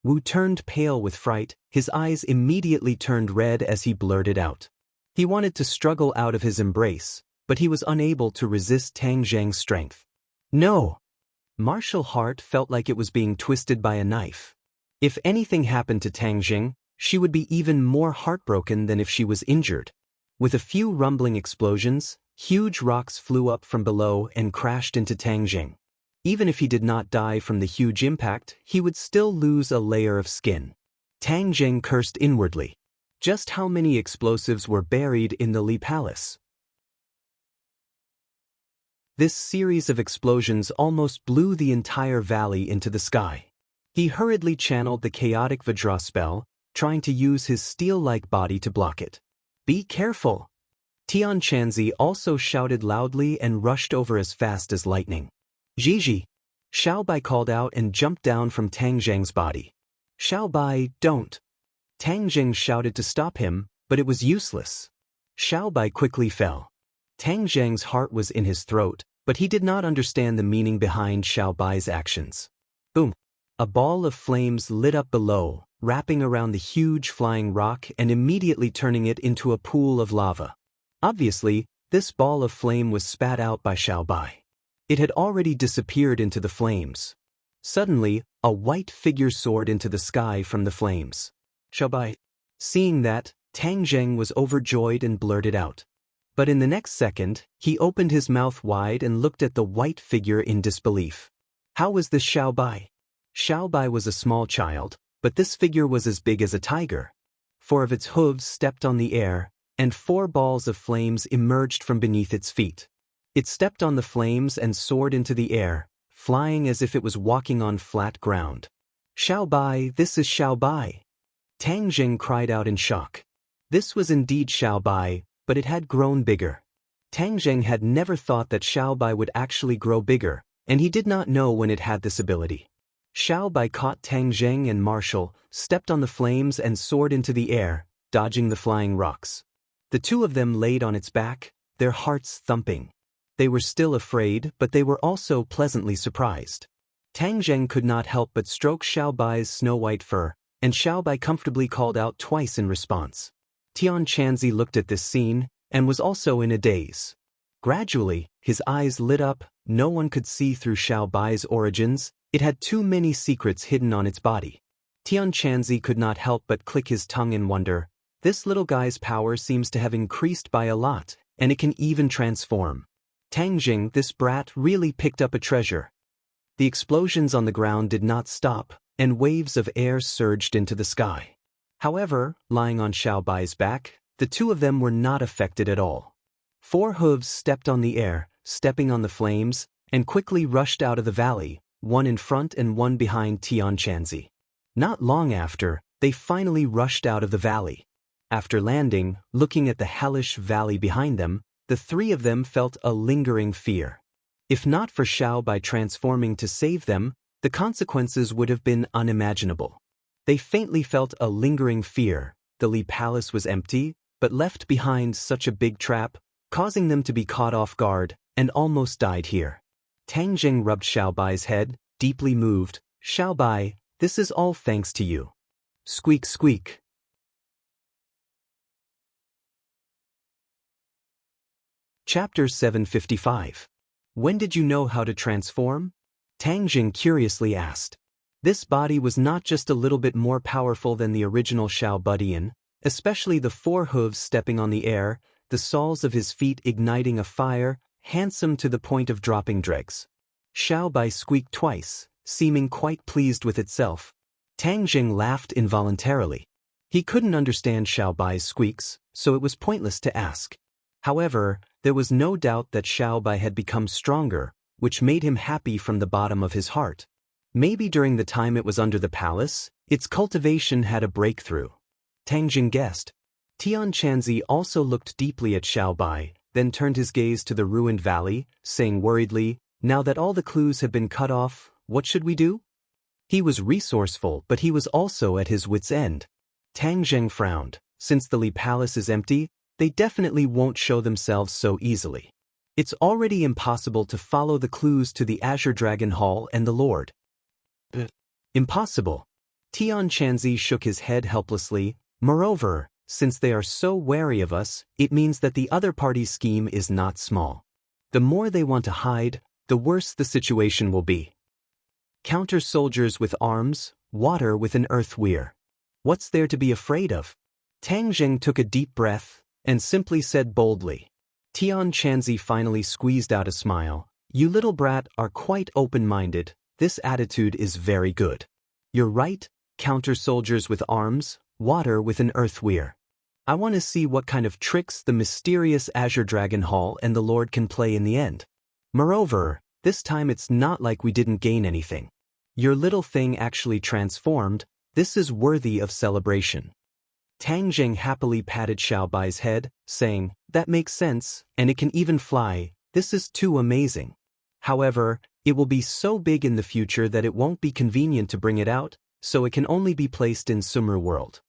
Wu turned pale with fright, his eyes immediately turned red as he blurted out. He wanted to struggle out of his embrace, but he was unable to resist Tang Jing's strength. "No!" Martial Heart felt like it was being twisted by a knife. If anything happened to Tang Jing, she would be even more heartbroken than if she was injured. With a few rumbling explosions, huge rocks flew up from below and crashed into Tang Jing. Even if he did not die from the huge impact, he would still lose a layer of skin. Tang Jing cursed inwardly. Just how many explosives were buried in the Li Palace? This series of explosions almost blew the entire valley into the sky. He hurriedly channeled the chaotic Vajra spell, trying to use his steel-like body to block it. "Be careful!" Tian Chanzi also shouted loudly and rushed over as fast as lightning. "Gigi!" Xiaobai called out and jumped down from Tang Jing's body. "Xiaobai, don't!" Tang Jing shouted to stop him, but it was useless. Xiaobai quickly fell. Tang Jing's heart was in his throat, but he did not understand the meaning behind Xiaobai's actions. Boom! A ball of flames lit up below, wrapping around the huge flying rock and immediately turning it into a pool of lava. Obviously, this ball of flame was spat out by Xiaobai. It had already disappeared into the flames. Suddenly, a white figure soared into the sky from the flames. "Xiaobai!" Seeing that, Tang Jing was overjoyed and blurted out. But in the next second, he opened his mouth wide and looked at the white figure in disbelief. How was this Xiaobai? Xiaobai was a small child, but this figure was as big as a tiger. 4 of its hooves stepped on the air, and 4 balls of flames emerged from beneath its feet. It stepped on the flames and soared into the air, flying as if it was walking on flat ground. "Xiaobai, this is Xiaobai!" Tang Jing cried out in shock. This was indeed Xiaobai, but it had grown bigger. Tang Jing had never thought that Xiaobai would actually grow bigger, and he did not know when it had this ability. Xiaobai caught Tang Jing and Marshall, stepped on the flames and soared into the air, dodging the flying rocks. The two of them laid on its back, their hearts thumping. They were still afraid, but they were also pleasantly surprised. Tang Jing could not help but stroke Xiaobai's snow-white fur, and Xiaobai comfortably called out twice in response. Tian Chanzi looked at this scene, and was also in a daze. Gradually, his eyes lit up. No one could see through Xiaobai's origins. It had too many secrets hidden on its body. Tian Chanzi could not help but click his tongue in wonder. This little guy's power seems to have increased by a lot, and it can even transform. Tang Jing, this brat really picked up a treasure. The explosions on the ground did not stop, and waves of air surged into the sky. However, lying on Xiaobai's back, the two of them were not affected at all. 4 hooves stepped on the air, stepping on the flames, and quickly rushed out of the valley, one in front and one behind Tianquanzi. Not long after, they finally rushed out of the valley. After landing, looking at the hellish valley behind them, the 3 of them felt a lingering fear. If not for Xiaobai transforming to save them, the consequences would have been unimaginable. They faintly felt a lingering fear. The Li Palace was empty, but left behind such a big trap, causing them to be caught off guard, and almost died here. Tang Jing rubbed Xiaobai's head, deeply moved. "Xiaobai, this is all thanks to you." Squeak squeak. Chapter 755. When did you know how to transform? Tang Jing curiously asked. This body was not just a little bit more powerful than the original Xiao Budian, especially the 4 hooves stepping on the air, the soles of his feet igniting a fire, handsome to the point of dropping dregs. Xiaobai squeaked twice, seeming quite pleased with itself. Tang Jing laughed involuntarily. He couldn't understand Xiaobai's squeaks, so it was pointless to ask. However, there was no doubt that Xiaobai had become stronger, which made him happy from the bottom of his heart. Maybe during the time it was under the palace, its cultivation had a breakthrough. Tang Jing guessed. Tianquanzi also looked deeply at Xiaobai, then turned his gaze to the ruined valley, saying worriedly, "Now that all the clues have been cut off, what should we do?" He was resourceful, but he was also at his wit's end. Tang Jing frowned. Since the Li Palace is empty, they definitely won't show themselves so easily. It's already impossible to follow the clues to the Azure Dragon Hall and the Lord. Impossible. Tianquanzi shook his head helplessly. Moreover, since they are so wary of us, it means that the other party's scheme is not small. The more they want to hide, the worse the situation will be. Counter soldiers with arms, water with an earth weir. What's there to be afraid of? Tang Jing took a deep breath and simply said boldly. Tianquanzi finally squeezed out a smile. "You little brat are quite open-minded. This attitude is very good. You're right, counter soldiers with arms, water with an earth weir. I want to see what kind of tricks the mysterious Azure Dragon Hall and the Lord can play in the end. Moreover, this time it's not like we didn't gain anything. Your little thing actually transformed. This is worthy of celebration." Tang Jing happily patted Xiaobai's head, saying, "That makes sense, and it can even fly. This is too amazing. However, it will be so big in the future that it won't be convenient to bring it out, so it can only be placed in Sumeru World."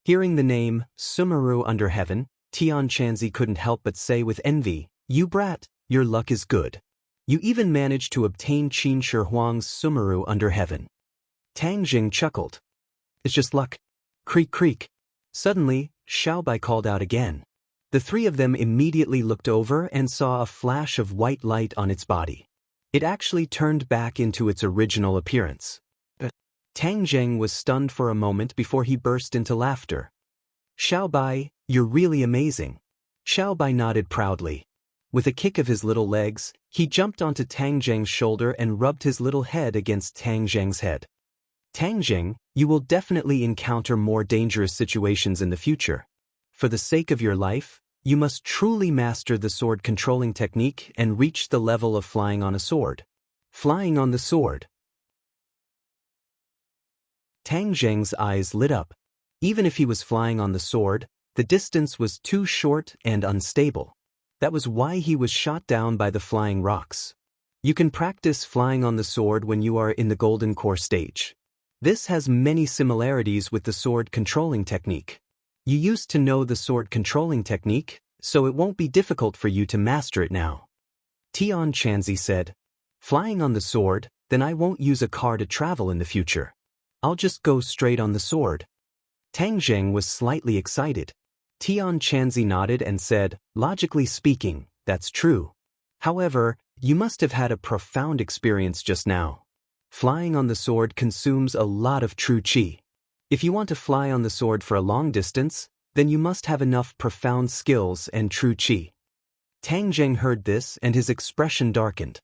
Hearing the name, Sumeru under heaven, Tianquanzi couldn't help but say with envy, "You brat, your luck is good. You even managed to obtain Qin Shi Huang's Sumeru under heaven." Tang Jing chuckled. "It's just luck." Creak creak. Suddenly, Xiaobai called out again. The 3 of them immediately looked over and saw a flash of white light on its body. It actually turned back into its original appearance. Tang Jing was stunned for a moment before he burst into laughter. "Xiaobai, you're really amazing." Xiaobai nodded proudly. With a kick of his little legs, he jumped onto Tang Jing's shoulder and rubbed his little head against Tang Jing's head. "Tang Jing, you will definitely encounter more dangerous situations in the future. For the sake of your life, you must truly master the sword controlling technique and reach the level of flying on a sword." Flying on the sword. Tang Jing's eyes lit up. Even if he was flying on the sword, the distance was too short and unstable. That was why he was shot down by the flying rocks. You can practice flying on the sword when you are in the Golden Core stage. This has many similarities with the sword controlling technique. You used to know the sword controlling technique, so it won't be difficult for you to master it now. Tianquanzi said, "Flying on the sword, then I won't use a car to travel in the future. I'll just go straight on the sword." Tang Jing was slightly excited. Tianquanzi nodded and said, "Logically speaking, that's true. However, you must have had a profound experience just now. Flying on the sword consumes a lot of true qi. If you want to fly on the sword for a long distance, then you must have enough profound skills and true qi." Tang Jing heard this and his expression darkened.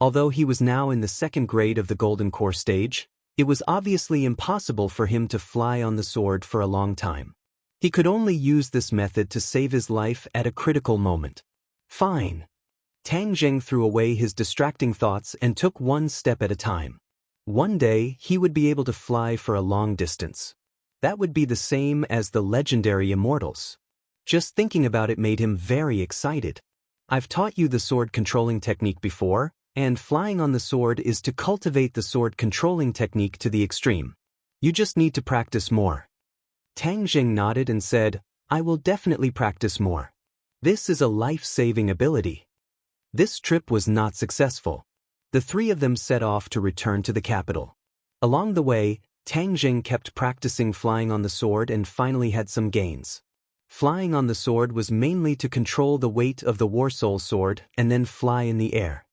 Although he was now in the second grade of the Golden Core stage, it was obviously impossible for him to fly on the sword for a long time. He could only use this method to save his life at a critical moment. Fine. Tang Zheng threw away his distracting thoughts and took one step at a time. One day, he would be able to fly for a long distance. That would be the same as the legendary immortals. Just thinking about it made him very excited. I've taught you the sword controlling technique before, and flying on the sword is to cultivate the sword controlling technique to the extreme. You just need to practice more. Tang Zheng nodded and said, I will definitely practice more. This is a life-saving ability. This trip was not successful. The three of them set off to return to the capital. Along the way, Tang Zheng kept practicing flying on the sword and finally had some gains. Flying on the sword was mainly to control the weight of the War Soul sword and then fly in the air.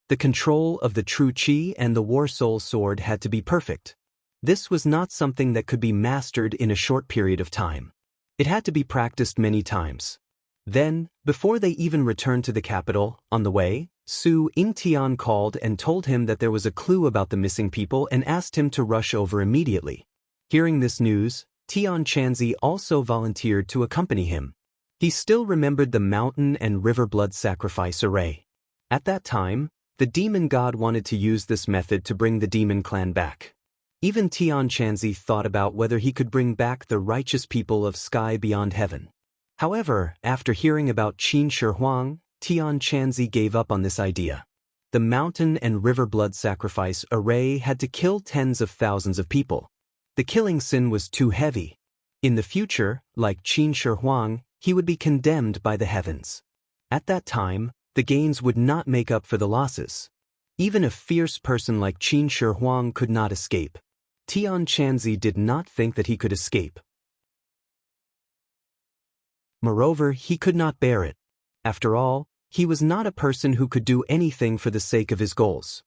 The control of the True Qi and the War Soul sword had to be perfect. This was not something that could be mastered in a short period of time. It had to be practiced many times. Then, before they even returned to the capital, on the way, Su Yingtian called and told him that there was a clue about the missing people and asked him to rush over immediately. Hearing this news, Tian Chanzi also volunteered to accompany him. He still remembered the mountain and river blood sacrifice array. At that time, the demon god wanted to use this method to bring the demon clan back. Even Tian Chanzi thought about whether he could bring back the righteous people of Sky Beyond Heaven. However, after hearing about Qin Shi Huang, Tian Chanzi gave up on this idea. The mountain and river blood sacrifice array had to kill tens of thousands of people. The killing sin was too heavy. In the future, like Qin Shi Huang, he would be condemned by the heavens. At that time, the gains would not make up for the losses. Even a fierce person like Qin Shi Huang could not escape. Tian Chanzi did not think that he could escape. Moreover, he could not bear it. After all, he was not a person who could do anything for the sake of his goals.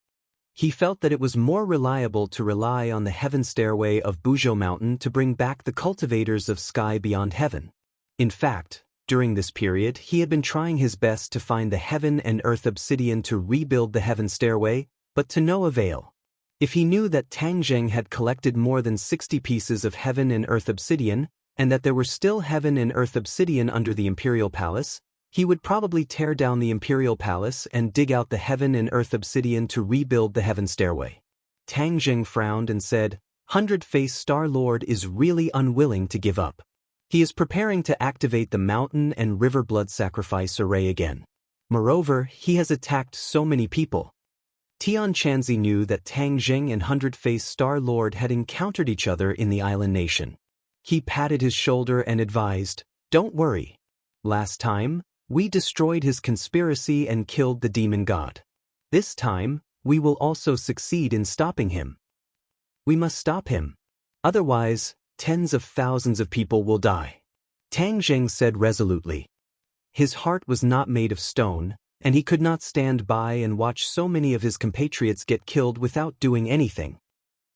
He felt that it was more reliable to rely on the heaven stairway of Buzhou Mountain to bring back the cultivators of Sky Beyond Heaven. In fact, during this period, he had been trying his best to find the heaven and earth obsidian to rebuild the heaven stairway, but to no avail. If he knew that Tang Zheng had collected more than 60 pieces of heaven and earth obsidian, and that there were still heaven and earth obsidian under the Imperial Palace, he would probably tear down the Imperial Palace and dig out the heaven and earth obsidian to rebuild the heaven stairway. Tang Zheng frowned and said, Hundred-Faced Star Lord is really unwilling to give up. He is preparing to activate the mountain and river blood sacrifice array again. Moreover, he has attacked so many people. Tian Chanzi knew that Tang Zheng and Hundred-Faced Star Lord had encountered each other in the island nation. He patted his shoulder and advised, Don't worry. Last time, we destroyed his conspiracy and killed the demon god. This time, we will also succeed in stopping him. We must stop him. Otherwise, tens of thousands of people will die. Tang Zheng said resolutely. His heart was not made of stone, and he could not stand by and watch so many of his compatriots get killed without doing anything.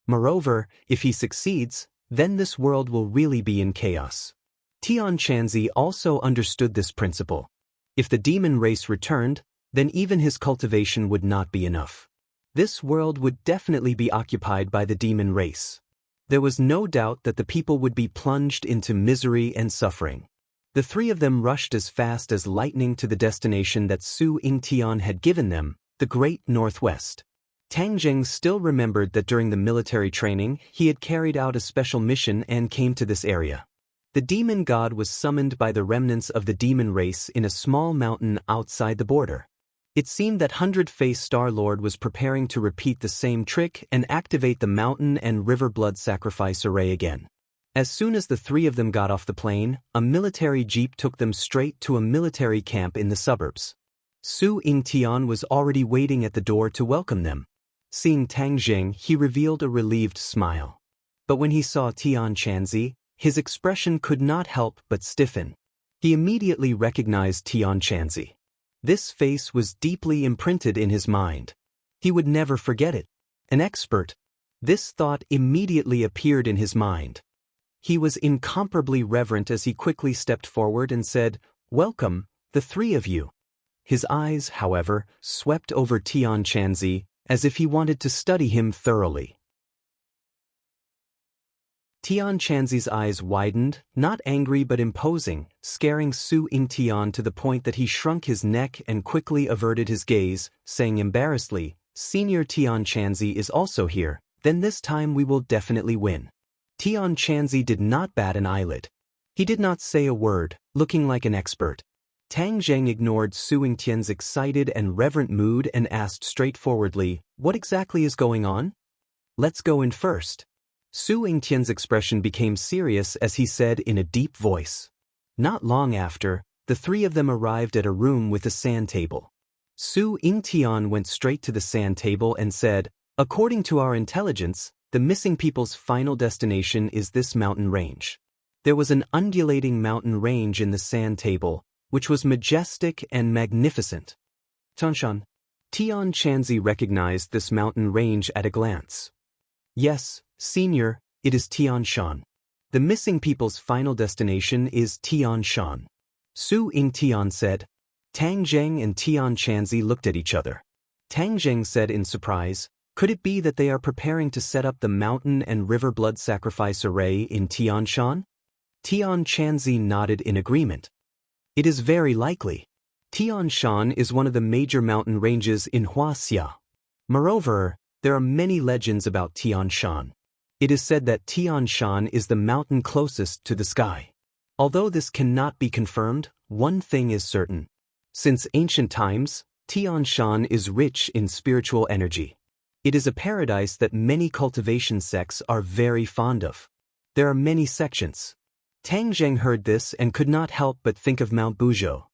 Moreover, if he succeeds, then this world will really be in chaos. Tian Chanzi also understood this principle. If the demon race returned, then even his cultivation would not be enough. This world would definitely be occupied by the demon race. There was no doubt that the people would be plunged into misery and suffering. The three of them rushed as fast as lightning to the destination that Su Yingtian had given them, the Great Northwest. Tang Zheng still remembered that during the military training, he had carried out a special mission and came to this area. The demon god was summoned by the remnants of the demon race in a small mountain outside the border. It seemed that Hundred-Faced Star Lord was preparing to repeat the same trick and activate the mountain and river blood sacrifice array again. As soon as the three of them got off the plane, a military jeep took them straight to a military camp in the suburbs. Su Yingtian was already waiting at the door to welcome them. Seeing Tang Zheng, he revealed a relieved smile. But when he saw Tian Chanzi, his expression could not help but stiffen. He immediately recognized Tian Chanzi. This face was deeply imprinted in his mind. He would never forget it. An expert. This thought immediately appeared in his mind. He was incomparably reverent as he quickly stepped forward and said, Welcome, the three of you. His eyes, however, swept over Tian Chanzi, as if he wanted to study him thoroughly. Tian Chanzi's eyes widened, not angry but imposing, scaring Su Yingtian to the point that he shrunk his neck and quickly averted his gaze, saying embarrassedly, "Senior Tian Chanzi is also here, then this time we will definitely win." Tian Chanzi did not bat an eyelid. He did not say a word, looking like an expert. Tang Zheng ignored Su Yingtian's excited and reverent mood and asked straightforwardly, "What exactly is going on?" "Let's go in first." Su Yingtian's expression became serious as he said in a deep voice. Not long after, the three of them arrived at a room with a sand table. Su Yingtian went straight to the sand table and said, "According to our intelligence, the missing people's final destination is this mountain range." There was an undulating mountain range in the sand table, which was majestic and magnificent. Tian Chanzi recognized this mountain range at a glance. "Yes, Senior, it is Tian Shan. The missing people's final destination is Tian Shan." Su Yingtian said. Tang Zheng and Tian Chanzi looked at each other. Tang Zheng said in surprise, "Could it be that they are preparing to set up the mountain and river blood sacrifice array in Tian Shan?" Tian Chanzi nodded in agreement. "It is very likely. Tian Shan is one of the major mountain ranges in Huaxia. Moreover, there are many legends about Tian Shan. It is said that Tian Shan is the mountain closest to the sky. Although this cannot be confirmed, one thing is certain. Since ancient times, Tian Shan is rich in spiritual energy. It is a paradise that many cultivation sects are very fond of. There are many sections." Tang Zheng heard this and could not help but think of Mount Buzhou.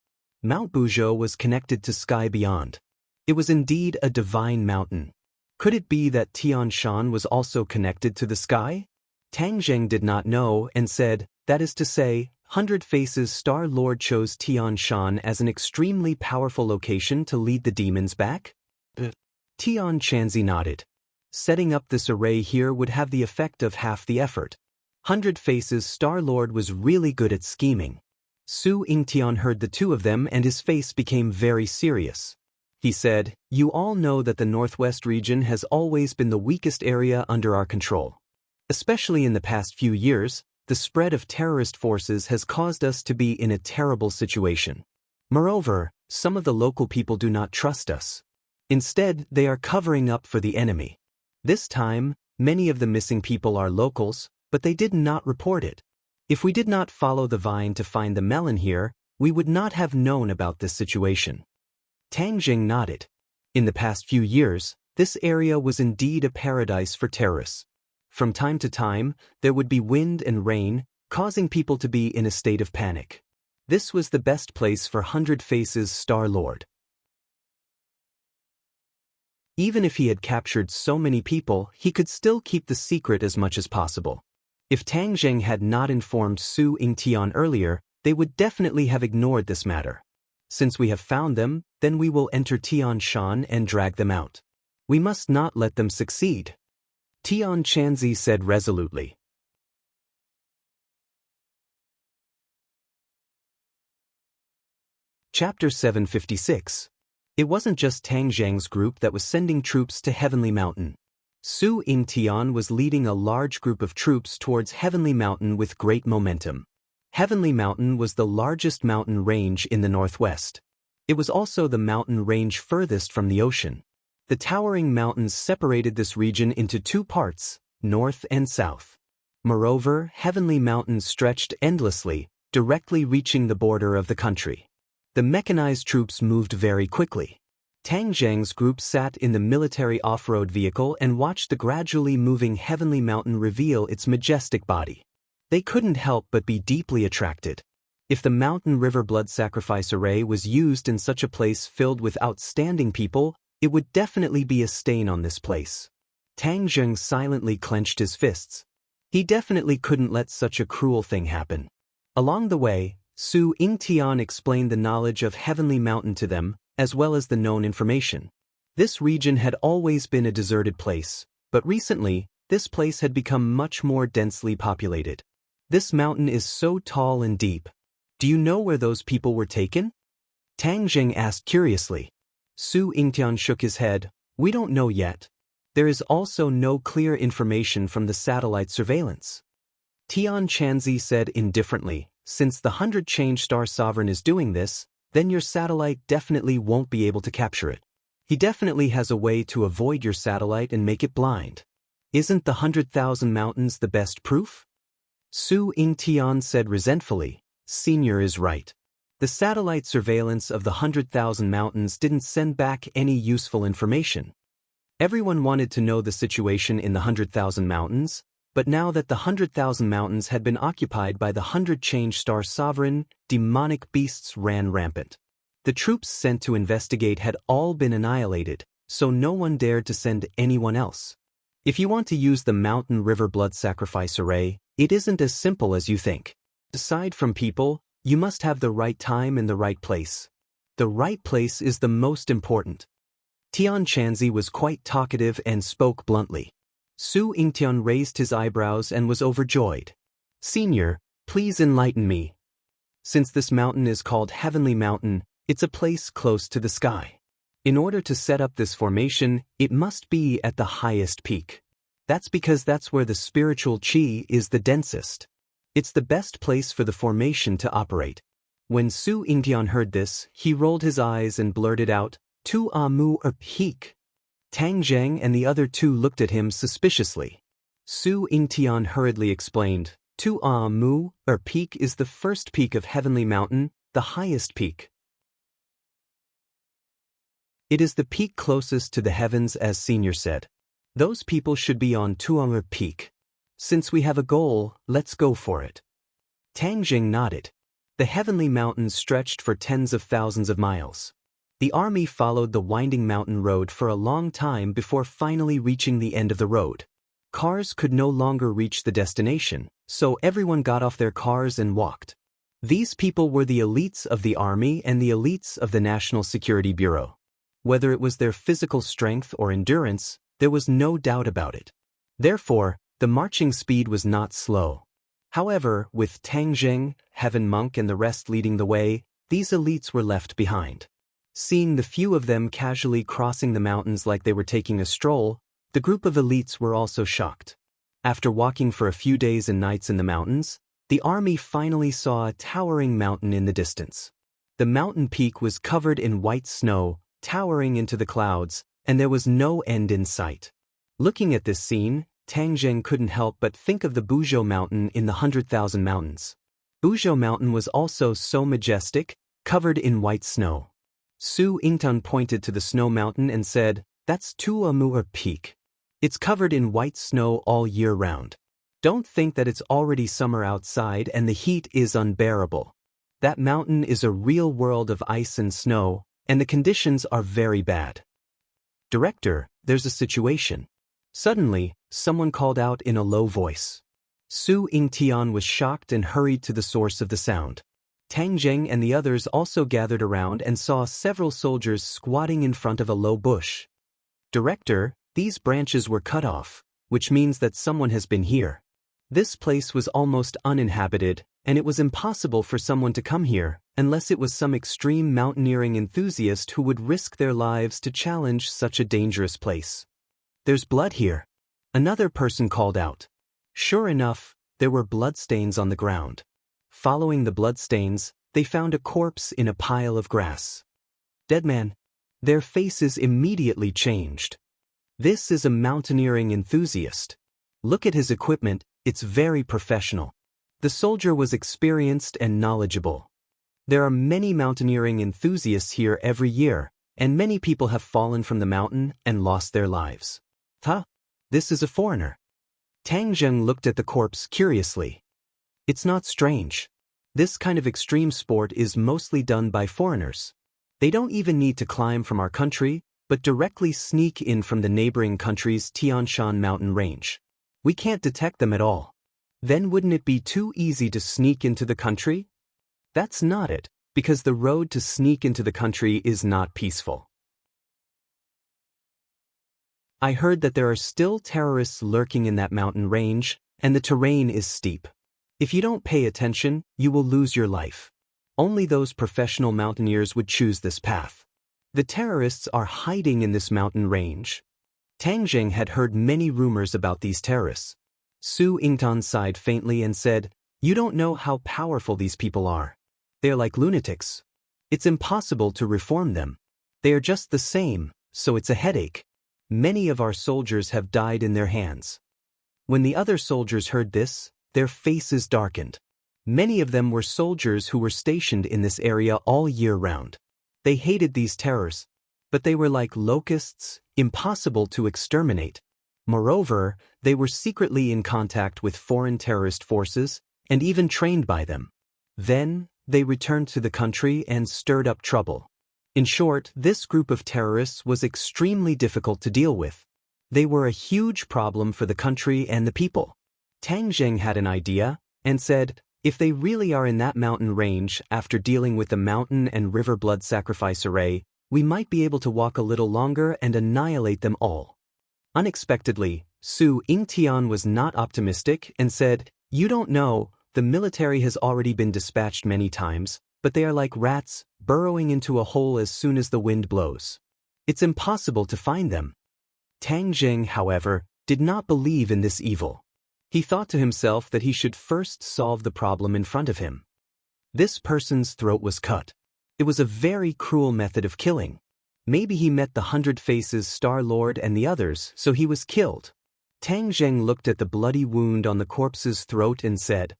Mount Buzhou was connected to sky beyond. It was indeed a divine mountain. Could it be that Tian Shan was also connected to the sky? Tang Zheng did not know and said, "That is to say, 100 Faces Star Lord chose Tian Shan as an extremely powerful location to lead the demons back?" Tian Chanzi nodded. "Setting up this array here would have the effect of half the effort. 100 Faces Star Lord was really good at scheming." Su Yingtian heard the two of them and his face became very serious. He said, "You all know that the Northwest region has always been the weakest area under our control. Especially in the past few years, the spread of terrorist forces has caused us to be in a terrible situation. Moreover, some of the local people do not trust us. Instead, they are covering up for the enemy. This time, many of the missing people are locals, but they did not report it. If we did not follow the vine to find the melon here, we would not have known about this situation." Tang Zheng nodded. In the past few years, this area was indeed a paradise for terrorists. From time to time, there would be wind and rain, causing people to be in a state of panic. This was the best place for 100 Faces Star Lord. Even if he had captured so many people, he could still keep the secret as much as possible. If Tang Zheng had not informed Su Yingtian earlier, they would definitely have ignored this matter. Since we have found them, then we will enter Tian Shan and drag them out. We must not let them succeed." Tian Chanzi said resolutely. Chapter 756. It wasn't just Tang Zheng's group that was sending troops to Heavenly Mountain. Su Yingtian was leading a large group of troops towards Heavenly Mountain with great momentum. Heavenly Mountain was the largest mountain range in the northwest. It was also the mountain range furthest from the ocean. The towering mountains separated this region into two parts, north and south. Moreover, Heavenly Mountain stretched endlessly, directly reaching the border of the country. The mechanized troops moved very quickly. Tang Zheng's group sat in the military off-road vehicle and watched the gradually moving Heavenly Mountain reveal its majestic body. They couldn't help but be deeply attracted. If the mountain river blood sacrifice array was used in such a place filled with outstanding people, it would definitely be a stain on this place. Tang Zheng silently clenched his fists. He definitely couldn't let such a cruel thing happen. Along the way, Su Yingtian explained the knowledge of Heavenly Mountain to them, as well as the known information. This region had always been a deserted place, but recently, this place had become much more densely populated. This mountain is so tall and deep. Do you know where those people were taken? Tang Jing asked curiously. Su Yingtian shook his head. We don't know yet. There is also no clear information from the satellite surveillance. Tian Chanzi said indifferently, since the 100 Change Star Sovereign is doing this, then your satellite definitely won't be able to capture it. He definitely has a way to avoid your satellite and make it blind. Isn't the 100,000 mountains the best proof? Su Yingtian said resentfully, Senior is right. The satellite surveillance of the 100,000 mountains didn't send back any useful information. Everyone wanted to know the situation in the 100,000 mountains, but now that the 100,000 mountains had been occupied by the 100 Change Star Sovereign, demonic beasts ran rampant. The troops sent to investigate had all been annihilated, so no one dared to send anyone else. If you want to use the Mountain River Blood Sacrifice Array, it isn't as simple as you think. Aside from people, you must have the right time and the right place. The right place is the most important. Tian Chanzi was quite talkative and spoke bluntly. Su Yingtian raised his eyebrows and was overjoyed. Senior, please enlighten me. Since this mountain is called Heavenly Mountain, it's a place close to the sky. In order to set up this formation, it must be at the highest peak. That's because that's where the spiritual qi is the densest. It's the best place for the formation to operate. When Su Yingtian heard this, he rolled his eyes and blurted out, Tu amu or peak. Tang Zheng and the other two looked at him suspiciously. Su Yingtian hurriedly explained, Tu amu or peak is the first peak of Heavenly Mountain, the highest peak. It is the peak closest to the heavens, as Senior said. Those people should be on Tuamu Peak. Since we have a goal, let's go for it. Tang Jing nodded. The Heavenly Mountains stretched for tens of thousands of miles. The army followed the winding mountain road for a long time before finally reaching the end of the road. Cars could no longer reach the destination, so everyone got off their cars and walked. These people were the elites of the army and the elites of the National Security Bureau. Whether it was their physical strength or endurance, there was no doubt about it. Therefore, the marching speed was not slow. However, with Tang Jing, Heaven Monk and the rest leading the way, these elites were left behind. Seeing the few of them casually crossing the mountains like they were taking a stroll, the group of elites were also shocked. After walking for a few days and nights in the mountains, the army finally saw a towering mountain in the distance. The mountain peak was covered in white snow, towering into the clouds, and there was no end in sight. Looking at this scene, Tang Zheng couldn't help but think of the Buzhou Mountain in the 100,000 Mountains. Buzhou Mountain was also so majestic, covered in white snow. Su Yingtian pointed to the snow mountain and said, That's Tuamu Peak. It's covered in white snow all year round. Don't think that it's already summer outside and the heat is unbearable. That mountain is a real world of ice and snow, and the conditions are very bad. Director, there's a situation. Suddenly, someone called out in a low voice. Su Yingtian was shocked and hurried to the source of the sound. Tang Zheng and the others also gathered around and saw several soldiers squatting in front of a low bush. Director, these branches were cut off, which means that someone has been here. This place was almost uninhabited, and it was impossible for someone to come here, unless it was some extreme mountaineering enthusiast who would risk their lives to challenge such a dangerous place. There's blood here. Another person called out. Sure enough, there were bloodstains on the ground. Following the bloodstains, they found a corpse in a pile of grass. Dead man. Their faces immediately changed. This is a mountaineering enthusiast. Look at his equipment, it's very professional. The soldier was experienced and knowledgeable. There are many mountaineering enthusiasts here every year, and many people have fallen from the mountain and lost their lives. Huh? This is a foreigner. Tang Zheng looked at the corpse curiously. It's not strange. This kind of extreme sport is mostly done by foreigners. They don't even need to climb from our country, but directly sneak in from the neighboring country's Tian Shan mountain range. We can't detect them at all. Then wouldn't it be too easy to sneak into the country? That's not it, because the road to sneak into the country is not peaceful. I heard that there are still terrorists lurking in that mountain range, and the terrain is steep. If you don't pay attention, you will lose your life. Only those professional mountaineers would choose this path. The terrorists are hiding in this mountain range. Tang Zheng had heard many rumors about these terrorists. Su Yingtan sighed faintly and said, "You don't know how powerful these people are. They are like lunatics. It's impossible to reform them. They are just the same, so it's a headache. Many of our soldiers have died in their hands." When the other soldiers heard this, their faces darkened. Many of them were soldiers who were stationed in this area all year round. They hated these terrors, but they were like locusts, impossible to exterminate. Moreover, they were secretly in contact with foreign terrorist forces and even trained by them. Then, they returned to the country and stirred up trouble. In short, this group of terrorists was extremely difficult to deal with. They were a huge problem for the country and the people. Tang Zheng had an idea and said, if they really are in that mountain range after dealing with the mountain and river blood sacrifice array, we might be able to walk a little longer and annihilate them all. Unexpectedly, Su Yingtian was not optimistic and said, "You don't know, the military has already been dispatched many times, but they are like rats, burrowing into a hole as soon as the wind blows. It's impossible to find them." Tang Zheng, however, did not believe in this evil. He thought to himself that he should first solve the problem in front of him. This person's throat was cut. It was a very cruel method of killing. Maybe he met the 100 Faces Star Lord and the others, so he was killed. Tang Zheng looked at the bloody wound on the corpse's throat and said,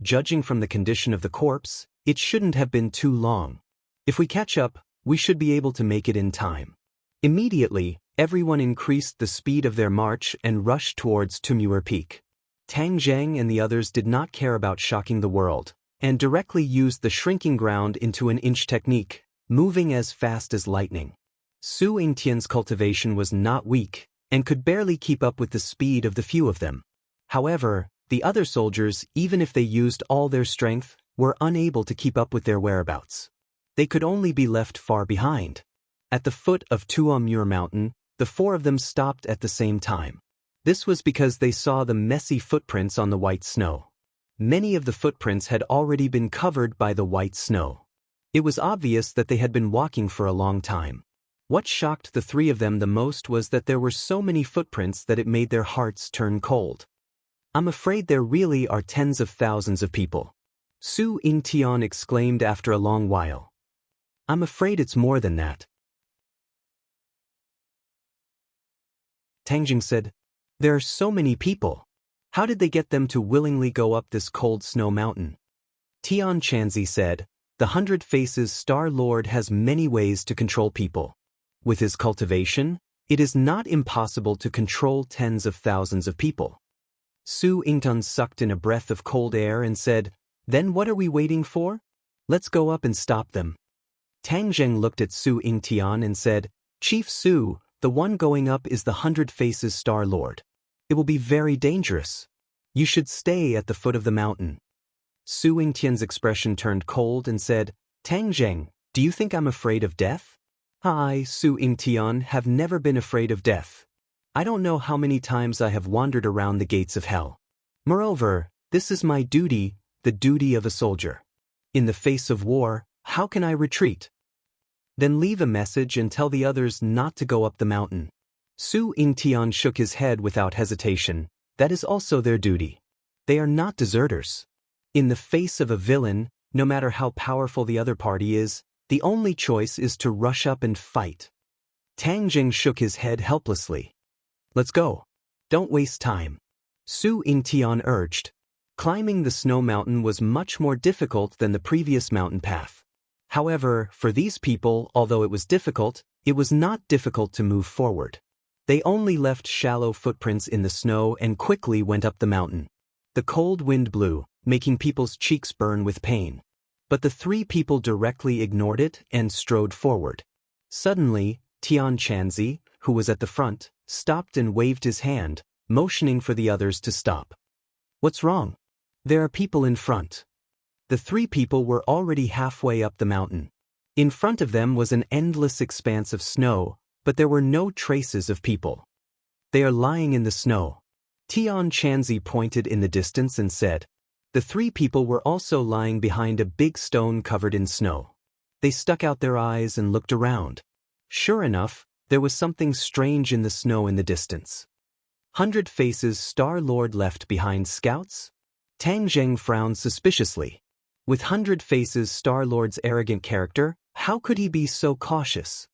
"Judging from the condition of the corpse, it shouldn't have been too long. If we catch up, we should be able to make it in time." Immediately, everyone increased the speed of their march and rushed towards Tumur Peak. Tang Zheng and the others did not care about shocking the world, and directly used the shrinking ground into an inch technique, moving as fast as lightning. Su Yingtian's cultivation was not weak, and could barely keep up with the speed of the few of them. However, the other soldiers, even if they used all their strength, were unable to keep up with their whereabouts. They could only be left far behind. At the foot of Tumur Mountain, the four of them stopped at the same time. This was because they saw the messy footprints on the white snow. Many of the footprints had already been covered by the white snow. It was obvious that they had been walking for a long time. What shocked the three of them the most was that there were so many footprints that it made their hearts turn cold. "I'm afraid there really are tens of thousands of people," Su Yingtian exclaimed after a long while. "I'm afraid it's more than that." Tang Zheng said, "There are so many people. How did they get them to willingly go up this cold snow mountain?" Tian Chanzi said, "The 100 Faces Star Lord has many ways to control people. With his cultivation, it is not impossible to control tens of thousands of people." Su Yingtan sucked in a breath of cold air and said, "Then what are we waiting for? Let's go up and stop them." Tang Zheng looked at Su Yingtian and said, "Chief Su, the one going up is the 100 Faces Star Lord. It will be very dangerous. You should stay at the foot of the mountain." Su Yingtian's expression turned cold and said, "Tang Zheng, do you think I'm afraid of death?" "I, Su Yingtian, have never been afraid of death. I don't know how many times I have wandered around the gates of hell. Moreover, this is my duty, the duty of a soldier. In the face of war, how can I retreat?" "Then leave a message and tell the others not to go up the mountain." Su Yingtian shook his head without hesitation. "That is also their duty. They are not deserters. In the face of a villain, no matter how powerful the other party is, the only choice is to rush up and fight." Tang Zheng shook his head helplessly. "Let's go. Don't waste time," Su Yingtian urged. Climbing the snow mountain was much more difficult than the previous mountain path. However, for these people, although it was difficult, it was not difficult to move forward. They only left shallow footprints in the snow and quickly went up the mountain. The cold wind blew, making people's cheeks burn with pain. But the three people directly ignored it and strode forward. Suddenly, Tian Chanzi, who was at the front, stopped and waved his hand, motioning for the others to stop. "What's wrong?" "There are people in front." The three people were already halfway up the mountain. In front of them was an endless expanse of snow, but there were no traces of people. "They are lying in the snow." Tian Chanzi pointed in the distance and said, The three people were also lying behind a big stone covered in snow. They stuck out their eyes and looked around. Sure enough, there was something strange in the snow in the distance. 100 Faces Star-Lord left behind scouts? Tang Zheng frowned suspiciously. With 100 Faces Star-Lord's arrogant character, how could he be so cautious?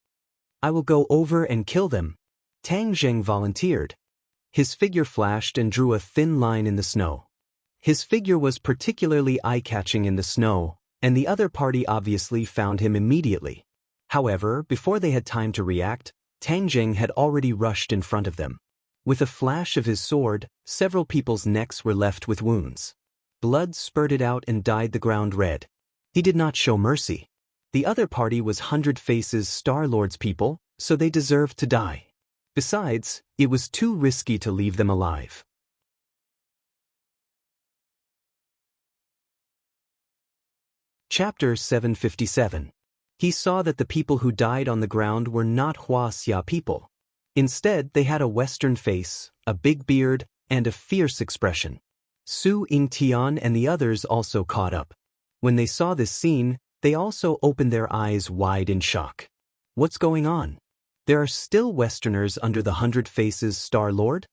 I will go over and kill them. Tang Zheng volunteered. His figure flashed and drew a thin line in the snow. His figure was particularly eye-catching in the snow, and the other party obviously found him immediately. However, before they had time to react, Tang Zheng had already rushed in front of them. With a flash of his sword, several people's necks were left with wounds. Blood spurted out and dyed the ground red. He did not show mercy. The other party was 100 Faces Star-Lord's people, so they deserved to die. Besides, it was too risky to leave them alive. Chapter 757. He saw that the people who died on the ground were not Huaxia people. Instead, they had a Western face, a big beard, and a fierce expression. Su Yingtian and the others also caught up. When they saw this scene, they also opened their eyes wide in shock. What's going on? There are still Westerners under the 100 Faces Star-Lord?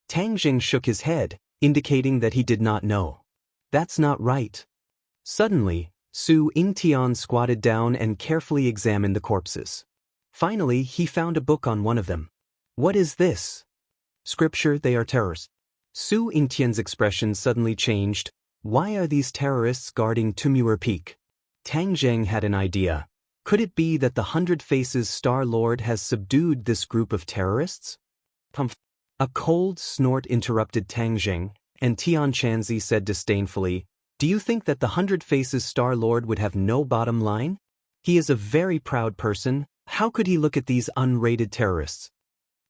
Tang Zheng shook his head, indicating that he did not know. That's not right. Suddenly, Su Yingtian squatted down and carefully examined the corpses. Finally, he found a book on one of them. What is this? Scripture, they are terrorists. Su Yingtian's expression suddenly changed. Why are these terrorists guarding Tumur Peak? Tang Zheng had an idea. Could it be that the 100 Faces Star-Lord has subdued this group of terrorists? Pumph. A cold snort interrupted Tang Zheng, and Tian Chanzi said disdainfully, do you think that the 100 Faces Star-Lord would have no bottom line? He is a very proud person. How could he look at these unrated terrorists?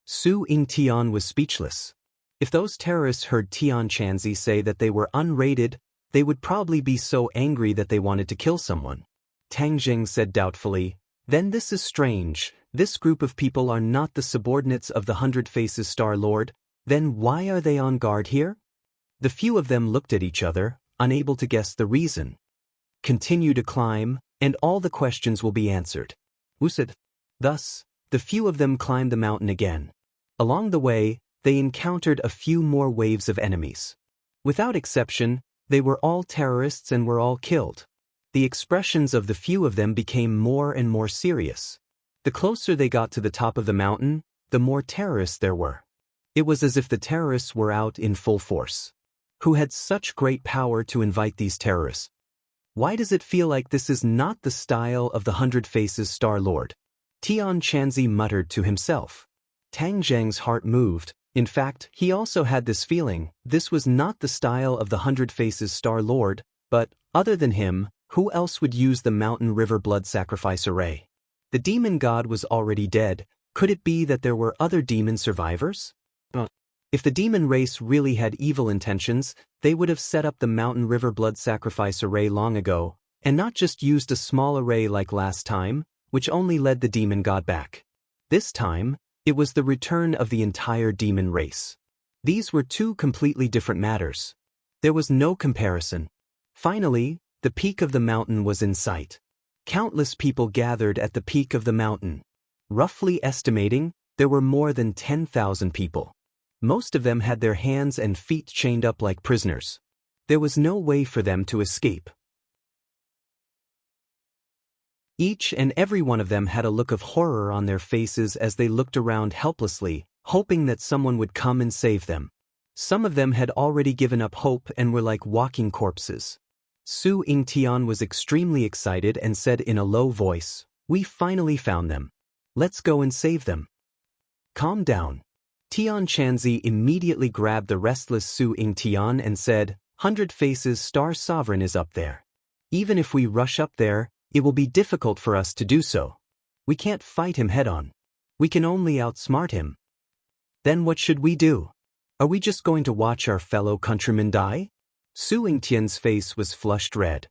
Su Yingtian was speechless. If those terrorists heard Tian Chanzi say that they were unrated, they would probably be so angry that they wanted to kill someone. Tang Zheng said doubtfully, then this is strange. This group of people are not the subordinates of the 100 Faces Star-Lord. Then why are they on guard here? The few of them looked at each other, unable to guess the reason. Continue to climb, and all the questions will be answered. Wu said. Thus, the few of them climbed the mountain again. Along the way, they encountered a few more waves of enemies. Without exception, they were all terrorists and were all killed. The expressions of the few of them became more and more serious. The closer they got to the top of the mountain, the more terrorists there were. It was as if the terrorists were out in full force. Who had such great power to invite these terrorists? Why does it feel like this is not the style of the 100 Faces Star-Lord? Tian Chanzi muttered to himself. Tang Zheng's heart moved. In fact, he also had this feeling. This was not the style of the 100 Faces Star-Lord, but, other than him, who else would use the Mountain River blood sacrifice array? The demon god was already dead. Could it be that there were other demon survivors? If the demon race really had evil intentions, they would have set up the Mountain River blood sacrifice array long ago, and not just used a small array like last time, which only led the demon god back. This time, it was the return of the entire demon race. These were two completely different matters. There was no comparison. Finally, the peak of the mountain was in sight. Countless people gathered at the peak of the mountain. Roughly estimating, there were more than 10,000 people. Most of them had their hands and feet chained up like prisoners. There was no way for them to escape. Each and every one of them had a look of horror on their faces as they looked around helplessly, hoping that someone would come and save them. Some of them had already given up hope and were like walking corpses. Su Yingtian was extremely excited and said in a low voice, "We finally found them. Let's go and save them." Calm down. Tian Chanzi immediately grabbed the restless Su Yingtian and said, 100 Faces Star Sovereign is up there. Even if we rush up there, it will be difficult for us to do so. We can't fight him head-on. We can only outsmart him. Then what should we do? Are we just going to watch our fellow countrymen die? Su Yingtian's face was flushed red.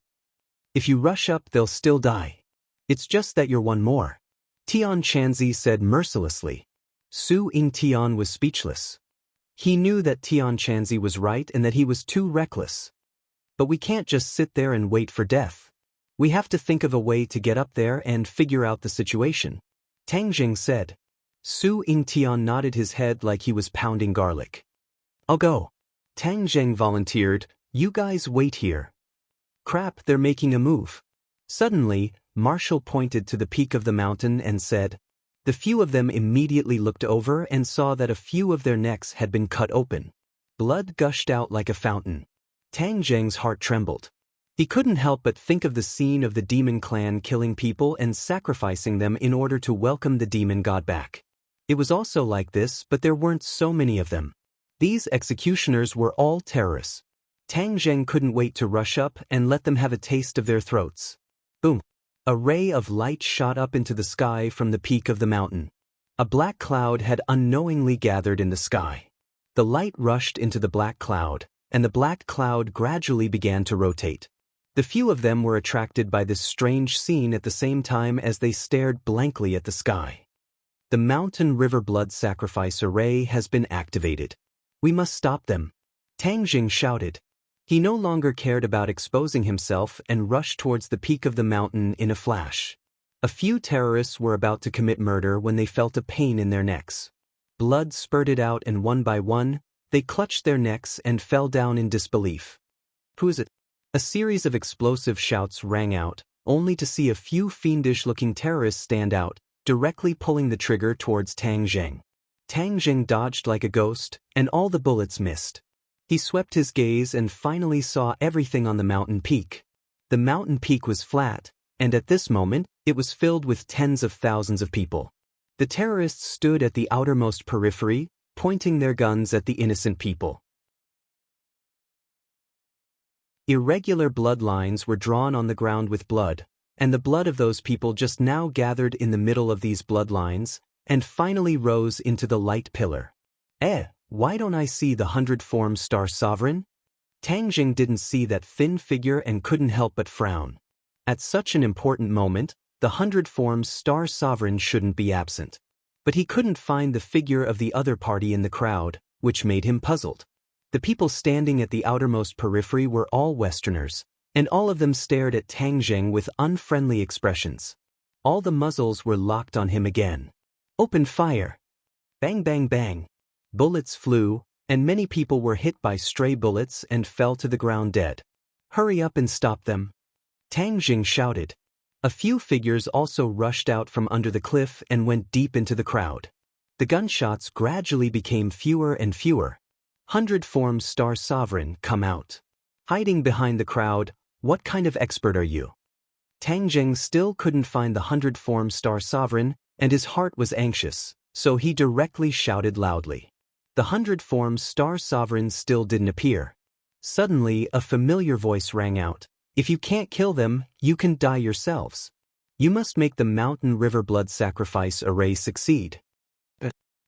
If you rush up, they'll still die. It's just that you're one more. Tian Chanzi said mercilessly. Su Yingtian was speechless. He knew that Tian Chanzi was right and that he was too reckless. But we can't just sit there and wait for death. We have to think of a way to get up there and figure out the situation, Tang Jing said. Su Yingtian nodded his head like he was pounding garlic. I'll go. Tang Jing volunteered, you guys wait here. Crap, they're making a move. Suddenly, Marshall pointed to the peak of the mountain and said. The few of them immediately looked over and saw that a few of their necks had been cut open. Blood gushed out like a fountain. Tang Jing's heart trembled. He couldn't help but think of the scene of the demon clan killing people and sacrificing them in order to welcome the demon god back. It was also like this, but there weren't so many of them. These executioners were all terrorists. Tang Jing couldn't wait to rush up and let them have a taste of their throats. Boom! A ray of light shot up into the sky from the peak of the mountain. A black cloud had unknowingly gathered in the sky. The light rushed into the black cloud, and the black cloud gradually began to rotate. The few of them were attracted by this strange scene at the same time as they stared blankly at the sky. The Mountain River Blood Sacrifice Array has been activated. We must stop them. Tang Jing shouted. He no longer cared about exposing himself and rushed towards the peak of the mountain in a flash. A few terrorists were about to commit murder when they felt a pain in their necks. Blood spurted out and one by one, they clutched their necks and fell down in disbelief. Who is it? A series of explosive shouts rang out, only to see a few fiendish-looking terrorists stand out, directly pulling the trigger towards Tang Jing. Tang Jing dodged like a ghost, and all the bullets missed. He swept his gaze and finally saw everything on the mountain peak. The mountain peak was flat, and at this moment, it was filled with tens of thousands of people. The terrorists stood at the outermost periphery, pointing their guns at the innocent people. Irregular bloodlines were drawn on the ground with blood, and the blood of those people just now gathered in the middle of these bloodlines, and finally rose into the light pillar. Why don't I see the 100-form Star Sovereign? Tang Jing didn't see that thin figure and couldn't help but frown. At such an important moment, the 100-form Star Sovereign shouldn't be absent. But he couldn't find the figure of the other party in the crowd, which made him puzzled. The people standing at the outermost periphery were all Westerners, and all of them stared at Tang Jing with unfriendly expressions. All the muzzles were locked on him again. Open fire! Bang bang bang! Bullets flew, and many people were hit by stray bullets and fell to the ground dead. Hurry up and stop them! Tang Jing shouted. A few figures also rushed out from under the cliff and went deep into the crowd. The gunshots gradually became fewer and fewer. 100-form Star Sovereign, come out. Hiding behind the crowd, what kind of expert are you? Tang Jing still couldn't find the 100-form Star Sovereign, and his heart was anxious, so he directly shouted loudly. The 100-form Star Sovereign still didn't appear. Suddenly, a familiar voice rang out. If you can't kill them, you can die yourselves. You must make the Mountain River Blood Sacrifice Array succeed.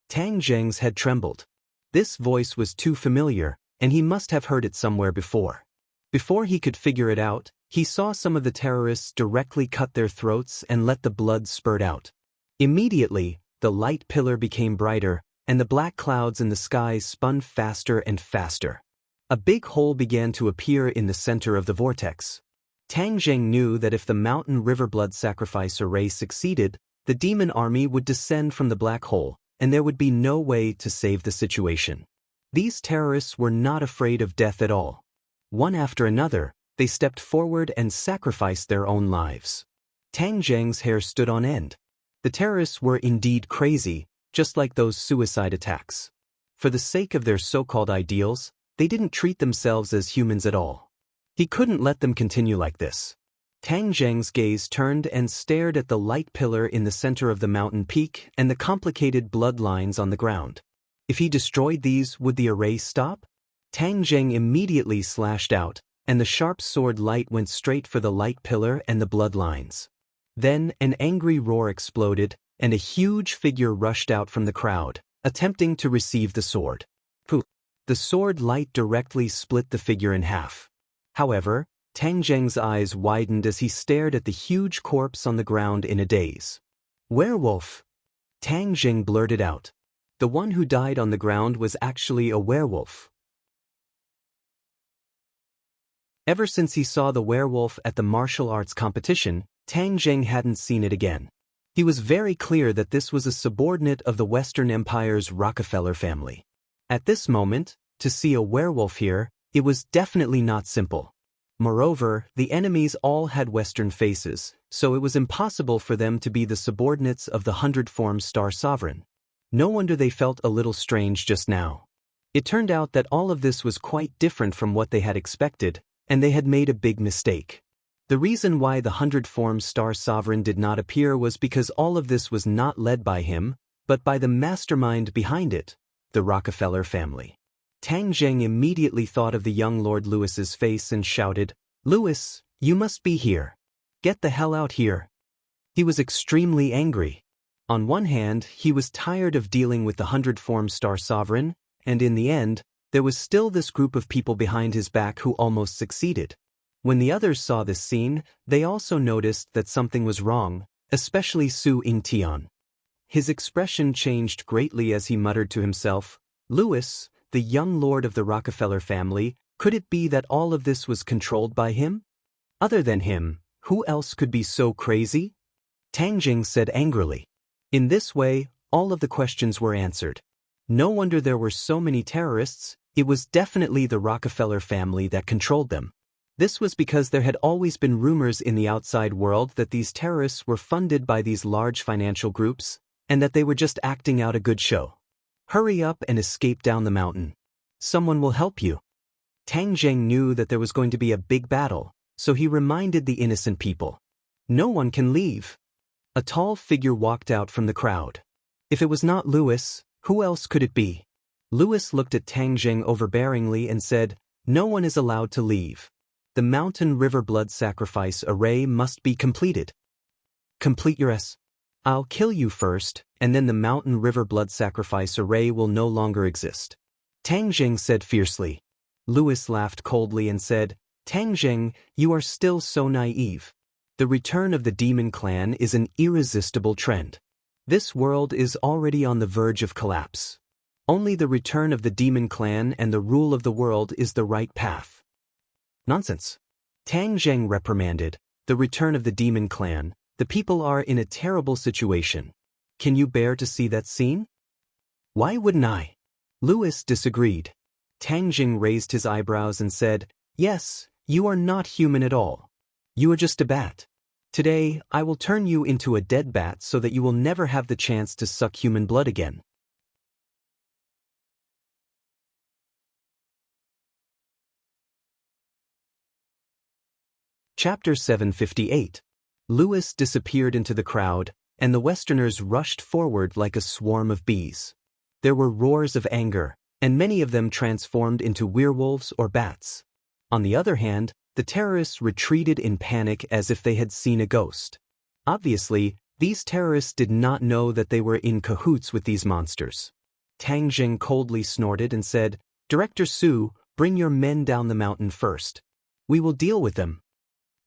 Tang Jing's head trembled. This voice was too familiar, and he must have heard it somewhere before. Before he could figure it out, he saw some of the terrorists directly cut their throats and let the blood spurt out. Immediately, the light pillar became brighter, and the black clouds in the sky spun faster and faster. A big hole began to appear in the center of the vortex. Tang Jing knew that if the Mountain River Blood Sacrifice Array succeeded, the demon army would descend from the black hole, and there would be no way to save the situation. These terrorists were not afraid of death at all. One after another, they stepped forward and sacrificed their own lives. Tang Jing's hair stood on end. The terrorists were indeed crazy, just like those suicide attacks. For the sake of their so-called ideals, they didn't treat themselves as humans at all. He couldn't let them continue like this. Tang Jing's gaze turned and stared at the light pillar in the center of the mountain peak and the complicated bloodlines on the ground. If he destroyed these, would the array stop? Tang Jing immediately slashed out, and the sharp sword light went straight for the light pillar and the bloodlines. Then an angry roar exploded, and a huge figure rushed out from the crowd, attempting to receive the sword. Poof! The sword light directly split the figure in half. However, Tang Jing's eyes widened as he stared at the huge corpse on the ground in a daze. Werewolf! Tang Jing blurted out. The one who died on the ground was actually a werewolf. Ever since he saw the werewolf at the martial arts competition, Tang Zheng hadn't seen it again. He was very clear that this was a subordinate of the Western Empire's Rockefeller family. At this moment, to see a werewolf here, it was definitely not simple. Moreover, the enemies all had Western faces, so it was impossible for them to be the subordinates of the 100-form Star Sovereign. No wonder they felt a little strange just now. It turned out that all of this was quite different from what they had expected, and they had made a big mistake. The reason why the 100-form Star Sovereign did not appear was because all of this was not led by him, but by the mastermind behind it, the Rockefeller family. Tang Zheng immediately thought of the young Lord Lewis's face and shouted, "Lewis, you must be here. Get the hell out here." He was extremely angry. On one hand, he was tired of dealing with the 100-form Star Sovereign, and in the end, there was still this group of people behind his back who almost succeeded. When the others saw this scene, they also noticed that something was wrong, especially Su Yingtian. His expression changed greatly as he muttered to himself, "Lewis, the young lord of the Rockefeller family, could it be that all of this was controlled by him? Other than him, who else could be so crazy?" Tang Jing said angrily. In this way, all of the questions were answered. No wonder there were so many terrorists. It was definitely the Rockefeller family that controlled them. This was because there had always been rumors in the outside world that these terrorists were funded by these large financial groups, and that they were just acting out a good show. Hurry up and escape down the mountain. Someone will help you. Tang Zheng knew that there was going to be a big battle, so he reminded the innocent people. No one can leave. A tall figure walked out from the crowd. If it was not Lewis, who else could it be? Lewis looked at Tang Zheng overbearingly and said, "No one is allowed to leave. The mountain river blood sacrifice array must be completed." "Complete your S. I'll kill you first, and then the mountain river blood sacrifice array will no longer exist," Tang Zheng said fiercely. Lewis laughed coldly and said, "Tang Zheng, you are still so naive. The return of the demon clan is an irresistible trend. This world is already on the verge of collapse. Only the return of the demon clan and the rule of the world is the right path." "Nonsense," Tang Zheng reprimanded. "The return of the demon clan. The people are in a terrible situation. Can you bear to see that scene?" "Why wouldn't I?" Lewis disagreed. Tang Zheng raised his eyebrows and said, "Yes, you are not human at all. You are just a bat. Today, I will turn you into a dead bat so that you will never have the chance to suck human blood again." Chapter 758. Lewis disappeared into the crowd, and the Westerners rushed forward like a swarm of bees. There were roars of anger, and many of them transformed into werewolves or bats. On the other hand, the terrorists retreated in panic as if they had seen a ghost. Obviously, these terrorists did not know that they were in cahoots with these monsters. Tang Zheng coldly snorted and said, "Director Su, bring your men down the mountain first. We will deal with them."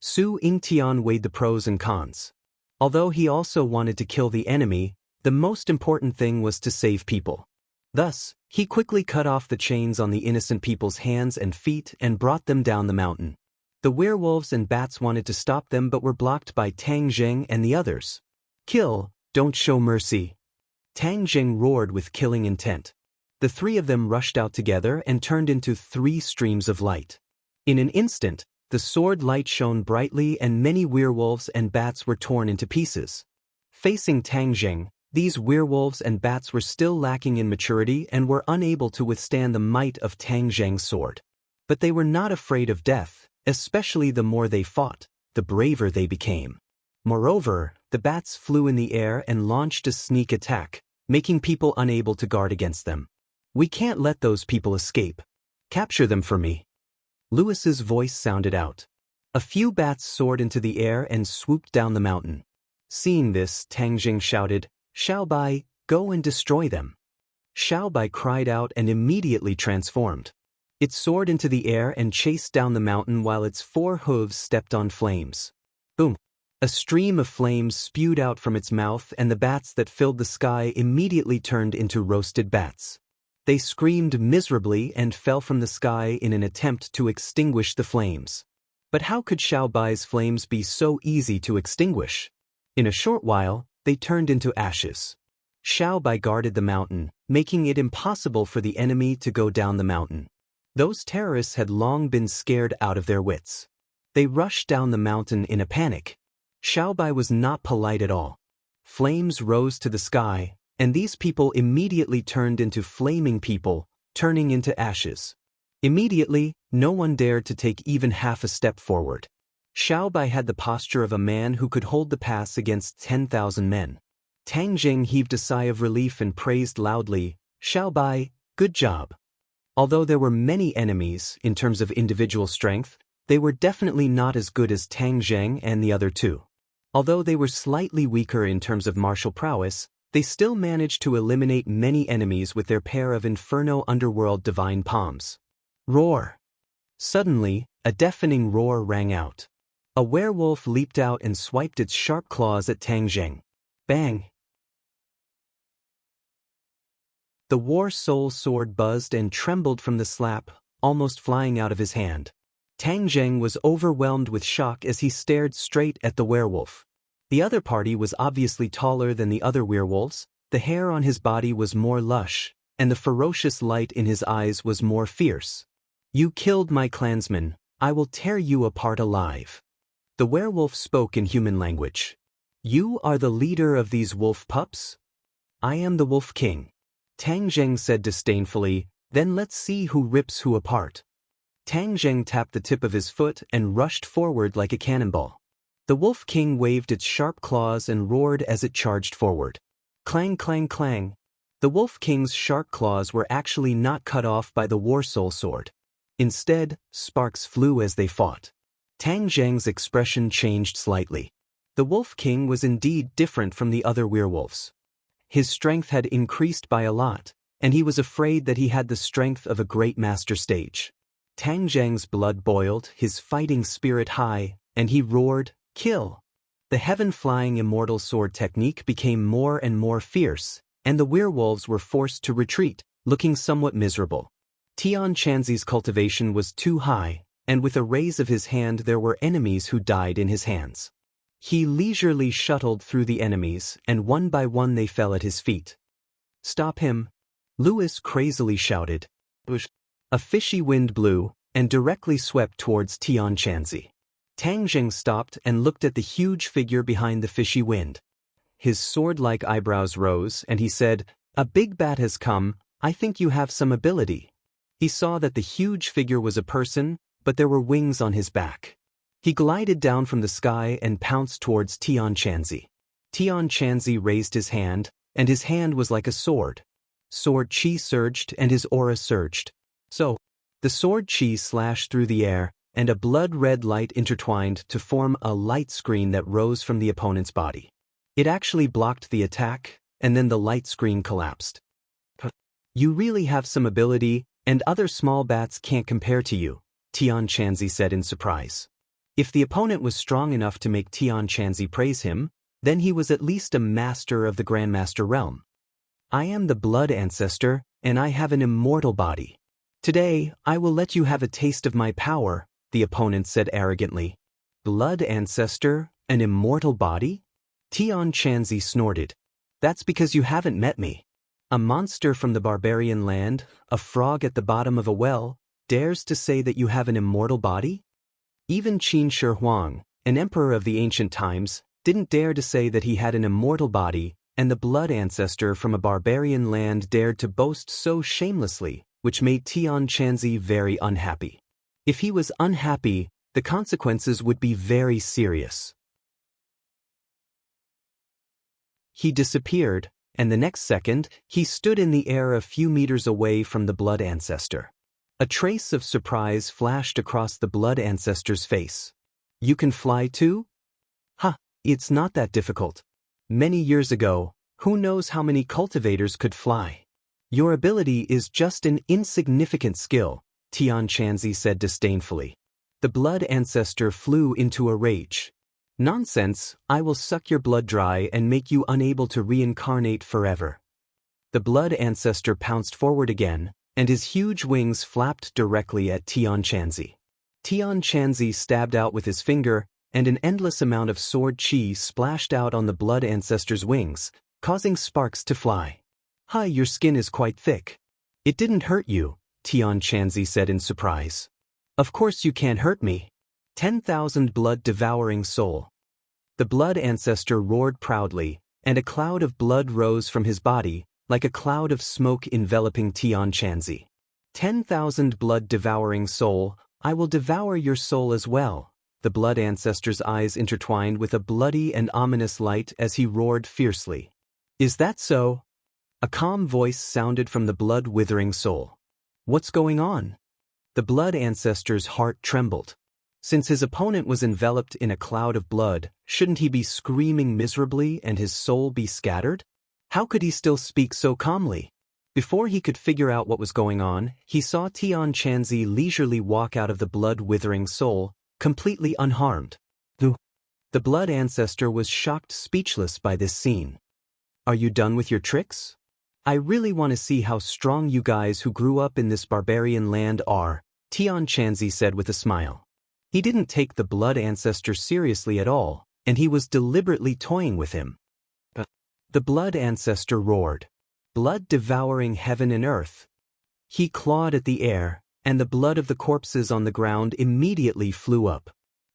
Su Yingtian weighed the pros and cons. Although he also wanted to kill the enemy, the most important thing was to save people. Thus, he quickly cut off the chains on the innocent people's hands and feet and brought them down the mountain. The werewolves and bats wanted to stop them but were blocked by Tang Zheng and the others. "Kill, don't show mercy." Tang Zheng roared with killing intent. The three of them rushed out together and turned into 3 streams of light. In an instant, the sword light shone brightly and many werewolves and bats were torn into pieces. Facing Tang Zheng, these werewolves and bats were still lacking in maturity and were unable to withstand the might of Tang Zheng's sword. But they were not afraid of death, especially the more they fought, the braver they became. Moreover, the bats flew in the air and launched a sneak attack, making people unable to guard against them. "We can't let those people escape. Capture them for me." Lewis's voice sounded out. A few bats soared into the air and swooped down the mountain. Seeing this, Tang Zheng shouted, "Xiaobai, go and destroy them." Xiaobai cried out and immediately transformed. It soared into the air and chased down the mountain while its 4 hooves stepped on flames. Boom! A stream of flames spewed out from its mouth and the bats that filled the sky immediately turned into roasted bats. They screamed miserably and fell from the sky in an attempt to extinguish the flames. But how could Xiao Bai's flames be so easy to extinguish? In a short while, they turned into ashes. Xiao Bai guarded the mountain, making it impossible for the enemy to go down the mountain. Those terrorists had long been scared out of their wits. They rushed down the mountain in a panic. Xiao Bai was not polite at all. Flames rose to the sky, and these people immediately turned into flaming people, turning into ashes. Immediately, no one dared to take even half a step forward. Xiao Bai had the posture of a man who could hold the pass against 10,000 men. Tang Jing heaved a sigh of relief and praised loudly, "Xiao Bai, good job." Although there were many enemies in terms of individual strength, they were definitely not as good as Tang Zheng and the other two. Although they were slightly weaker in terms of martial prowess, they still managed to eliminate many enemies with their pair of Inferno Underworld Divine Palms. Roar! Suddenly, a deafening roar rang out. A werewolf leaped out and swiped its sharp claws at Tang Zheng. Bang! The War Soul sword buzzed and trembled from the slap, almost flying out of his hand. Tang Zheng was overwhelmed with shock as he stared straight at the werewolf. The other party was obviously taller than the other werewolves, the hair on his body was more lush, and the ferocious light in his eyes was more fierce. "You killed my clansmen, I will tear you apart alive." The werewolf spoke in human language. "You are the leader of these wolf pups? I am the Wolf King." Tang Zheng said disdainfully, "Then let's see who rips who apart." Tang Zheng tapped the tip of his foot and rushed forward like a cannonball. The Wolf King waved its sharp claws and roared as it charged forward. Clang, clang, clang. The Wolf King's sharp claws were actually not cut off by the War Soul sword. Instead, sparks flew as they fought. Tang Zheng's expression changed slightly. The Wolf King was indeed different from the other werewolves. His strength had increased by a lot, and he was afraid that he had the strength of a great master sage. Tang Zheng's blood boiled, his fighting spirit high, and he roared, "Kill!" The heaven-flying immortal sword technique became more and more fierce, and the werewolves were forced to retreat, looking somewhat miserable. Tian Chanzi's cultivation was too high, and with a raise of his hand there were enemies who died in his hands. He leisurely shuttled through the enemies, and one by one they fell at his feet. "Stop him!" Lewis crazily shouted. A fishy wind blew, and directly swept towards Tian Chanzi. Tang Zheng stopped and looked at the huge figure behind the fishy wind. His sword-like eyebrows rose, and he said, "A big bat has come, I think you have some ability." He saw that the huge figure was a person, but there were wings on his back. He glided down from the sky and pounced towards Tian Chanzi. Tian Chanzi raised his hand, and his hand was like a sword. Sword chi surged and his aura surged. So, the sword chi slashed through the air, and a blood-red light intertwined to form a light screen that rose from the opponent's body. It actually blocked the attack, and then the light screen collapsed. "You really have some ability, and other small bats can't compare to you," Tian Chanzi said in surprise. If the opponent was strong enough to make Tian Chanzi praise him, then he was at least a master of the Grandmaster realm. "I am the Blood Ancestor, and I have an immortal body. Today, I will let you have a taste of my power," the opponent said arrogantly. "Blood Ancestor, an immortal body?" Tian Chanzi snorted. "That's because you haven't met me. A monster from the barbarian land, a frog at the bottom of a well, dares to say that you have an immortal body? Even Qin Shi Huang, an emperor of the ancient times, didn't dare to say that he had an immortal body, and the blood ancestor from a barbarian land dared to boast so shamelessly, which made Tian Chanzi very unhappy. If he was unhappy, the consequences would be very serious. He disappeared, and the next second, he stood in the air a few meters away from the blood ancestor. A trace of surprise flashed across the blood ancestor's face. "You can fly too? Ha, it's not that difficult. Many years ago, who knows how many cultivators could fly? Your ability is just an insignificant skill," Tian Chanzi said disdainfully. The blood ancestor flew into a rage. "Nonsense, I will suck your blood dry and make you unable to reincarnate forever." The blood ancestor pounced forward again, and his huge wings flapped directly at Tian Chanzi. Tian Chanzi stabbed out with his finger, and an endless amount of sword chi splashed out on the blood ancestor's wings, causing sparks to fly. "Hi, your skin is quite thick. It didn't hurt you," Tian Chanzi said in surprise. "Of course you can't hurt me. 10,000 blood-devouring soul." The blood ancestor roared proudly, and a cloud of blood rose from his body, like a cloud of smoke enveloping Tian Chanzi. 10,000 blood-devouring soul, I will devour your soul as well." The blood ancestor's eyes intertwined with a bloody and ominous light as he roared fiercely. "Is that so?" A calm voice sounded from the blood-withering soul. "What's going on?" The blood ancestor's heart trembled. Since his opponent was enveloped in a cloud of blood, shouldn't he be screaming miserably and his soul be scattered? How could he still speak so calmly? Before he could figure out what was going on, he saw Tian Chanzi leisurely walk out of the blood-withering soul, completely unharmed. The blood ancestor was shocked speechless by this scene. "Are you done with your tricks? I really want to see how strong you guys who grew up in this barbarian land are," Tian Chanzi said with a smile. He didn't take the blood ancestor seriously at all, and he was deliberately toying with him. The blood ancestor roared, blood devouring heaven and earth. He clawed at the air, and the blood of the corpses on the ground immediately flew up.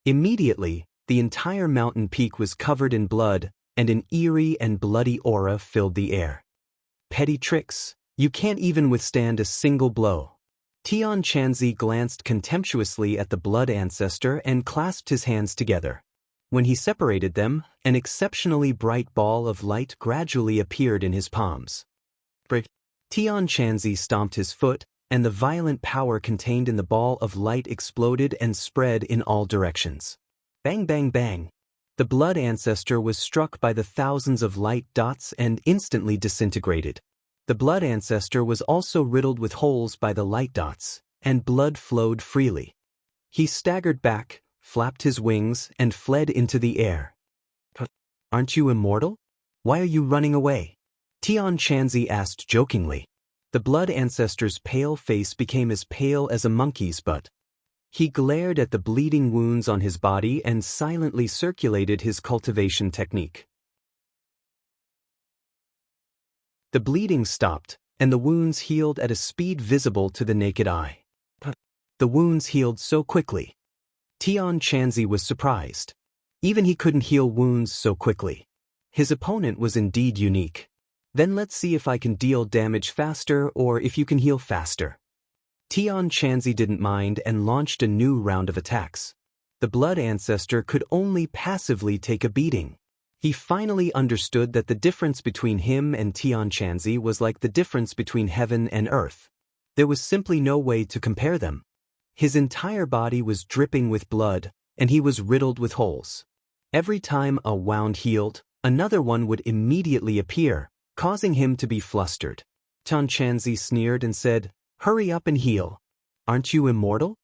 Immediately, the entire mountain peak was covered in blood, and an eerie and bloody aura filled the air. "Petty tricks, you can't even withstand a single blow." Tian Chanzi glanced contemptuously at the blood ancestor and clasped his hands together. When he separated them, an exceptionally bright ball of light gradually appeared in his palms. Tian Chanzi stomped his foot, and the violent power contained in the ball of light exploded and spread in all directions. Bang, bang, bang. The blood ancestor was struck by the thousands of light dots and instantly disintegrated. The blood ancestor was also riddled with holes by the light dots, and blood flowed freely. He staggered back, flapped his wings, and fled into the air. "Aren't you immortal? Why are you running away?" Tian Chanzi asked jokingly. The blood ancestor's pale face became as pale as a monkey's butt. He glared at the bleeding wounds on his body and silently circulated his cultivation technique. The bleeding stopped, and the wounds healed at a speed visible to the naked eye. The wounds healed so quickly. Tian Chanzi was surprised. Even he couldn't heal wounds so quickly. His opponent was indeed unique. "Then let's see if I can deal damage faster or if you can heal faster." Tian Chanzi didn't mind and launched a new round of attacks. The blood ancestor could only passively take a beating. He finally understood that the difference between him and Tian Chanzi was like the difference between heaven and earth. There was simply no way to compare them. His entire body was dripping with blood, and he was riddled with holes. Every time a wound healed, another one would immediately appear, causing him to be flustered. Tian Chanzi sneered and said, "Hurry up and heal. Aren't you immortal?"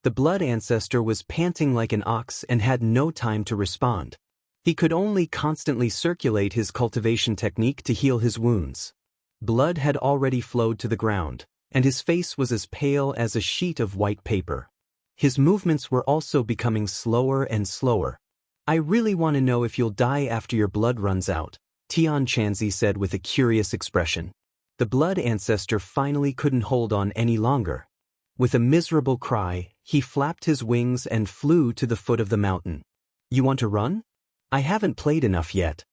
The blood ancestor was panting like an ox and had no time to respond. He could only constantly circulate his cultivation technique to heal his wounds. Blood had already flowed to the ground, and his face was as pale as a sheet of white paper. His movements were also becoming slower and slower. "I really want to know if you'll die after your blood runs out," Tian Chanzi said with a curious expression. The blood ancestor finally couldn't hold on any longer. With a miserable cry, he flapped his wings and flew to the foot of the mountain. "You want to run? I haven't played enough yet."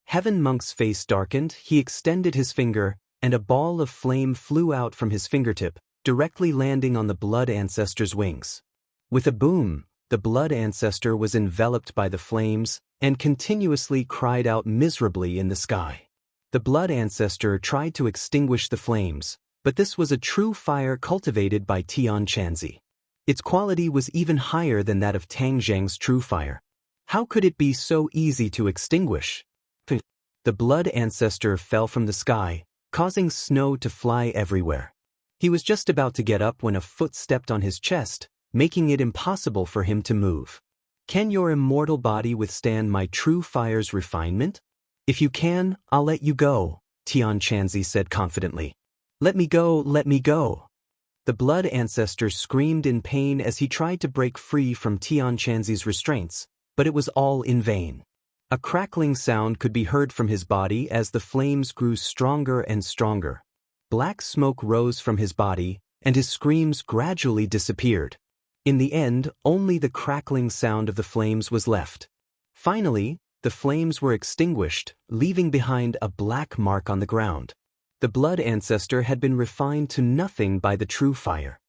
Heaven Monk's face darkened, he extended his finger, and a ball of flame flew out from his fingertip, directly landing on the blood ancestor's wings. With a boom, the blood ancestor was enveloped by the flames and continuously cried out miserably in the sky. The blood ancestor tried to extinguish the flames, but this was a true fire cultivated by Tian Chanzi. Its quality was even higher than that of Tang Zhang's true fire. How could it be so easy to extinguish? The blood ancestor fell from the sky, causing snow to fly everywhere. He was just about to get up when a foot stepped on his chest, making it impossible for him to move. "Can your immortal body withstand my true fire's refinement? If you can, I'll let you go," Tian Chanzi said confidently. "Let me go, let me go." The blood ancestor screamed in pain as he tried to break free from Tian Chanzi's restraints, but it was all in vain. A crackling sound could be heard from his body as the flames grew stronger and stronger. Black smoke rose from his body, and his screams gradually disappeared. In the end, only the crackling sound of the flames was left. Finally, the flames were extinguished, leaving behind a black mark on the ground. The blood ancestor had been refined to nothing by the true fire.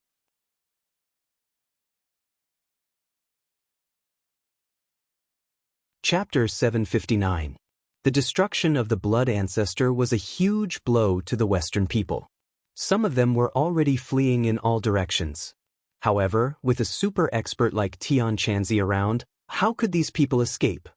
Chapter 759. The destruction of the blood ancestor was a huge blow to the Western people. Some of them were already fleeing in all directions. However, with a super expert like Tian Chanzi around, how could these people escape?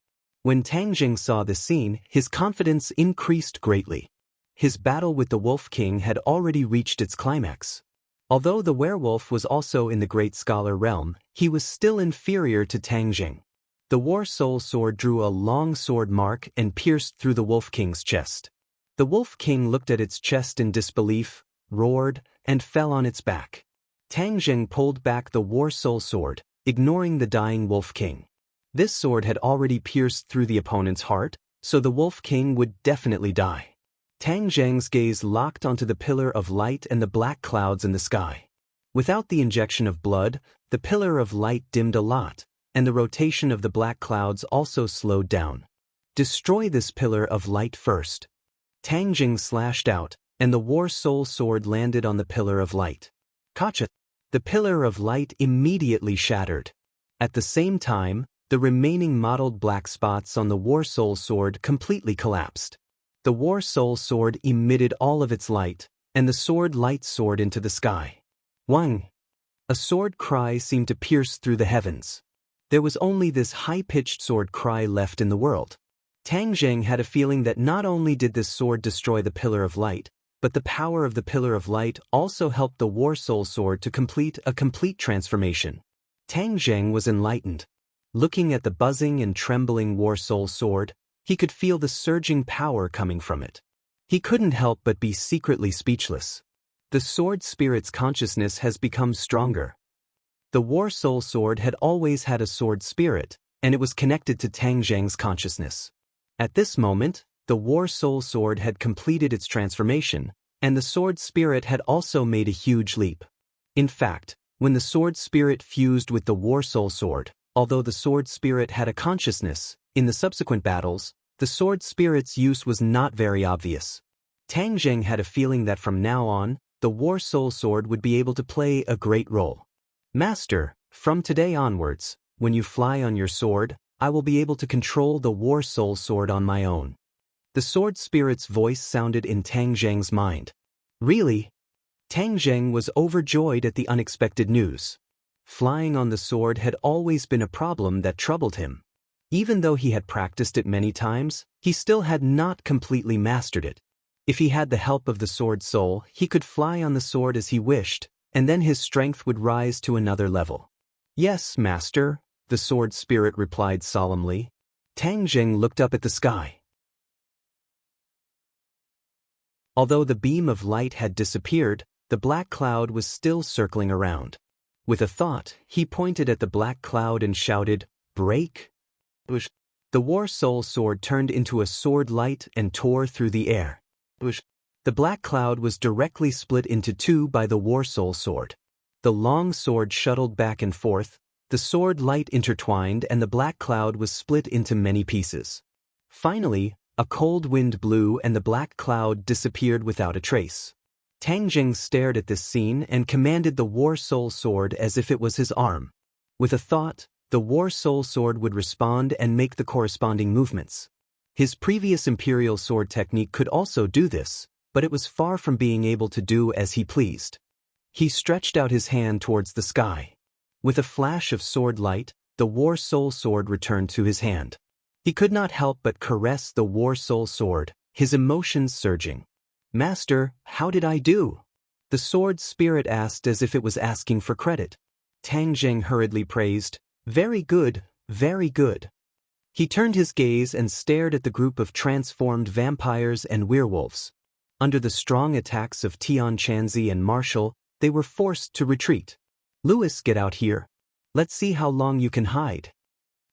When Tang Jing saw the scene, his confidence increased greatly. His battle with the Wolf King had already reached its climax. Although the werewolf was also in the Great Scholar realm, he was still inferior to Tang Jing. The War Soul Sword drew a long sword mark and pierced through the Wolf King's chest. The Wolf King looked at its chest in disbelief, roared, and fell on its back. Tang Jing pulled back the War Soul Sword, ignoring the dying Wolf King. This sword had already pierced through the opponent's heart, so the Wolf King would definitely die. Tang Jing's gaze locked onto the pillar of light and the black clouds in the sky. Without the injection of blood, the pillar of light dimmed a lot, and the rotation of the black clouds also slowed down. Destroy this pillar of light first. Tang Jing slashed out, and the War Soul Sword landed on the pillar of light. Kacha! The pillar of light immediately shattered. At the same time, the remaining mottled black spots on the War Soul Sword completely collapsed. The War Soul Sword emitted all of its light, and the sword light soared into the sky. Wang! A sword cry seemed to pierce through the heavens. There was only this high-pitched sword cry left in the world. Tang Jing had a feeling that not only did this sword destroy the Pillar of Light, but the power of the Pillar of Light also helped the War Soul Sword to complete a complete transformation. Tang Jing was enlightened. Looking at the buzzing and trembling War Soul Sword, he could feel the surging power coming from it. He couldn't help but be secretly speechless. The sword spirit's consciousness has become stronger. The War Soul Sword had always had a sword spirit, and it was connected to Tang Jing's consciousness. At this moment, the War Soul Sword had completed its transformation, and the sword spirit had also made a huge leap. In fact, when the sword spirit fused with the War Soul Sword, although the sword spirit had a consciousness, in the subsequent battles, the sword spirit's use was not very obvious. Tang Jing had a feeling that from now on, the War Soul Sword would be able to play a great role. Master, from today onwards, when you fly on your sword, I will be able to control the War Soul Sword on my own. The sword spirit's voice sounded in Tang Jing's mind. Really? Tang Jing was overjoyed at the unexpected news. Flying on the sword had always been a problem that troubled him. Even though he had practiced it many times, he still had not completely mastered it. If he had the help of the sword soul, he could fly on the sword as he wished, and then his strength would rise to another level. Yes, master, the sword spirit replied solemnly. Tang Jing looked up at the sky. Although the beam of light had disappeared, the black cloud was still circling around. With a thought, he pointed at the black cloud and shouted, "Break!" The War Soul Sword turned into a sword light and tore through the air. The black cloud was directly split into two by the War Soul Sword. The long sword shuttled back and forth, the sword light intertwined, and the black cloud was split into many pieces. Finally, a cold wind blew and the black cloud disappeared without a trace. Tang Jing stared at this scene and commanded the War Soul Sword as if it was his arm. With a thought, the War Soul Sword would respond and make the corresponding movements. His previous Imperial Sword technique could also do this, but it was far from being able to do as he pleased. He stretched out his hand towards the sky. With a flash of sword light, the War Soul Sword returned to his hand. He could not help but caress the War Soul Sword, his emotions surging. "Master, how did I do?" The sword spirit asked as if it was asking for credit. Tang Jing hurriedly praised, "Very good, very good." He turned his gaze and stared at the group of transformed vampires and werewolves. Under the strong attacks of Tian Chanzi and Marshall, they were forced to retreat. "Louis, get out here. Let's see how long you can hide."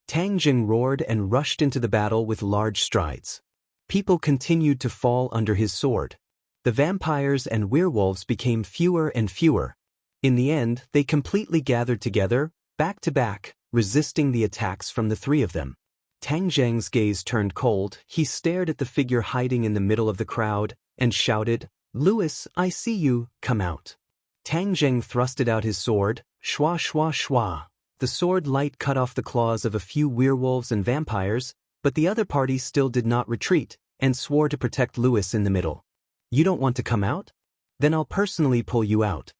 Tang Jing roared and rushed into the battle with large strides. People continued to fall under his sword. The vampires and werewolves became fewer and fewer. In the end, they completely gathered together, back to back, resisting the attacks from the three of them. Tang Zheng's gaze turned cold. He stared at the figure hiding in the middle of the crowd and shouted, "Louis, I see you, come out." Tang Zheng thrusted out his sword, shwa shwa shwa. The sword light cut off the claws of a few werewolves and vampires, but the other party still did not retreat, and swore to protect Louis in the middle. "You don't want to come out? Then I'll personally pull you out."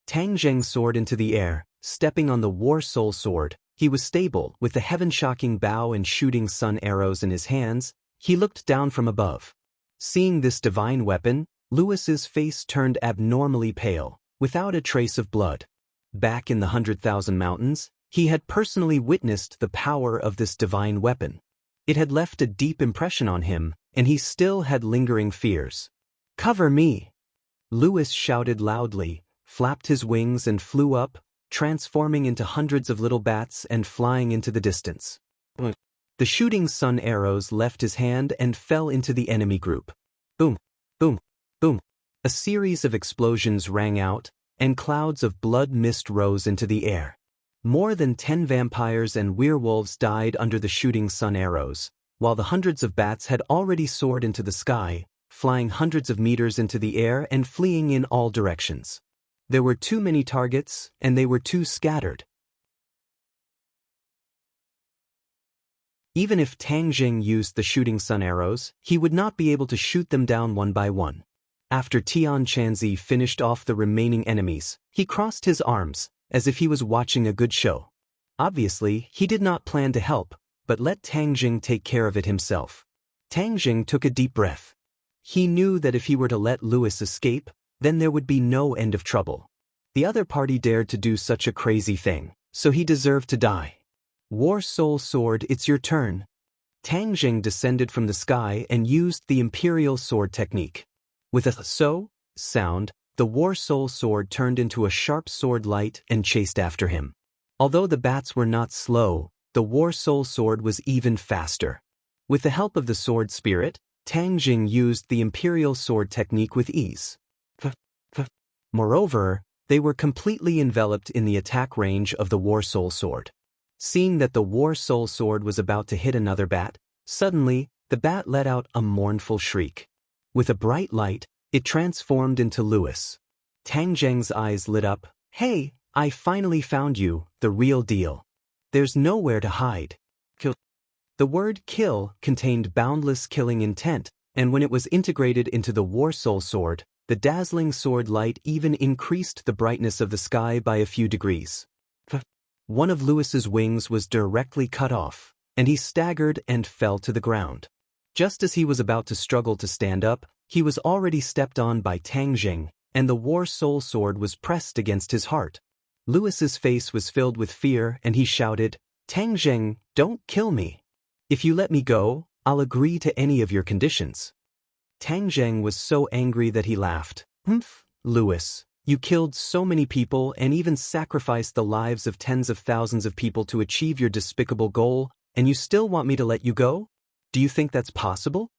Tang Zheng soared into the air, stepping on the War Soul sword. He was stable, with the heaven-shocking bow and shooting sun arrows in his hands. He looked down from above. Seeing this divine weapon, Louis's face turned abnormally pale, without a trace of blood. Back in the 100,000 Mountains, he had personally witnessed the power of this divine weapon. It had left a deep impression on him, and he still had lingering fears. "Cover me!" Louis shouted loudly, flapped his wings and flew up, transforming into hundreds of little bats and flying into the distance. The shooting sun arrows left his hand and fell into the enemy group. Boom, boom, boom. A series of explosions rang out, and clouds of blood mist rose into the air. More than 10 vampires and werewolves died under the shooting sun arrows, while the hundreds of bats had already soared into the sky, flying hundreds of meters into the air and fleeing in all directions. There were too many targets, and they were too scattered. Even if Tang Jing used the shooting sun arrows, he would not be able to shoot them down one by one. After Tian Chanzi finished off the remaining enemies, he crossed his arms, as if he was watching a good show. Obviously, he did not plan to help, but let Tang Jing take care of it himself. Tang Jing took a deep breath. He knew that if he were to let Louis escape, then there would be no end of trouble. The other party dared to do such a crazy thing, so he deserved to die. War Soul Sword, it's your turn. Tang Jing descended from the sky and used the Imperial Sword technique. With a so sound, the War Soul Sword turned into a sharp sword light and chased after him. Although the bats were not slow, the War Soul Sword was even faster. With the help of the Sword Spirit, Tang Jing used the Imperial Sword technique with ease. Moreover, they were completely enveloped in the attack range of the War Soul Sword. Seeing that the War Soul Sword was about to hit another bat, suddenly, the bat let out a mournful shriek. With a bright light, it transformed into Louis. Tang Zheng's eyes lit up. "Hey, I finally found you, the real deal. There's nowhere to hide." Kill. The word kill contained boundless killing intent, and when it was integrated into the War Soul Sword, the dazzling sword light even increased the brightness of the sky by a few degrees. One of Louis's wings was directly cut off, and he staggered and fell to the ground. Just as he was about to struggle to stand up, he was already stepped on by Tang Jing, and the War Soul Sword was pressed against his heart. Louis's face was filled with fear, and he shouted, "Tang Jing, don't kill me. If you let me go, I'll agree to any of your conditions." Tang Jing was so angry that he laughed. "Humph, Louis, you killed so many people and even sacrificed the lives of tens of thousands of people to achieve your despicable goal, and you still want me to let you go? Do you think that's possible?"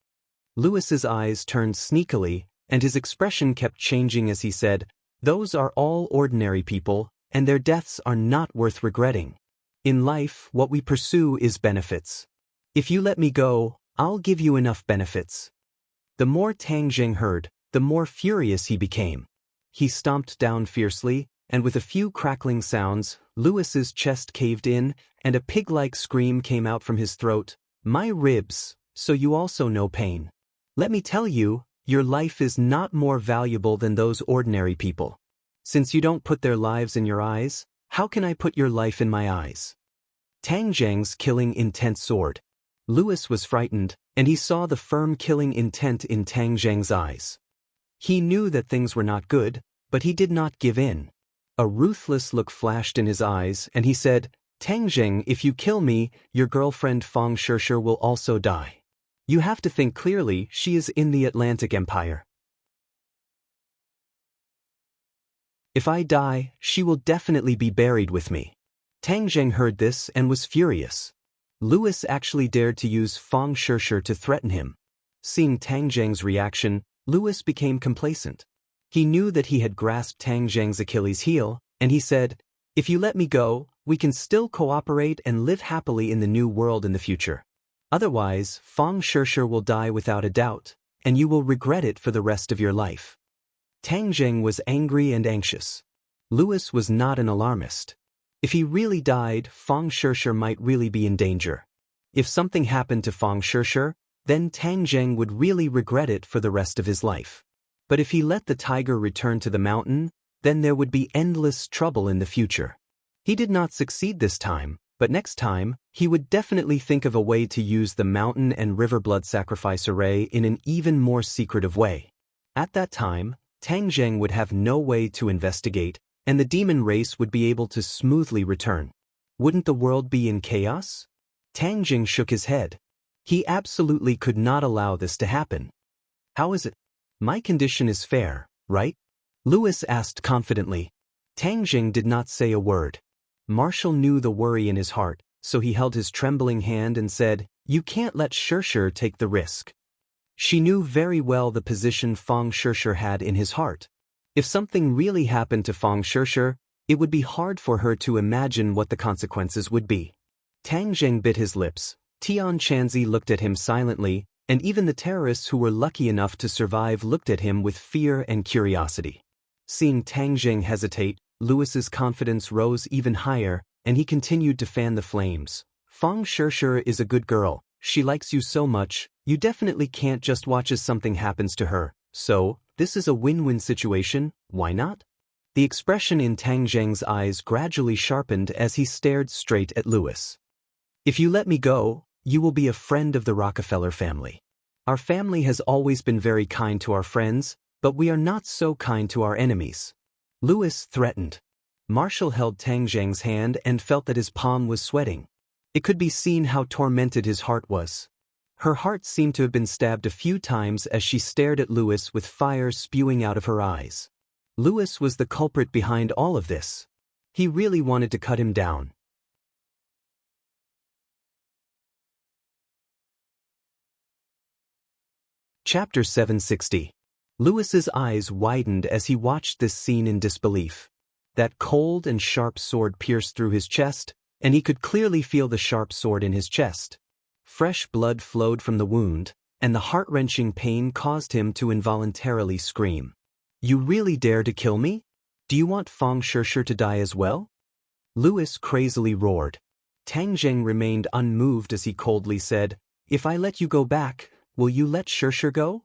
Louis's eyes turned sneakily, and his expression kept changing as he said, "Those are all ordinary people, and their deaths are not worth regretting. In life, what we pursue is benefits. If you let me go, I'll give you enough benefits." The more Tang Jing heard, the more furious he became. He stomped down fiercely, and with a few crackling sounds, Louis's chest caved in, and a pig-like scream came out from his throat. "My ribs, so you also know pain. Let me tell you, your life is not more valuable than those ordinary people. Since you don't put their lives in your eyes, how can I put your life in my eyes?" Tang Jing's killing intent soared. Louis was frightened, and he saw the firm killing intent in Tang Jing's eyes. He knew that things were not good, but he did not give in. A ruthless look flashed in his eyes, and he said, "Tang Jing, if you kill me, your girlfriend Fang Shishir will also die. You have to think clearly, she is in the Atlantic Empire." If I die, she will definitely be buried with me. Tang Zheng heard this and was furious. Louis actually dared to use Fang Shishir to threaten him. Seeing Tang Zheng's reaction, Louis became complacent. He knew that he had grasped Tang Zheng's Achilles heel, and he said, "If you let me go, we can still cooperate and live happily in the new world in the future. Otherwise, Fang Shishir will die without a doubt, and you will regret it for the rest of your life." Tang Zheng was angry and anxious. Louis was not an alarmist. If he really died, Fang Shishir might really be in danger. If something happened to Fang Shishir, then Tang Zheng would really regret it for the rest of his life. But if he let the tiger return to the mountain, then there would be endless trouble in the future. He did not succeed this time, but next time, he would definitely think of a way to use the mountain and river blood sacrifice array in an even more secretive way. At that time, Tang Zheng would have no way to investigate, and the demon race would be able to smoothly return. Wouldn't the world be in chaos? Tang Zheng shook his head. He absolutely could not allow this to happen. "How is it? My condition is fair, right?" Louis asked confidently. Tang Zheng did not say a word. Marshall knew the worry in his heart, so he held his trembling hand and said, "You can't let Shishir take the risk." She knew very well the position Fang Shishir had in his heart. If something really happened to Fang Shishir, it would be hard for her to imagine what the consequences would be. Tang Zheng bit his lips. Tian Chanzi looked at him silently, and even the terrorists who were lucky enough to survive looked at him with fear and curiosity. Seeing Tang Zheng hesitate, Louis's confidence rose even higher, and he continued to fan the flames. "Fang Shishir is a good girl. She likes you so much, you definitely can't just watch as something happens to her. So, this is a win-win situation, why not?" The expression in Tang Zheng's eyes gradually sharpened as he stared straight at Louis. "If you let me go, you will be a friend of the Rockefeller family. Our family has always been very kind to our friends, but we are not so kind to our enemies." Louis threatened. Marshall held Tang Zheng's hand and felt that his palm was sweating. It could be seen how tormented his heart was. Her heart seemed to have been stabbed a few times as she stared at Louis with fire spewing out of her eyes. Louis was the culprit behind all of this. He really wanted to cut him down. Chapter 760. Louis's eyes widened as he watched this scene in disbelief. That cold and sharp sword pierced through his chest, and he could clearly feel the sharp sword in his chest. Fresh blood flowed from the wound, and the heart-wrenching pain caused him to involuntarily scream. "You really dare to kill me? Do you want Fang Shishir to die as well?" Louis crazily roared. Tang Zheng remained unmoved as he coldly said, "If I let you go back, will you let Shishir go?"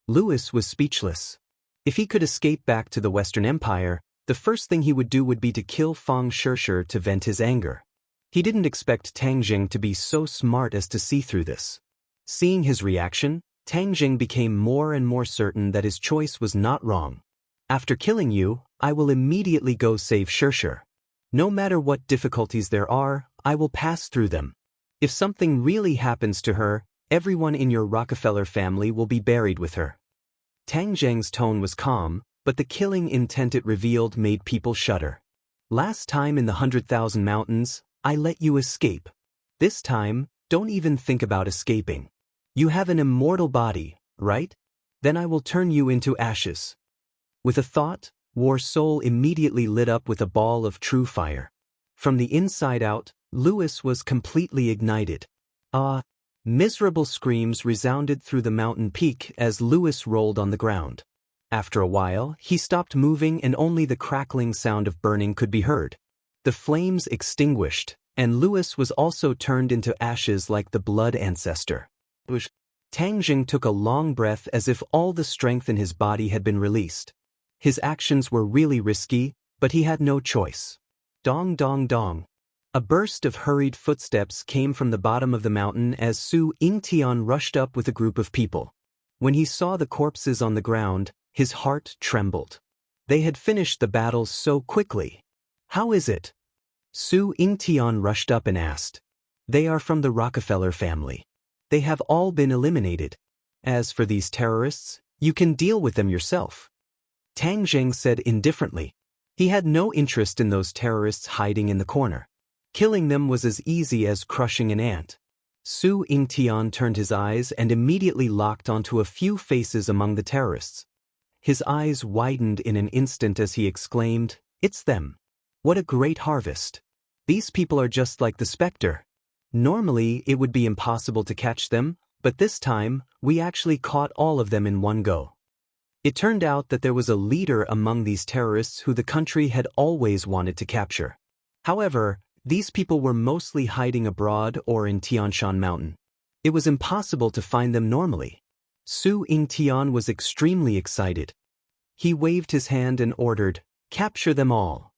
Louis was speechless. If he could escape back to the Western Empire, the first thing he would do would be to kill Fang Shishir to vent his anger. He didn't expect Tang Zheng to be so smart as to see through this. Seeing his reaction, Tang Zheng became more and more certain that his choice was not wrong. "After killing you, I will immediately go save Shishir. No matter what difficulties there are, I will pass through them. If something really happens to her, everyone in your Rockefeller family will be buried with her." Tang Zheng's tone was calm, but the killing intent it revealed made people shudder. "Last time in the 100,000 Mountains, I let you escape. This time, don't even think about escaping. You have an immortal body, right? Then I will turn you into ashes." With a thought, War Soul immediately lit up with a ball of true fire. From the inside out, Louis was completely ignited. Miserable screams resounded through the mountain peak as Louis rolled on the ground. After a while, he stopped moving and only the crackling sound of burning could be heard. The flames extinguished, and Louis was also turned into ashes like the blood ancestor. Tang Zheng took a long breath as if all the strength in his body had been released. His actions were really risky, but he had no choice. Dong dong dong. A burst of hurried footsteps came from the bottom of the mountain as Su Yingtian rushed up with a group of people. When he saw the corpses on the ground, his heart trembled. They had finished the battle so quickly. "How is it?" Su Yingtian rushed up and asked. "They are from the Rockefeller family. They have all been eliminated. As for these terrorists, you can deal with them yourself." Tang Zheng said indifferently. He had no interest in those terrorists hiding in the corner. Killing them was as easy as crushing an ant. Su Yingtian turned his eyes and immediately locked onto a few faces among the terrorists. His eyes widened in an instant as he exclaimed, "It's them! What a great harvest! These people are just like the Spectre. Normally, it would be impossible to catch them, but this time, we actually caught all of them in one go." It turned out that there was a leader among these terrorists who the country had always wanted to capture. However, these people were mostly hiding abroad or in Tianshan Mountain. It was impossible to find them normally. Su Yingtian was extremely excited. He waved his hand and ordered, "Capture them all."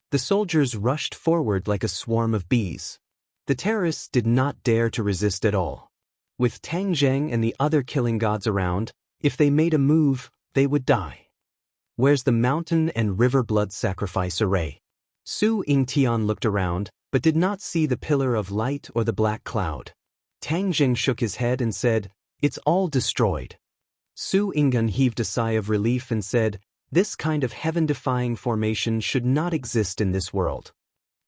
The soldiers rushed forward like a swarm of bees. The terrorists did not dare to resist at all. With Tang Zheng and the other killing gods around, if they made a move, they would die. "Where's the mountain and river blood sacrifice array?" Su Yingtian looked around, but did not see the pillar of light or the black cloud. Tang Zheng shook his head and said, "It's all destroyed." Su Yinggan heaved a sigh of relief and said, "This kind of heaven-defying formation should not exist in this world."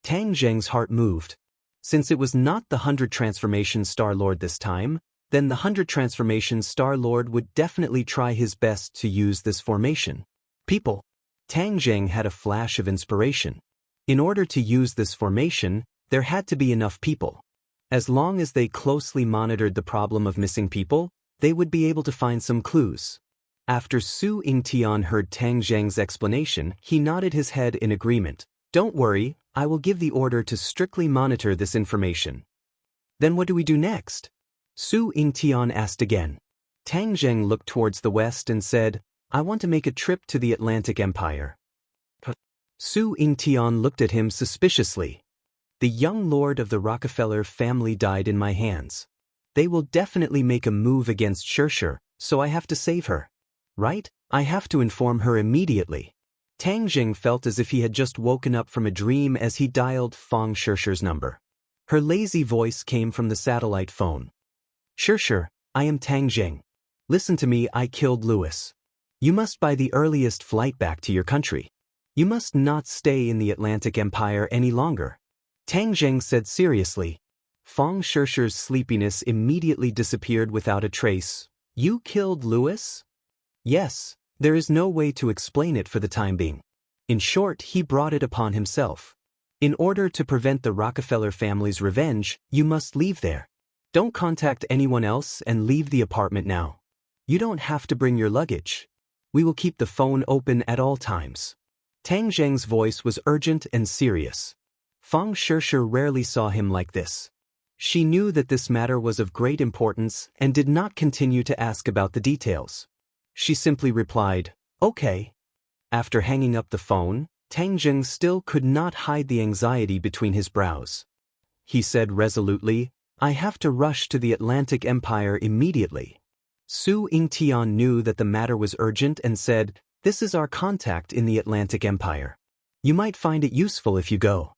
Tang Zheng's heart moved. Since it was not the 100 Transformation Star Lord this time, then the 100 Transformation Star Lord would definitely try his best to use this formation. People. Tang Zheng had a flash of inspiration. In order to use this formation, there had to be enough people. As long as they closely monitored the problem of missing people, they would be able to find some clues. After Su Yingtian heard Tang Zheng's explanation, he nodded his head in agreement. "Don't worry, I will give the order to strictly monitor this information." "Then what do we do next?" Su Yingtian asked again. Tang Zheng looked towards the west and said, "I want to make a trip to the Atlantic Empire." Su Yingtian looked at him suspiciously. "The young lord of the Rockefeller family died in my hands. They will definitely make a move against Shirshir, so I have to save her. Right? I have to inform her immediately." Tang Zheng felt as if he had just woken up from a dream as he dialed Fang Shirshir's number. Her lazy voice came from the satellite phone. "Shirshir, I am Tang Zheng. Listen to me, I killed Louis. You must buy the earliest flight back to your country. You must not stay in the Atlantic Empire any longer." Tang Zheng said seriously. Fang Shirshir's sleepiness immediately disappeared without a trace. "You killed Louis?" "Yes, there is no way to explain it for the time being. In short, he brought it upon himself. In order to prevent the Rockefeller family's revenge, you must leave there. Don't contact anyone else and leave the apartment now. You don't have to bring your luggage. We will keep the phone open at all times." Tang Zheng's voice was urgent and serious. Fang Shirshir rarely saw him like this. She knew that this matter was of great importance and did not continue to ask about the details. She simply replied, "Okay." After hanging up the phone, Tang Zheng still could not hide the anxiety between his brows. He said resolutely, "I have to rush to the Atlantic Empire immediately." Su Yingtian knew that the matter was urgent and said, "This is our contact in the Atlantic Empire. You might find it useful if you go."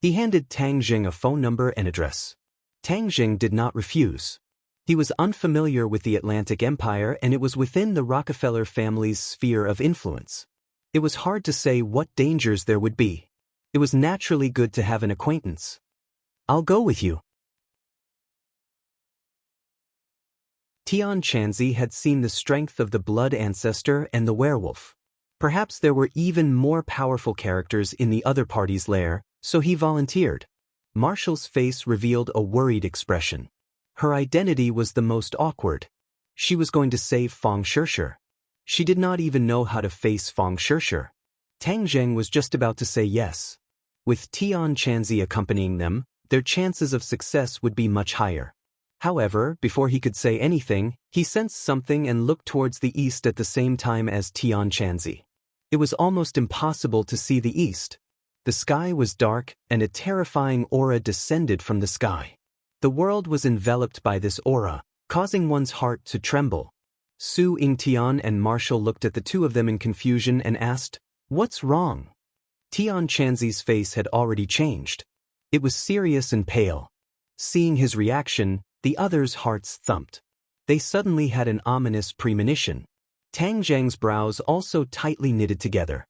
He handed Tang Zheng a phone number and address. Tang Zheng did not refuse. He was unfamiliar with the Atlantic Empire and it was within the Rockefeller family's sphere of influence. It was hard to say what dangers there would be. It was naturally good to have an acquaintance. "I'll go with you." Tian Chanzi had seen the strength of the blood ancestor and the werewolf. Perhaps there were even more powerful characters in the other party's lair, so he volunteered. Marshall's face revealed a worried expression. Her identity was the most awkward. She was going to save Fang Shirshir. She did not even know how to face Fang Shirshir. Tang Zheng was just about to say yes. With Tian Chanzi accompanying them, their chances of success would be much higher. However, before he could say anything, he sensed something and looked towards the east at the same time as Tian Chanzi. It was almost impossible to see the east. The sky was dark, and a terrifying aura descended from the sky. The world was enveloped by this aura, causing one's heart to tremble. Su Yingtian and Marshall looked at the two of them in confusion and asked, "What's wrong?" Tian Chanzi's face had already changed. It was serious and pale. Seeing his reaction, the others' hearts thumped. They suddenly had an ominous premonition. Tang Zheng's brows also tightly knitted together.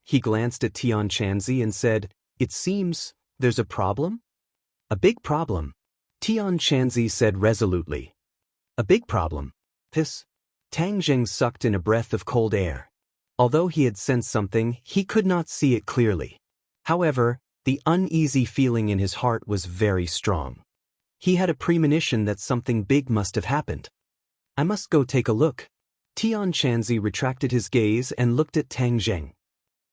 He glanced at Tian Chanzi and said, "It seems there's a problem?" "A big problem," Tian Chanzi said resolutely. "A big problem." This? Tang Zheng sucked in a breath of cold air. Although he had sensed something, he could not see it clearly. However, the uneasy feeling in his heart was very strong. He had a premonition that something big must have happened. "I must go take a look." Tian Chanzi retracted his gaze and looked at Tang Zheng.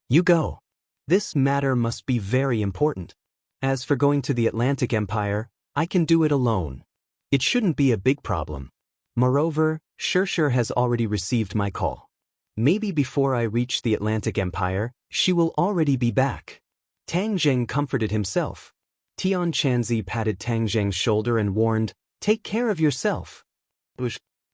"You go. This matter must be very important. As for going to the Atlantic Empire, I can do it alone. It shouldn't be a big problem. Moreover, Shirshir has already received my call. Maybe before I reach the Atlantic Empire, she will already be back." Tang Zheng comforted himself. Tian Chanzi patted Tang Zheng's shoulder and warned, "Take care of yourself."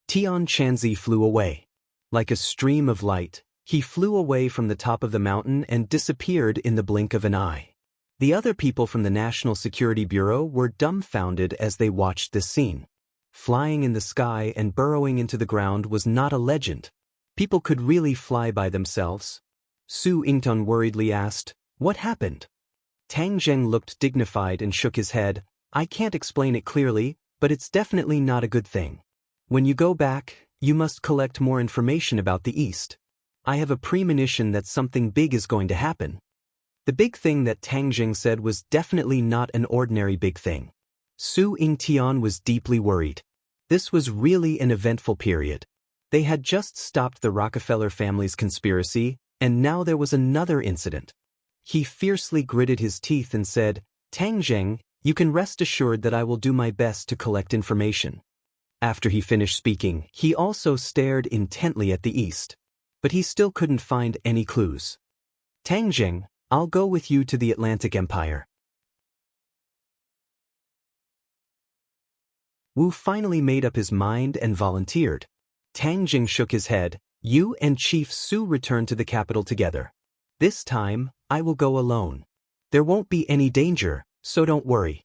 Tian Chanzi flew away. Like a stream of light, he flew away from the top of the mountain and disappeared in the blink of an eye. The other people from the National Security Bureau were dumbfounded as they watched this scene. Flying in the sky and burrowing into the ground was not a legend. People could really fly by themselves. Su Yingtun worriedly asked, "What happened?" Tang Zheng looked dignified and shook his head. "I can't explain it clearly, but it's definitely not a good thing. When you go back, you must collect more information about the East. I have a premonition that something big is going to happen." The big thing that Tang Zheng said was definitely not an ordinary big thing. Su Yingtian was deeply worried. This was really an eventful period. They had just stopped the Rockefeller family's conspiracy, and now there was another incident. He fiercely gritted his teeth and said, "Tang Zheng, you can rest assured that I will do my best to collect information." After he finished speaking, he also stared intently at the east. But he still couldn't find any clues. "Tang Zheng, I'll go with you to the Atlantic Empire." Wu finally made up his mind and volunteered. Tang Zheng shook his head. "You and Chief Su return to the capital together. This time, I will go alone. There won't be any danger, so don't worry."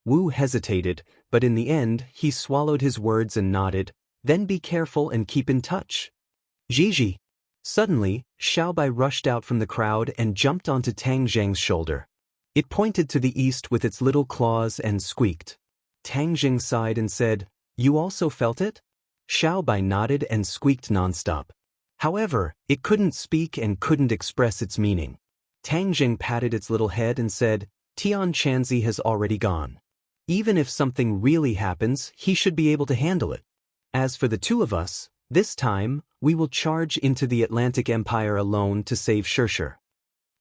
Wu hesitated, but in the end, he swallowed his words and nodded. "Then be careful and keep in touch." "Gigi." Suddenly, Xiaobai rushed out from the crowd and jumped onto Tang Zheng's shoulder. It pointed to the east with its little claws and squeaked. Tang Zheng sighed and said, "You also felt it?" Xiaobai nodded and squeaked nonstop. However, it couldn't speak and couldn't express its meaning. Tang Zheng patted its little head and said, "Tian Chanzi has already gone. Even if something really happens, he should be able to handle it. As for the two of us, this time, we will charge into the Atlantic Empire alone to save Shirshir."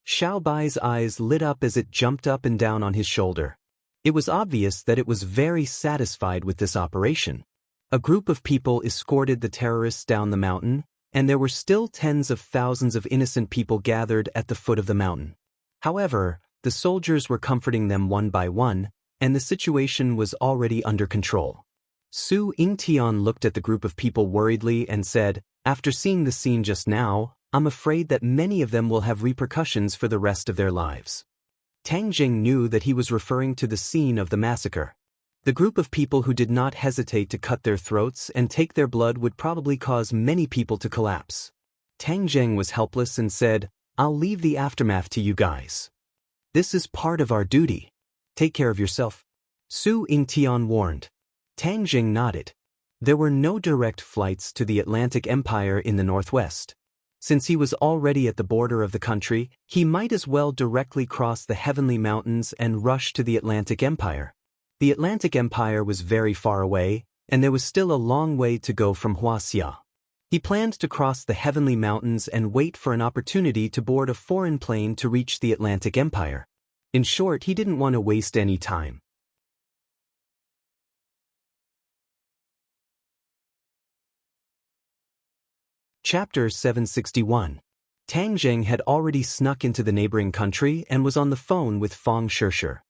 Xiaobai's eyes lit up as it jumped up and down on his shoulder. It was obvious that it was very satisfied with this operation. A group of people escorted the terrorists down the mountain, and there were still tens of thousands of innocent people gathered at the foot of the mountain. However, the soldiers were comforting them one by one, and the situation was already under control. Su Yingtian looked at the group of people worriedly and said, "After seeing the scene just now, I'm afraid that many of them will have repercussions for the rest of their lives." Tang Zheng knew that he was referring to the scene of the massacre. The group of people who did not hesitate to cut their throats and take their blood would probably cause many people to collapse. Tang Zheng was helpless and said, "I'll leave the aftermath to you guys. This is part of our duty. Take care of yourself." Su Yingtian warned. Tang Zheng nodded. There were no direct flights to the Atlantic Empire in the northwest. Since he was already at the border of the country, he might as well directly cross the Heavenly Mountains and rush to the Atlantic Empire. The Atlantic Empire was very far away, and there was still a long way to go from Huaxia. He planned to cross the Heavenly Mountains and wait for an opportunity to board a foreign plane to reach the Atlantic Empire. In short, he didn't want to waste any time. Chapter 761. Tang Zheng had already snuck into the neighboring country and was on the phone with Fang Shirshir.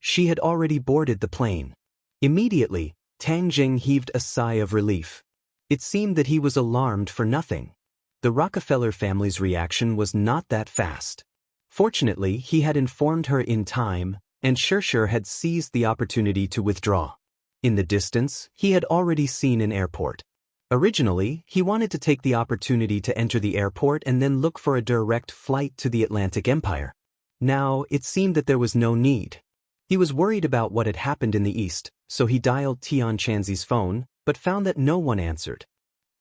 She had already boarded the plane. Immediately, Tang Zheng heaved a sigh of relief. It seemed that he was alarmed for nothing. The Rockefeller family's reaction was not that fast. Fortunately, he had informed her in time, and Shirshir had seized the opportunity to withdraw. In the distance, he had already seen an airport. Originally, he wanted to take the opportunity to enter the airport and then look for a direct flight to the Atlantic Empire. Now, it seemed that there was no need. He was worried about what had happened in the East, so he dialed Tian Chanzi's phone, but found that no one answered.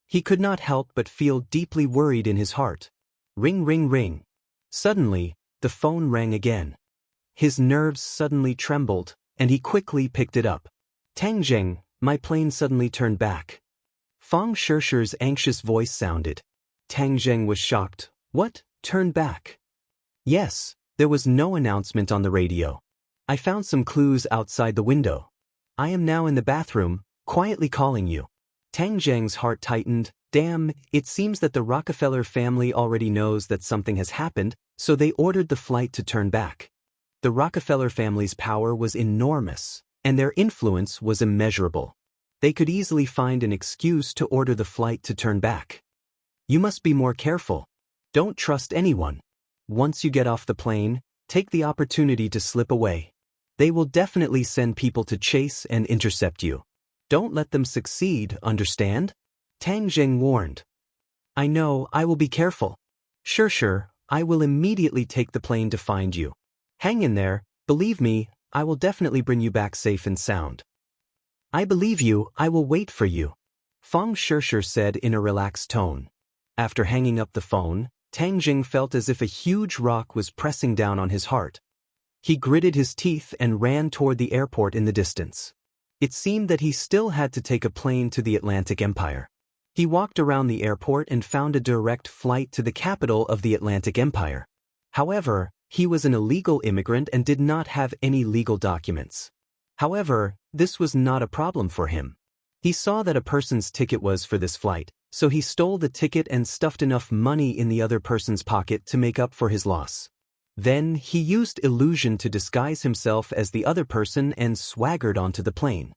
He could not help but feel deeply worried in his heart. Ring, ring, ring. Suddenly, the phone rang again. His nerves suddenly trembled, and he quickly picked it up. Tang Zheng, my plane suddenly turned back. Fang Shishi's anxious voice sounded. Tang Zheng was shocked. What? Turned back? Yes, there was no announcement on the radio. I found some clues outside the window. I am now in the bathroom, quietly calling you. Tang Zheng's heart tightened. Damn, it seems that the Rockefeller family already knows that something has happened, so they ordered the flight to turn back. The Rockefeller family's power was enormous, and their influence was immeasurable. They could easily find an excuse to order the flight to turn back. You must be more careful. Don't trust anyone. Once you get off the plane, take the opportunity to slip away. They will definitely send people to chase and intercept you. Don't let them succeed, understand? Tang Zheng warned. I know, I will be careful. Sure, I will immediately take the plane to find you. Hang in there, believe me, I will definitely bring you back safe and sound. I believe you, I will wait for you, Fang Shishi said in a relaxed tone. After hanging up the phone, Tang Zheng felt as if a huge rock was pressing down on his heart. He gritted his teeth and ran toward the airport in the distance. It seemed that he still had to take a plane to the Atlantic Empire. He walked around the airport and found a direct flight to the capital of the Atlantic Empire. However, he was an illegal immigrant and did not have any legal documents. However, this was not a problem for him. He saw that a person's ticket was for this flight, so he stole the ticket and stuffed enough money in the other person's pocket to make up for his loss. Then, he used illusion to disguise himself as the other person and swaggered onto the plane.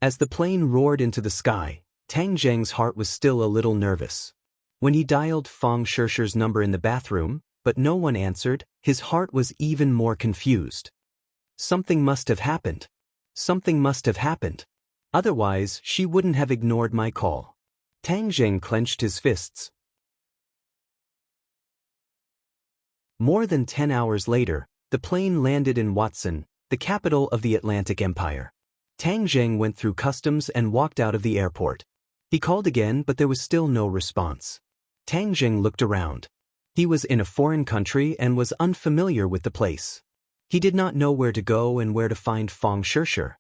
As the plane roared into the sky, Tang Zheng's heart was still a little nervous. When he dialed Fang Shishi's number in the bathroom, but no one answered, his heart was even more confused. Something must have happened. Something must have happened. Otherwise, she wouldn't have ignored my call. Tang Zheng clenched his fists. More than 10 hours later, the plane landed in Watson, the capital of the Atlantic Empire. Tang Zheng went through customs and walked out of the airport. He called again, but there was still no response. Tang Zheng looked around. He was in a foreign country and was unfamiliar with the place. He did not know where to go and where to find Fang Shishi.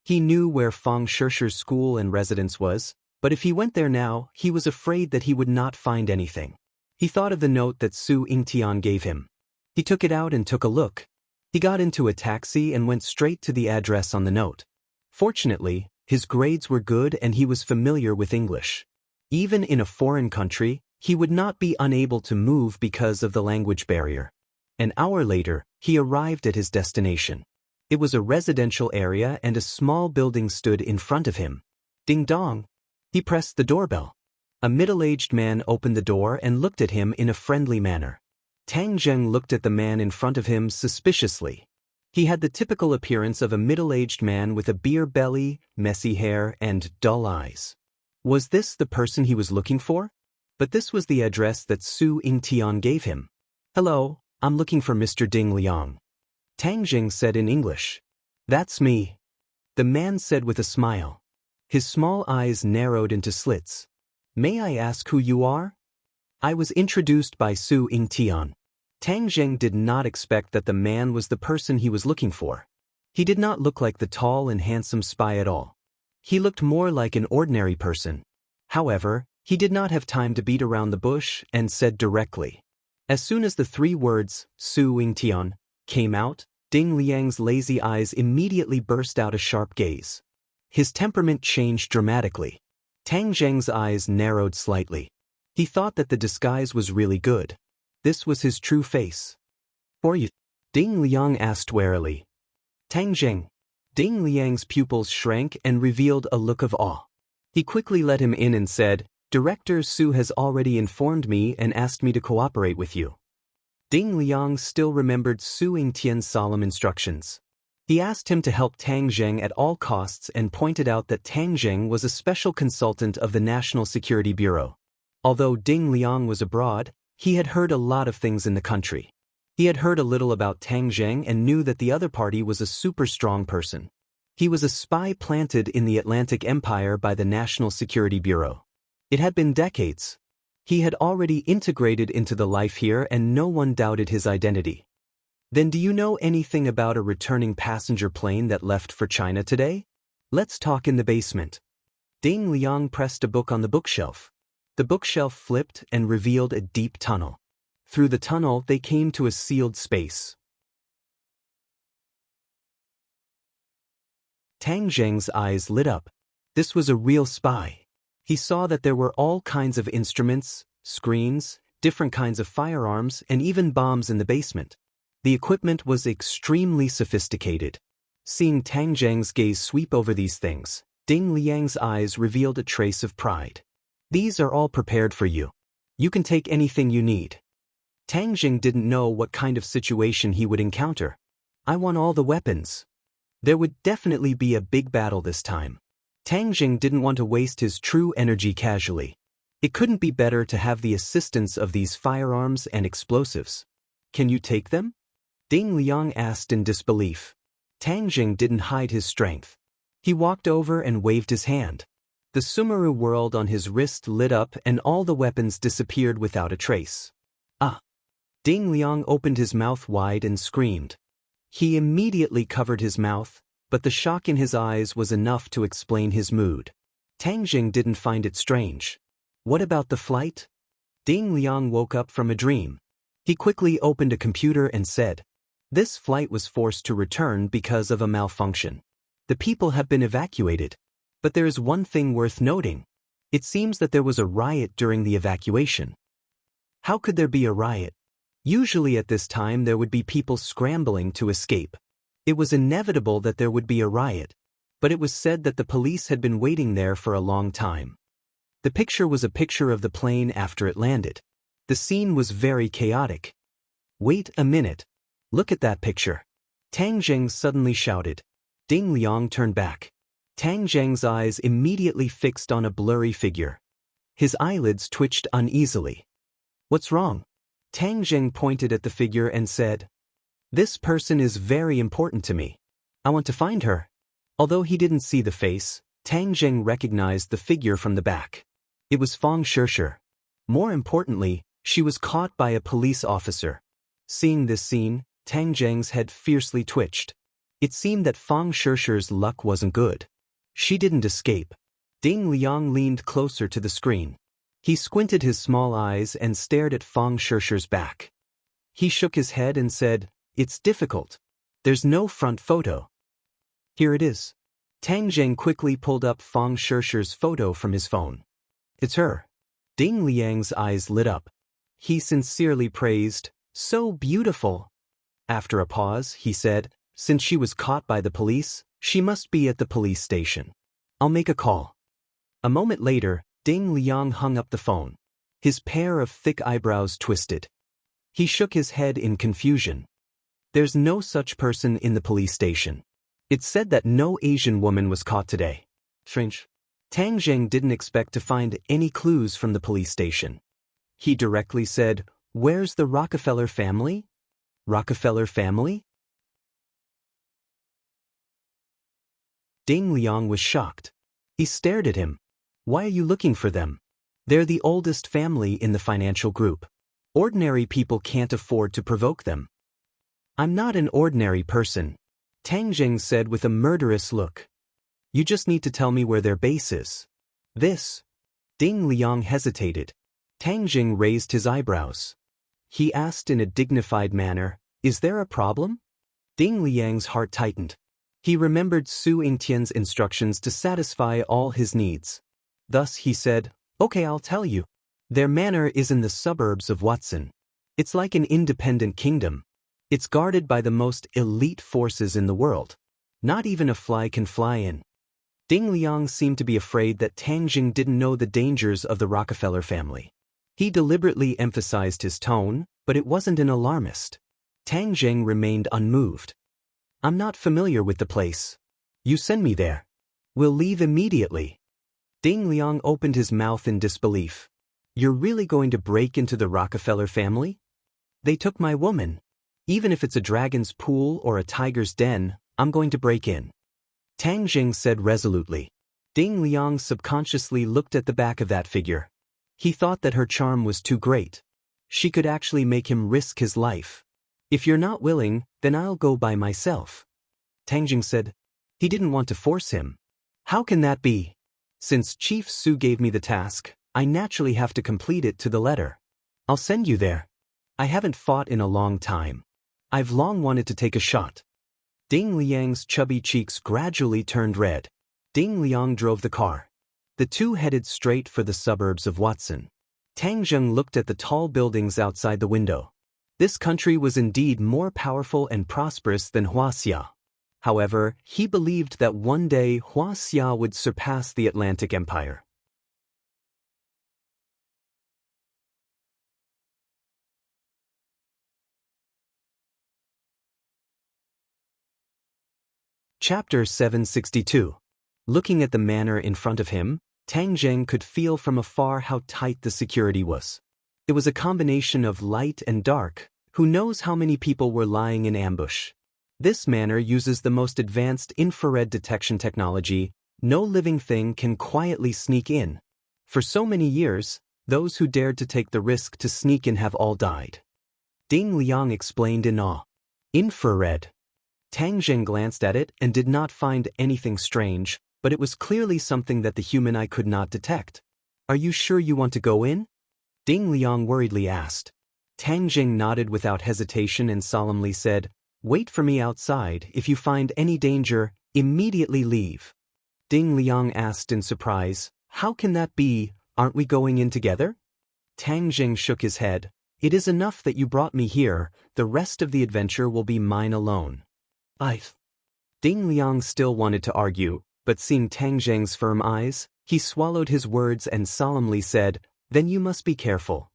He knew where Fang Shishi's school and residence was, but if he went there now, he was afraid that he would not find anything. He thought of the note that Su Yingtian gave him. He took it out and took a look. He got into a taxi and went straight to the address on the note. Fortunately, his grades were good and he was familiar with English. Even in a foreign country, he would not be unable to move because of the language barrier. An hour later, he arrived at his destination. It was a residential area and a small building stood in front of him. Ding dong! He pressed the doorbell. A middle-aged man opened the door and looked at him in a friendly manner. Tang Zheng looked at the man in front of him suspiciously. He had the typical appearance of a middle-aged man with a beer belly, messy hair, and dull eyes. Was this the person he was looking for? But this was the address that Su Yingtian gave him. Hello, I'm looking for Mr. Ding Liang. Tang Zheng said in English. That's me. The man said with a smile. His small eyes narrowed into slits. May I ask who you are? I was introduced by Su Yingtian. Tang Zheng did not expect that the man was the person he was looking for. He did not look like the tall and handsome spy at all. He looked more like an ordinary person. However, he did not have time to beat around the bush and said directly. As soon as the 3 words, Su Yingtian, came out, Ding Liang's lazy eyes immediately burst out a sharp gaze. His temperament changed dramatically. Tang Zheng's eyes narrowed slightly. He thought that the disguise was really good. This was his true face. For you? Ding Liang asked warily. Tang Zheng. Ding Liang's pupils shrank and revealed a look of awe. He quickly let him in and said, Director Su has already informed me and asked me to cooperate with you. Ding Liang still remembered Su Yingtian's solemn instructions. He asked him to help Tang Zheng at all costs and pointed out that Tang Zheng was a special consultant of the National Security Bureau. Although Ding Liang was abroad, he had heard a lot of things in the country. He had heard a little about Tang Zheng and knew that the other party was a super strong person. He was a spy planted in the Atlantic Empire by the National Security Bureau. It had been decades. He had already integrated into the life here and no one doubted his identity. Then do you know anything about a returning passenger plane that left for China today? Let's talk in the basement. Ding Liang pressed a book on the bookshelf. The bookshelf flipped and revealed a deep tunnel. Through the tunnel, they came to a sealed space. Tang Zheng's eyes lit up. This was a real spy. He saw that there were all kinds of instruments, screens, different kinds of firearms, and even bombs in the basement. The equipment was extremely sophisticated. Seeing Tang Zheng's gaze sweep over these things, Ding Liang's eyes revealed a trace of pride. These are all prepared for you. You can take anything you need. Tang Zheng didn't know what kind of situation he would encounter. I want all the weapons. There would definitely be a big battle this time. Tang Zheng didn't want to waste his true energy casually. It couldn't be better to have the assistance of these firearms and explosives. Can you take them? Ding Liang asked in disbelief. Tang Zheng didn't hide his strength. He walked over and waved his hand. The Sumeru world on his wrist lit up and all the weapons disappeared without a trace. Ah! Ding Liang opened his mouth wide and screamed. He immediately covered his mouth, but the shock in his eyes was enough to explain his mood. Tang Zheng didn't find it strange. What about the flight? Ding Liang woke up from a dream. He quickly opened a computer and said, this flight was forced to return because of a malfunction. The people have been evacuated. But there is one thing worth noting. It seems that there was a riot during the evacuation. How could there be a riot? Usually at this time there would be people scrambling to escape. It was inevitable that there would be a riot, but it was said that the police had been waiting there for a long time. The picture was a picture of the plane after it landed. The scene was very chaotic. Wait a minute. Look at that picture. Tang Zheng suddenly shouted. Ding Liang turned back. Tang Zheng's eyes immediately fixed on a blurry figure. His eyelids twitched uneasily. What's wrong? Tang Zheng pointed at the figure and said, this person is very important to me. I want to find her. Although he didn't see the face, Tang Zheng recognized the figure from the back. It was Fang Shishir. More importantly, she was caught by a police officer. Seeing this scene, Tang Zheng's head fiercely twitched. It seemed that Fang Shishir's luck wasn't good. She didn't escape. Ding Liang leaned closer to the screen. He squinted his small eyes and stared at Fang Shishir's back. He shook his head and said, it's difficult. There's no front photo. Here it is. Tang Zheng quickly pulled up Fang Shishir's photo from his phone. It's her. Ding Liang's eyes lit up. He sincerely praised, so beautiful. After a pause, he said, since she was caught by the police, she must be at the police station. I'll make a call. A moment later, Ding Liang hung up the phone. His pair of thick eyebrows twisted. He shook his head in confusion. There's no such person in the police station. It's said that no Asian woman was caught today. Strange. Tang Zheng didn't expect to find any clues from the police station. He directly said, where's the Rockefeller family? Rockefeller family? Ding Liang was shocked. He stared at him. Why are you looking for them? They're the oldest family in the financial group. Ordinary people can't afford to provoke them. I'm not an ordinary person, Tang Zheng said with a murderous look. You just need to tell me where their base is. This. Ding Liang hesitated. Tang Zheng raised his eyebrows. He asked in a dignified manner, is there a problem? Ding Liang's heart tightened. He remembered Su Yingtian's instructions to satisfy all his needs. Thus he said, okay, I'll tell you. Their manor is in the suburbs of Watson. It's like an independent kingdom. It's guarded by the most elite forces in the world. Not even a fly can fly in. Ding Liang seemed to be afraid that Tang Zheng didn't know the dangers of the Rockefeller family. He deliberately emphasized his tone, but it wasn't an alarmist. Tang Zheng remained unmoved. I'm not familiar with the place. You send me there. We'll leave immediately. Ding Liang opened his mouth in disbelief. You're really going to break into the Rockefeller family? They took my woman. Even if it's a dragon's pool or a tiger's den, I'm going to break in. Tang Jing said resolutely. Ding Liang subconsciously looked at the back of that figure. He thought that her charm was too great. She could actually make him risk his life. If you're not willing, then I'll go by myself. Tang Jing said. He didn't want to force him. How can that be? Since Chief Su gave me the task, I naturally have to complete it to the letter. I'll send you there. I haven't fought in a long time. I've long wanted to take a shot. Ding Liang's chubby cheeks gradually turned red. Ding Liang drove the car. The two headed straight for the suburbs of Watson. Tang Zheng looked at the tall buildings outside the window. This country was indeed more powerful and prosperous than Huaxia. However, he believed that one day Huaxia would surpass the Atlantic Empire. Chapter 762. Looking at the manor in front of him, Tang Zheng could feel from afar how tight the security was. It was a combination of light and dark. Who knows how many people were lying in ambush? This manor uses the most advanced infrared detection technology. No living thing can quietly sneak in. For so many years, those who dared to take the risk to sneak in have all died. Ding Liang explained in awe. Infrared. Tang Zheng glanced at it and did not find anything strange, but it was clearly something that the human eye could not detect. Are you sure you want to go in? Ding Liang worriedly asked. Tang Zheng nodded without hesitation and solemnly said, Wait for me outside. If you find any danger, immediately leave. Ding Liang asked in surprise, How can that be? Aren't we going in together? Tang Zheng shook his head. It is enough that you brought me here. The rest of the adventure will be mine alone. Ding Liang still wanted to argue, but seeing Tang Zheng's firm eyes, he swallowed his words and solemnly said, Then you must be careful.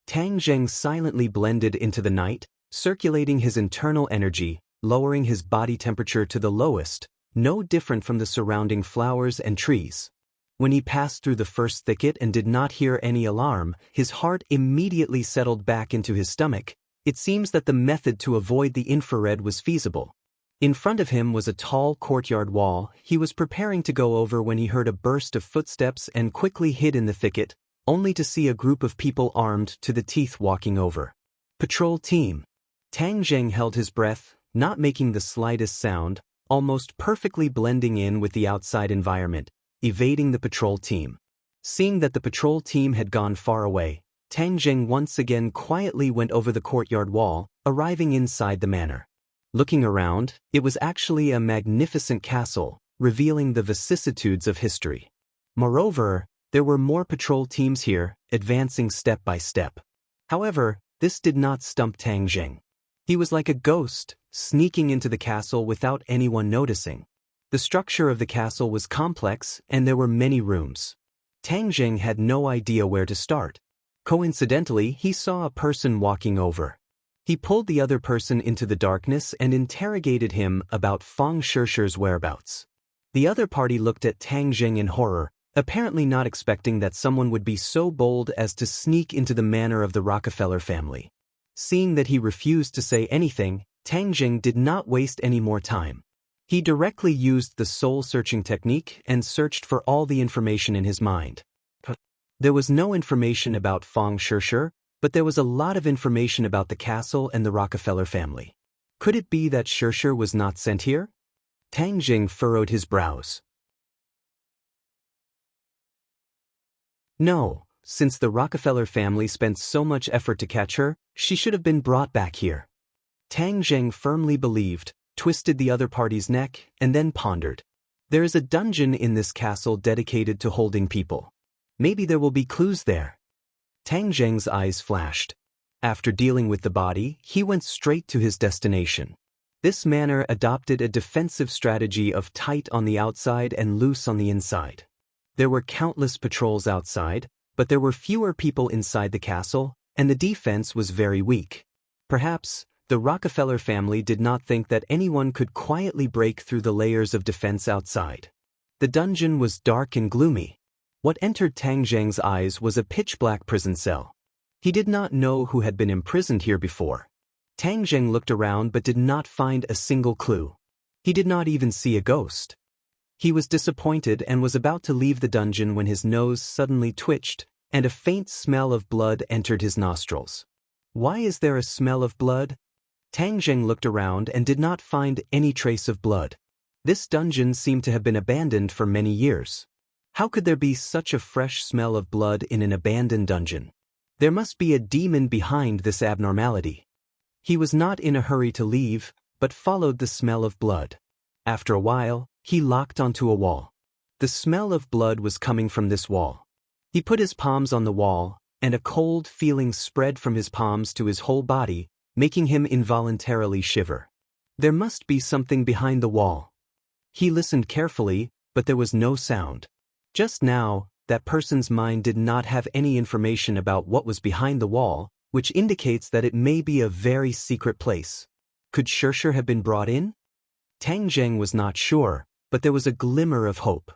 Tang Zheng silently blended into the night, circulating his internal energy, lowering his body temperature to the lowest, no different from the surrounding flowers and trees. When he passed through the first thicket and did not hear any alarm, his heart immediately settled back into his stomach. It seems that the method to avoid the infrared was feasible. In front of him was a tall courtyard wall. He was preparing to go over when he heard a burst of footsteps and quickly hid in the thicket, only to see a group of people armed to the teeth walking over. Patrol team. Tang Zheng held his breath, not making the slightest sound, almost perfectly blending in with the outside environment, evading the patrol team. Seeing that the patrol team had gone far away, Tang Zheng once again quietly went over the courtyard wall, arriving inside the manor. Looking around, it was actually a magnificent castle, revealing the vicissitudes of history. Moreover, there were more patrol teams here, advancing step by step. However, this did not stump Tang Zheng. He was like a ghost, sneaking into the castle without anyone noticing. The structure of the castle was complex, and there were many rooms. Tang Zheng had no idea where to start. Coincidentally, he saw a person walking over. He pulled the other person into the darkness and interrogated him about Fang Shishir's whereabouts. The other party looked at Tang Zheng in horror, apparently not expecting that someone would be so bold as to sneak into the manor of the Rockefeller family. Seeing that he refused to say anything, Tang Zheng did not waste any more time. He directly used the soul-searching technique and searched for all the information in his mind. There was no information about Fang Shishir, but there was a lot of information about the castle and the Rockefeller family. Could it be that Shishir was not sent here? Tang Zheng furrowed his brows. No, since the Rockefeller family spent so much effort to catch her, she should have been brought back here. Tang Zheng firmly believed, twisted the other party's neck, and then pondered. There is a dungeon in this castle dedicated to holding people. Maybe there will be clues there. Tang Zheng's eyes flashed. After dealing with the body, he went straight to his destination. This manor adopted a defensive strategy of tight on the outside and loose on the inside. There were countless patrols outside, but there were fewer people inside the castle, and the defense was very weak. Perhaps, The Rockefeller family did not think that anyone could quietly break through the layers of defense outside. The dungeon was dark and gloomy. What entered Tang Zheng's eyes was a pitch-black prison cell. He did not know who had been imprisoned here before. Tang Zheng looked around but did not find a single clue. He did not even see a ghost. He was disappointed and was about to leave the dungeon when his nose suddenly twitched, and a faint smell of blood entered his nostrils. Why is there a smell of blood? Tang Zheng looked around and did not find any trace of blood. This dungeon seemed to have been abandoned for many years. How could there be such a fresh smell of blood in an abandoned dungeon? There must be a demon behind this abnormality. He was not in a hurry to leave, but followed the smell of blood. After a while, he locked onto a wall. The smell of blood was coming from this wall. He put his palms on the wall, and a cold feeling spread from his palms to his whole body, making him involuntarily shiver. There must be something behind the wall. He listened carefully, but there was no sound. Just now, that person's mind did not have any information about what was behind the wall, which indicates that it may be a very secret place. Could Shershur have been brought in? Tang Zheng was not sure, but there was a glimmer of hope.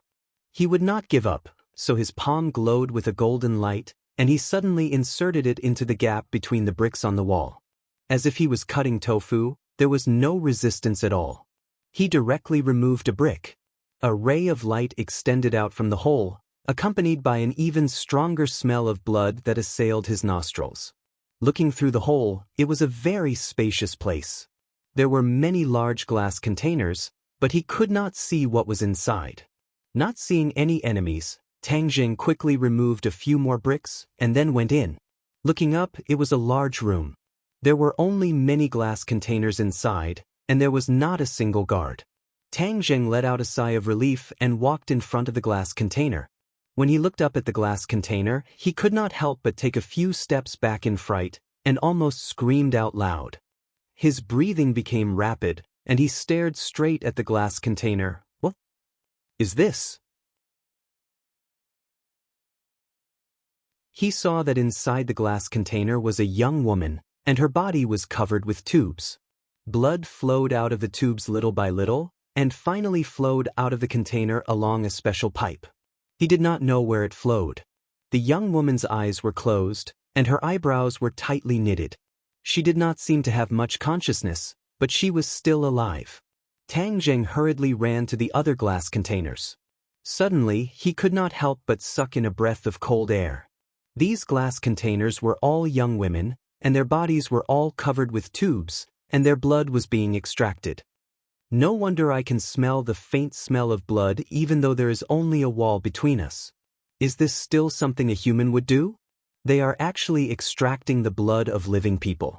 He would not give up, so his palm glowed with a golden light, and he suddenly inserted it into the gap between the bricks on the wall. As if he was cutting tofu, there was no resistance at all. He directly removed a brick. A ray of light extended out from the hole, accompanied by an even stronger smell of blood that assailed his nostrils. Looking through the hole, it was a very spacious place. There were many large glass containers, but he could not see what was inside. Not seeing any enemies, Tang Zheng quickly removed a few more bricks and then went in. Looking up, it was a large room. There were only many glass containers inside, and there was not a single guard. Tang Zheng let out a sigh of relief and walked in front of the glass container. When he looked up at the glass container, he could not help but take a few steps back in fright and almost screamed out loud. His breathing became rapid, and he stared straight at the glass container. What is this? He saw that inside the glass container was a young woman, and her body was covered with tubes. Blood flowed out of the tubes little by little, and finally flowed out of the container along a special pipe. He did not know where it flowed. The young woman's eyes were closed, and her eyebrows were tightly knitted. She did not seem to have much consciousness, but she was still alive. Tang Zheng hurriedly ran to the other glass containers. Suddenly, he could not help but suck in a breath of cold air. These glass containers were all young women, and their bodies were all covered with tubes, and their blood was being extracted. No wonder I can smell the faint smell of blood even though there is only a wall between us. Is this still something a human would do? They are actually extracting the blood of living people.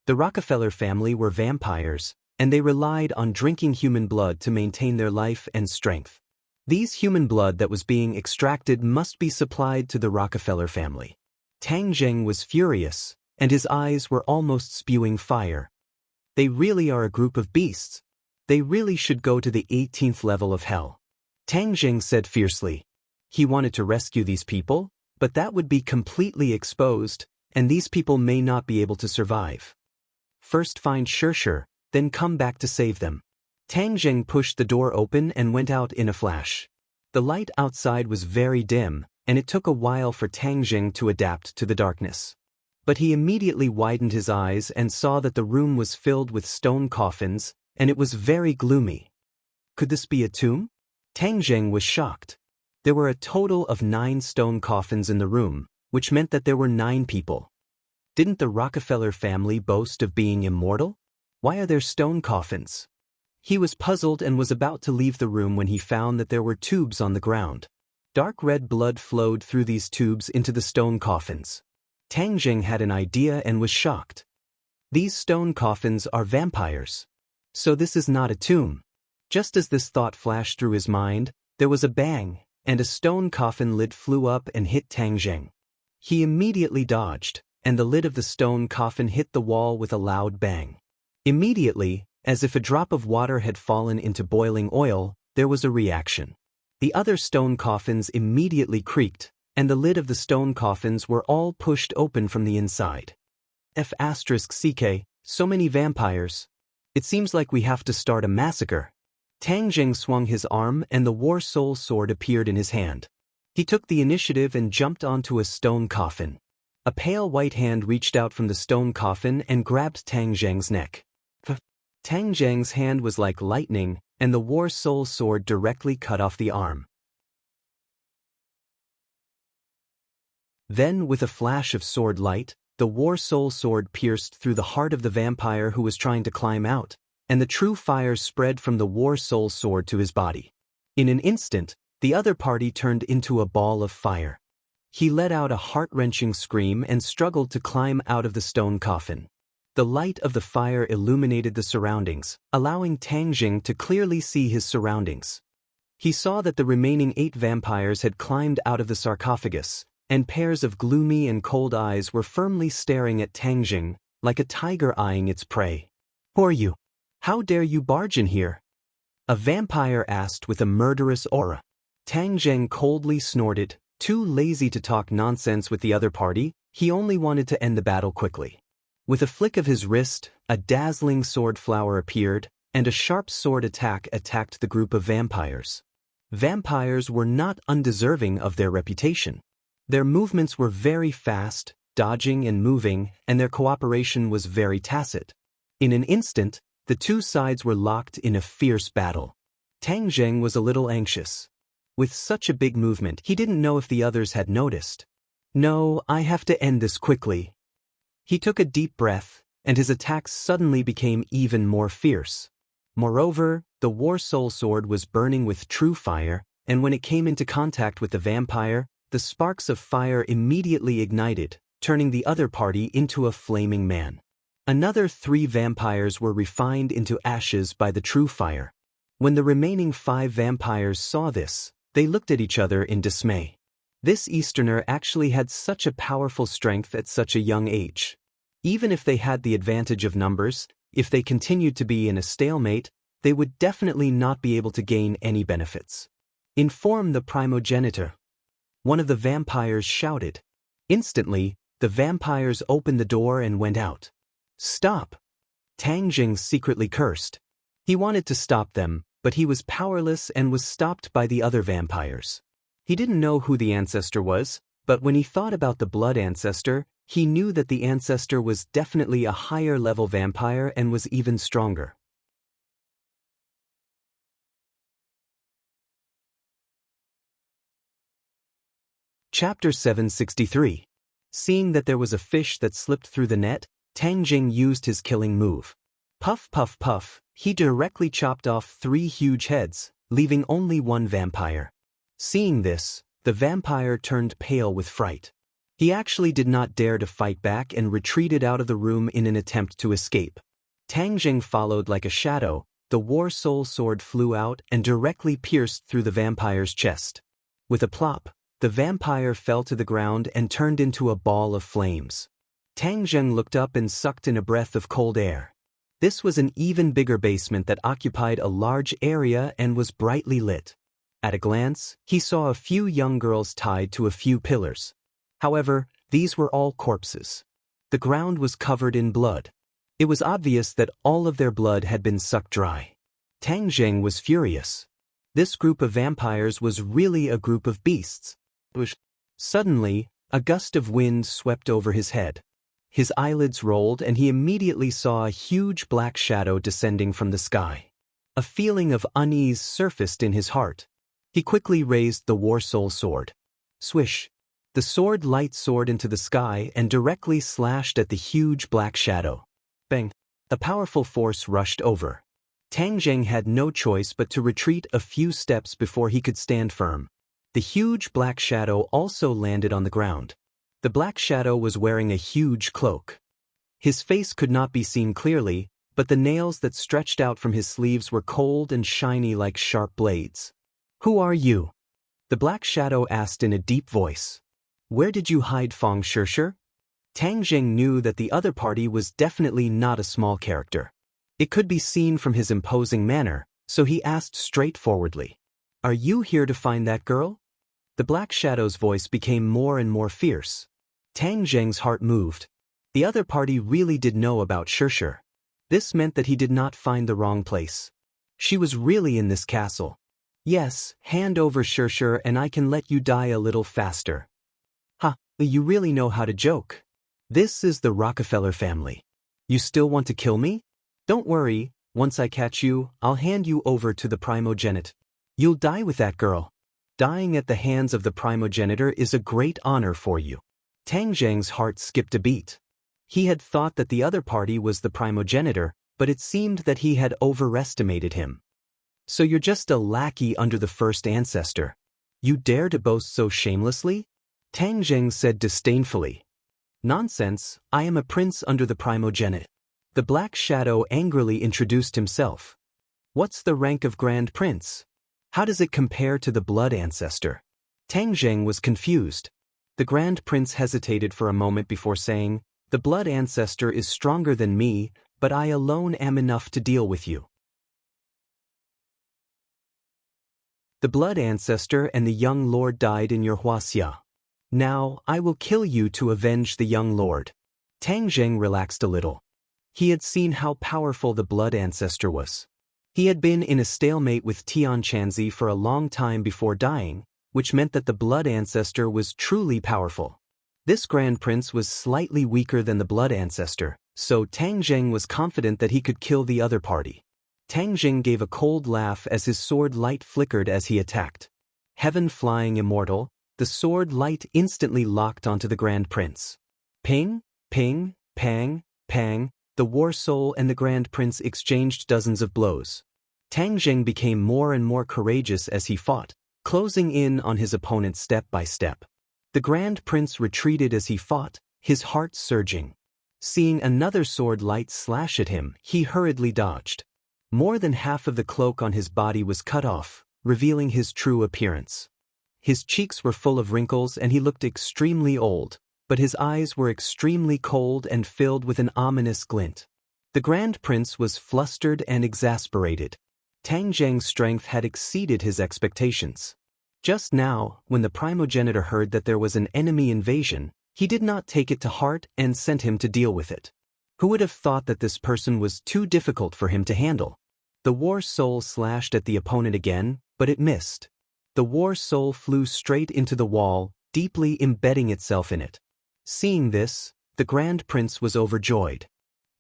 The Rockefeller family were vampires, and they relied on drinking human blood to maintain their life and strength. These human blood that was being extracted must be supplied to the Rockefeller family. Tang Zheng was furious, and his eyes were almost spewing fire. They really are a group of beasts. They really should go to the 18th level of hell. Tang Zheng said fiercely. He wanted to rescue these people, but that would be completely exposed, and these people may not be able to survive. First find Shershur, then come back to save them. Tang Zheng pushed the door open and went out in a flash. The light outside was very dim, and it took a while for Tang Zheng to adapt to the darkness. But he immediately widened his eyes and saw that the room was filled with stone coffins, and it was very gloomy. Could this be a tomb? Tang Zheng was shocked. There were a total of 9 stone coffins in the room, which meant that there were 9 people. Didn't the Rockefeller family boast of being immortal? Why are there stone coffins? He was puzzled and was about to leave the room when he found that there were tubes on the ground. Dark red blood flowed through these tubes into the stone coffins. Tang Zheng had an idea and was shocked. These stone coffins are vampires. So this is not a tomb. Just as this thought flashed through his mind, there was a bang, and a stone coffin lid flew up and hit Tang Zheng. He immediately dodged, and the lid of the stone coffin hit the wall with a loud bang. Immediately, as if a drop of water had fallen into boiling oil, there was a reaction. The other stone coffins immediately creaked, and the lid of the stone coffins were all pushed open from the inside. F***ck, So many vampires. It seems like we have to start a massacre. Tang Jing swung his arm and the War Soul sword appeared in his hand. He took the initiative and jumped onto a stone coffin. A pale white hand reached out from the stone coffin and grabbed Tang Zheng's neck. Tang Zheng's hand was like lightning, and the War Soul sword directly cut off the arm. Then, with a flash of sword light, the War Soul sword pierced through the heart of the vampire who was trying to climb out, and the true fire spread from the War Soul sword to his body. In an instant, the other party turned into a ball of fire. He let out a heart-wrenching scream and struggled to climb out of the stone coffin. The light of the fire illuminated the surroundings, allowing Tang Jing to clearly see his surroundings. He saw that the remaining 8 vampires had climbed out of the sarcophagus, and pairs of gloomy and cold eyes were firmly staring at Tang Jing, like a tiger eyeing its prey. "Who are you? How dare you barge in here?" a vampire asked with a murderous aura. Tang Jing coldly snorted, too lazy to talk nonsense with the other party. He only wanted to end the battle quickly. With a flick of his wrist, a dazzling sword flower appeared, and a sharp sword attack attacked the group of vampires. Vampires were not undeserving of their reputation. Their movements were very fast, dodging and moving, and their cooperation was very tacit. In an instant, the two sides were locked in a fierce battle. Tang Jing was a little anxious. With such a big movement, he didn't know if the others had noticed. "No, I have to end this quickly." He took a deep breath, and his attacks suddenly became even more fierce. Moreover, the War Soul sword was burning with true fire, and when it came into contact with the vampire, the sparks of fire immediately ignited, turning the other party into a flaming man. Another 3 vampires were refined into ashes by the true fire. When the remaining 5 vampires saw this, they looked at each other in dismay. This Easterner actually had such a powerful strength at such a young age. Even if they had the advantage of numbers, if they continued to be in a stalemate, they would definitely not be able to gain any benefits. "Inform the primogenitor," one of the vampires shouted. Instantly, the vampires opened the door and went out. "Stop!" Tang Jing secretly cursed. He wanted to stop them, but he was powerless and was stopped by the other vampires. He didn't know who the ancestor was, but when he thought about the blood ancestor, he knew that the ancestor was definitely a higher-level vampire and was even stronger. Chapter 763. Seeing that there was a fish that slipped through the net, Tang Jing used his killing move. Puff puff puff, he directly chopped off 3 huge heads, leaving only 1 vampire. Seeing this, the vampire turned pale with fright. He actually did not dare to fight back and retreated out of the room in an attempt to escape. Tang Jing followed like a shadow. The War Soul sword flew out and directly pierced through the vampire's chest. With a plop, the vampire fell to the ground and turned into a ball of flames. Tang Jing looked up and sucked in a breath of cold air. This was an even bigger basement that occupied a large area and was brightly lit. At a glance, he saw a few young girls tied to a few pillars. However, these were all corpses. The ground was covered in blood. It was obvious that all of their blood had been sucked dry. Tang Jing was furious. This group of vampires was really a group of beasts. Suddenly, a gust of wind swept over his head. His eyelids rolled and he immediately saw a huge black shadow descending from the sky. A feeling of unease surfaced in his heart. He quickly raised the War Soul sword. Swish! The sword light soared into the sky and directly slashed at the huge black shadow. Bang! A powerful force rushed over. Tang Jing had no choice but to retreat a few steps before he could stand firm. The huge black shadow also landed on the ground. The black shadow was wearing a huge cloak. His face could not be seen clearly, but the nails that stretched out from his sleeves were cold and shiny like sharp blades. "Who are you?" the black shadow asked in a deep voice. "Where did you hide, Fong Shishir?" Tang Jing knew that the other party was definitely not a small character. It could be seen from his imposing manner, so he asked straightforwardly, "Are you here to find that girl?" The black shadow's voice became more and more fierce. Tang Jing's heart moved. The other party really did know about Shirshir. This meant that he did not find the wrong place. She was really in this castle. Yes, hand over Shirshir and I can let you die a little faster. Ha, you really know how to joke. This is the Rockefeller family. You still want to kill me? Don't worry, once I catch you, I'll hand you over to the primogenitor. You'll die with that girl. Dying at the hands of the primogenitor is a great honor for you. Tang Zheng's heart skipped a beat. He had thought that the other party was the primogenitor, but it seemed that he had overestimated him. So you're just a lackey under the first ancestor. You dare to boast so shamelessly? Tang Zheng said disdainfully. Nonsense, I am a prince under the primogenitor. The Black Shadow angrily introduced himself. What's the rank of Grand Prince? How does it compare to the blood ancestor? Tang Zheng was confused. The Grand Prince hesitated for a moment before saying, the blood ancestor is stronger than me, but I alone am enough to deal with you. The blood ancestor and the young lord died in your huaxia. Now, I will kill you to avenge the young lord. Tang Zheng relaxed a little. He had seen how powerful the blood ancestor was. He had been in a stalemate with Tian Chanzi for a long time before dying, which meant that the blood ancestor was truly powerful. This Grand Prince was slightly weaker than the blood ancestor, so Tang Zheng was confident that he could kill the other party. Tang Zheng gave a cold laugh as his sword light flickered as he attacked. Heaven flying immortal, the sword light instantly locked onto the Grand Prince. Ping, ping, pang, pang, the War Soul and the Grand Prince exchanged dozens of blows. Tang Zheng became more and more courageous as he fought, closing in on his opponent step by step. The Grand Prince retreated as he fought, his heart surging. Seeing another sword light slash at him, he hurriedly dodged. More than half of the cloak on his body was cut off, revealing his true appearance. His cheeks were full of wrinkles and he looked extremely old, but his eyes were extremely cold and filled with an ominous glint. The Grand Prince was flustered and exasperated. Tang Zheng's strength had exceeded his expectations. Just now, when the primogenitor heard that there was an enemy invasion, he did not take it to heart and sent him to deal with it. Who would have thought that this person was too difficult for him to handle? The War Soul slashed at the opponent again, but it missed. The War Soul flew straight into the wall, deeply embedding itself in it. Seeing this, the Grand Prince was overjoyed.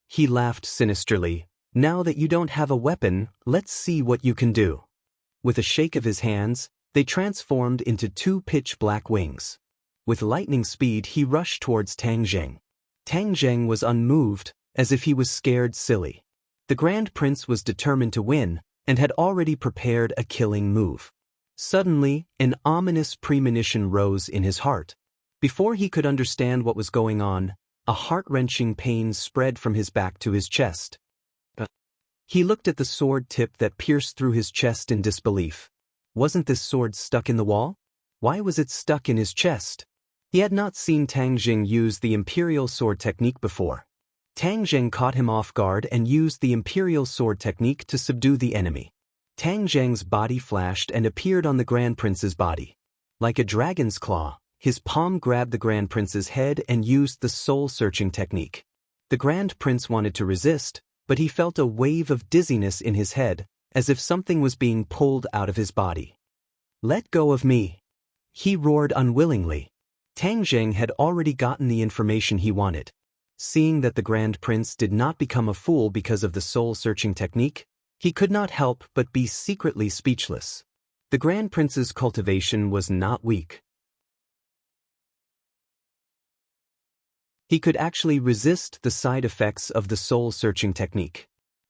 He laughed sinisterly. Now that you don't have a weapon, let's see what you can do. With a shake of his hands, they transformed into two pitch-black wings. With lightning speed he rushed towards Tang Zheng. Tang Zheng was unmoved, as if he was scared silly. The Grand Prince was determined to win, and had already prepared a killing move. Suddenly, an ominous premonition rose in his heart. Before he could understand what was going on, a heart-wrenching pain spread from his back to his chest. He looked at the sword tip that pierced through his chest in disbelief. Wasn't this sword stuck in the wall? Why was it stuck in his chest? He had not seen Tang Zheng use the Imperial Sword technique before. Tang Zheng caught him off guard and used the Imperial Sword technique to subdue the enemy. Tang Zheng's body flashed and appeared on the Grand Prince's body. Like a dragon's claw, his palm grabbed the Grand Prince's head and used the soul-searching technique. The Grand Prince wanted to resist, but he felt a wave of dizziness in his head, as if something was being pulled out of his body. Let go of me! He roared unwillingly. Tang Zheng had already gotten the information he wanted. Seeing that the Grand Prince did not become a fool because of the soul-searching technique, he could not help but be secretly speechless. The Grand Prince's cultivation was not weak. He could actually resist the side effects of the soul-searching technique.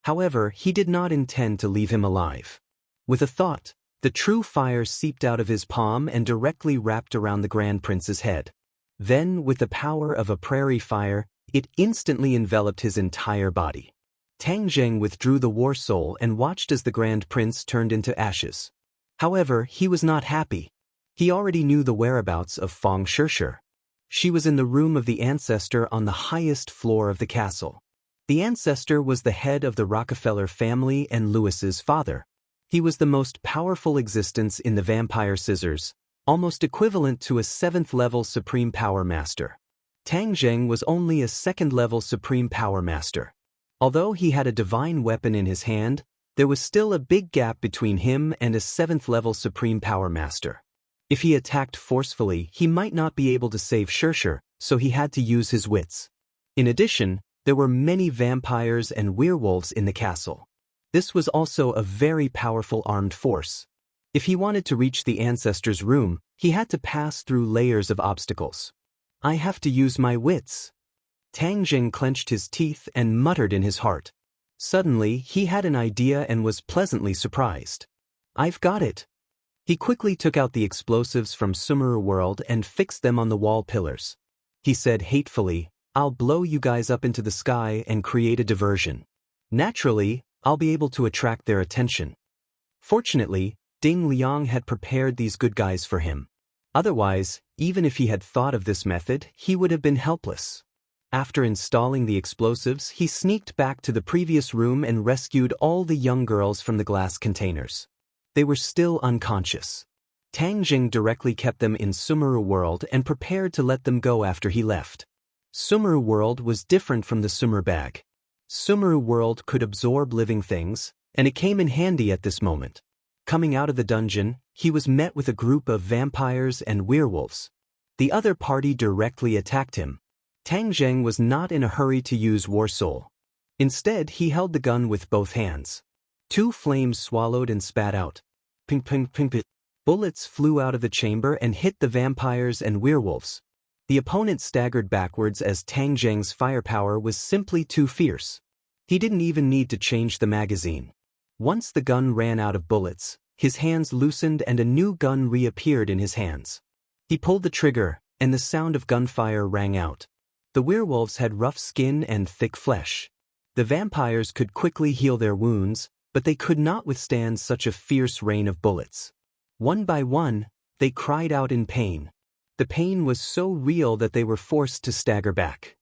However, he did not intend to leave him alive. With a thought, the true fire seeped out of his palm and directly wrapped around the Grand Prince's head. Then, with the power of a prairie fire, it instantly enveloped his entire body. Tang Zheng withdrew the War Soul and watched as the Grand Prince turned into ashes. However, he was not happy. He already knew the whereabouts of Feng Shirshir. She was in the room of the ancestor on the highest floor of the castle. The ancestor was the head of the Rockefeller family and Lewis's father. He was the most powerful existence in the Vampire Scissors, almost equivalent to a 7th-level Supreme Power Master. Tang Zheng was only a second-level Supreme Power Master. Although he had a divine weapon in his hand, there was still a big gap between him and a 7th-level Supreme Power Master. If he attacked forcefully, he might not be able to save Shirshir, so he had to use his wits. In addition, there were many vampires and werewolves in the castle. This was also a very powerful armed force. If he wanted to reach the ancestors' room, he had to pass through layers of obstacles. I have to use my wits. Tang Zheng clenched his teeth and muttered in his heart. Suddenly, he had an idea and was pleasantly surprised. I've got it. He quickly took out the explosives from Sumeru World and fixed them on the wall pillars. He said hatefully, I'll blow you guys up into the sky and create a diversion. Naturally, I'll be able to attract their attention. Fortunately, Ding Liang had prepared these good guys for him. Otherwise, even if he had thought of this method, he would have been helpless. After installing the explosives, he sneaked back to the previous room and rescued all the young girls from the glass containers. They were still unconscious. Tang Zheng directly kept them in Sumeru World and prepared to let them go after he left. Sumeru World was different from the Sumer bag. Sumeru World could absorb living things, and it came in handy at this moment. Coming out of the dungeon, he was met with a group of vampires and werewolves. The other party directly attacked him. Tang Zheng was not in a hurry to use War Soul. Instead, he held the gun with both hands. 2 flames swallowed and spat out. Ping ping ping ping. Bullets flew out of the chamber and hit the vampires and werewolves. The opponent staggered backwards as Tang Zheng's firepower was simply too fierce. He didn't even need to change the magazine. Once the gun ran out of bullets, his hands loosened and a new gun reappeared in his hands. He pulled the trigger, and the sound of gunfire rang out. The werewolves had rough skin and thick flesh. The vampires could quickly heal their wounds, but they could not withstand such a fierce rain of bullets. One by one, they cried out in pain. The pain was so real that they were forced to stagger back.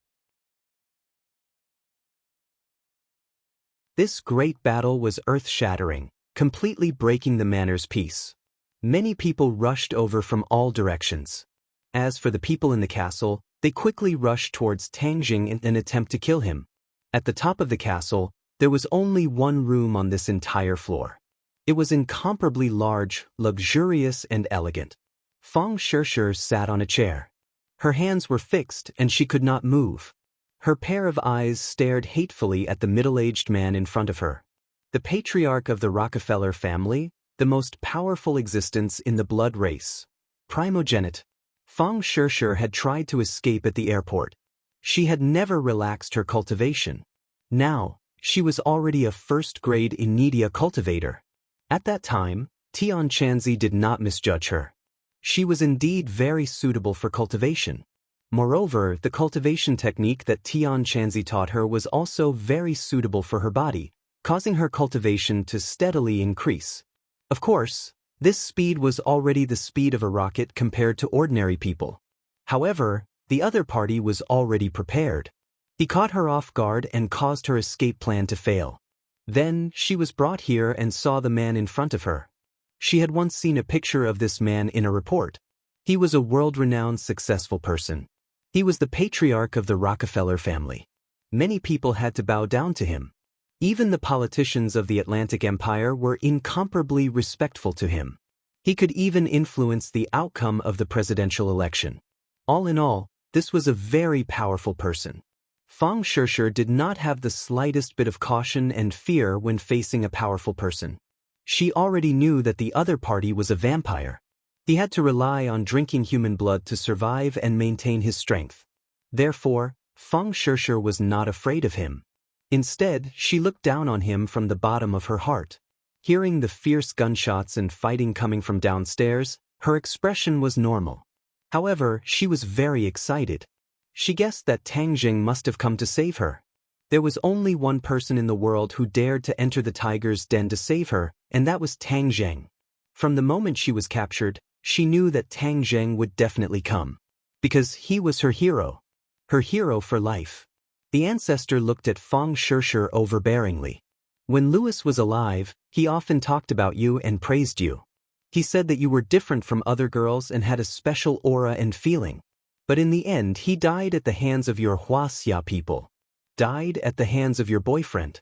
This great battle was earth-shattering, completely breaking the manor's peace. Many people rushed over from all directions. As for the people in the castle, they quickly rushed towards Tang Zheng in an attempt to kill him. At the top of the castle, there was only one room on this entire floor. It was incomparably large, luxurious, and elegant. Fang Shirshir sat on a chair. Her hands were fixed and she could not move. Her pair of eyes stared hatefully at the middle-aged man in front of her. The patriarch of the Rockefeller family, the most powerful existence in the blood race. Primogeniture. Fang Shirshir had tried to escape at the airport. She had never relaxed her cultivation. Now, she was already a first-grade Inidia cultivator. At that time, Tian Chanzi did not misjudge her. She was indeed very suitable for cultivation. Moreover, the cultivation technique that Tian Chanzi taught her was also very suitable for her body, causing her cultivation to steadily increase. Of course, this speed was already the speed of a rocket compared to ordinary people. However, the other party was already prepared. He caught her off guard and caused her escape plan to fail. Then, she was brought here and saw the man in front of her. She had once seen a picture of this man in a report. He was a world-renowned successful person. He was the patriarch of the Rockefeller family. Many people had to bow down to him. Even the politicians of the Atlantic Empire were incomparably respectful to him. He could even influence the outcome of the presidential election. All in all, this was a very powerful person. Fang Shirshir did not have the slightest bit of caution and fear when facing a powerful person. She already knew that the other party was a vampire. He had to rely on drinking human blood to survive and maintain his strength. Therefore, Fang Shirshir was not afraid of him. Instead, she looked down on him from the bottom of her heart. Hearing the fierce gunshots and fighting coming from downstairs, her expression was normal. However, she was very excited. She guessed that Tang Zheng must have come to save her. There was only one person in the world who dared to enter the tiger's den to save her, and that was Tang Zheng. From the moment she was captured, she knew that Tang Zheng would definitely come. Because he was her hero. Her hero for life. The ancestor looked at Fang Shirshir overbearingly. When Louis was alive, he often talked about you and praised you. He said that you were different from other girls and had a special aura and feeling. But in the end he died at the hands of your Huaxia people. Died at the hands of your boyfriend.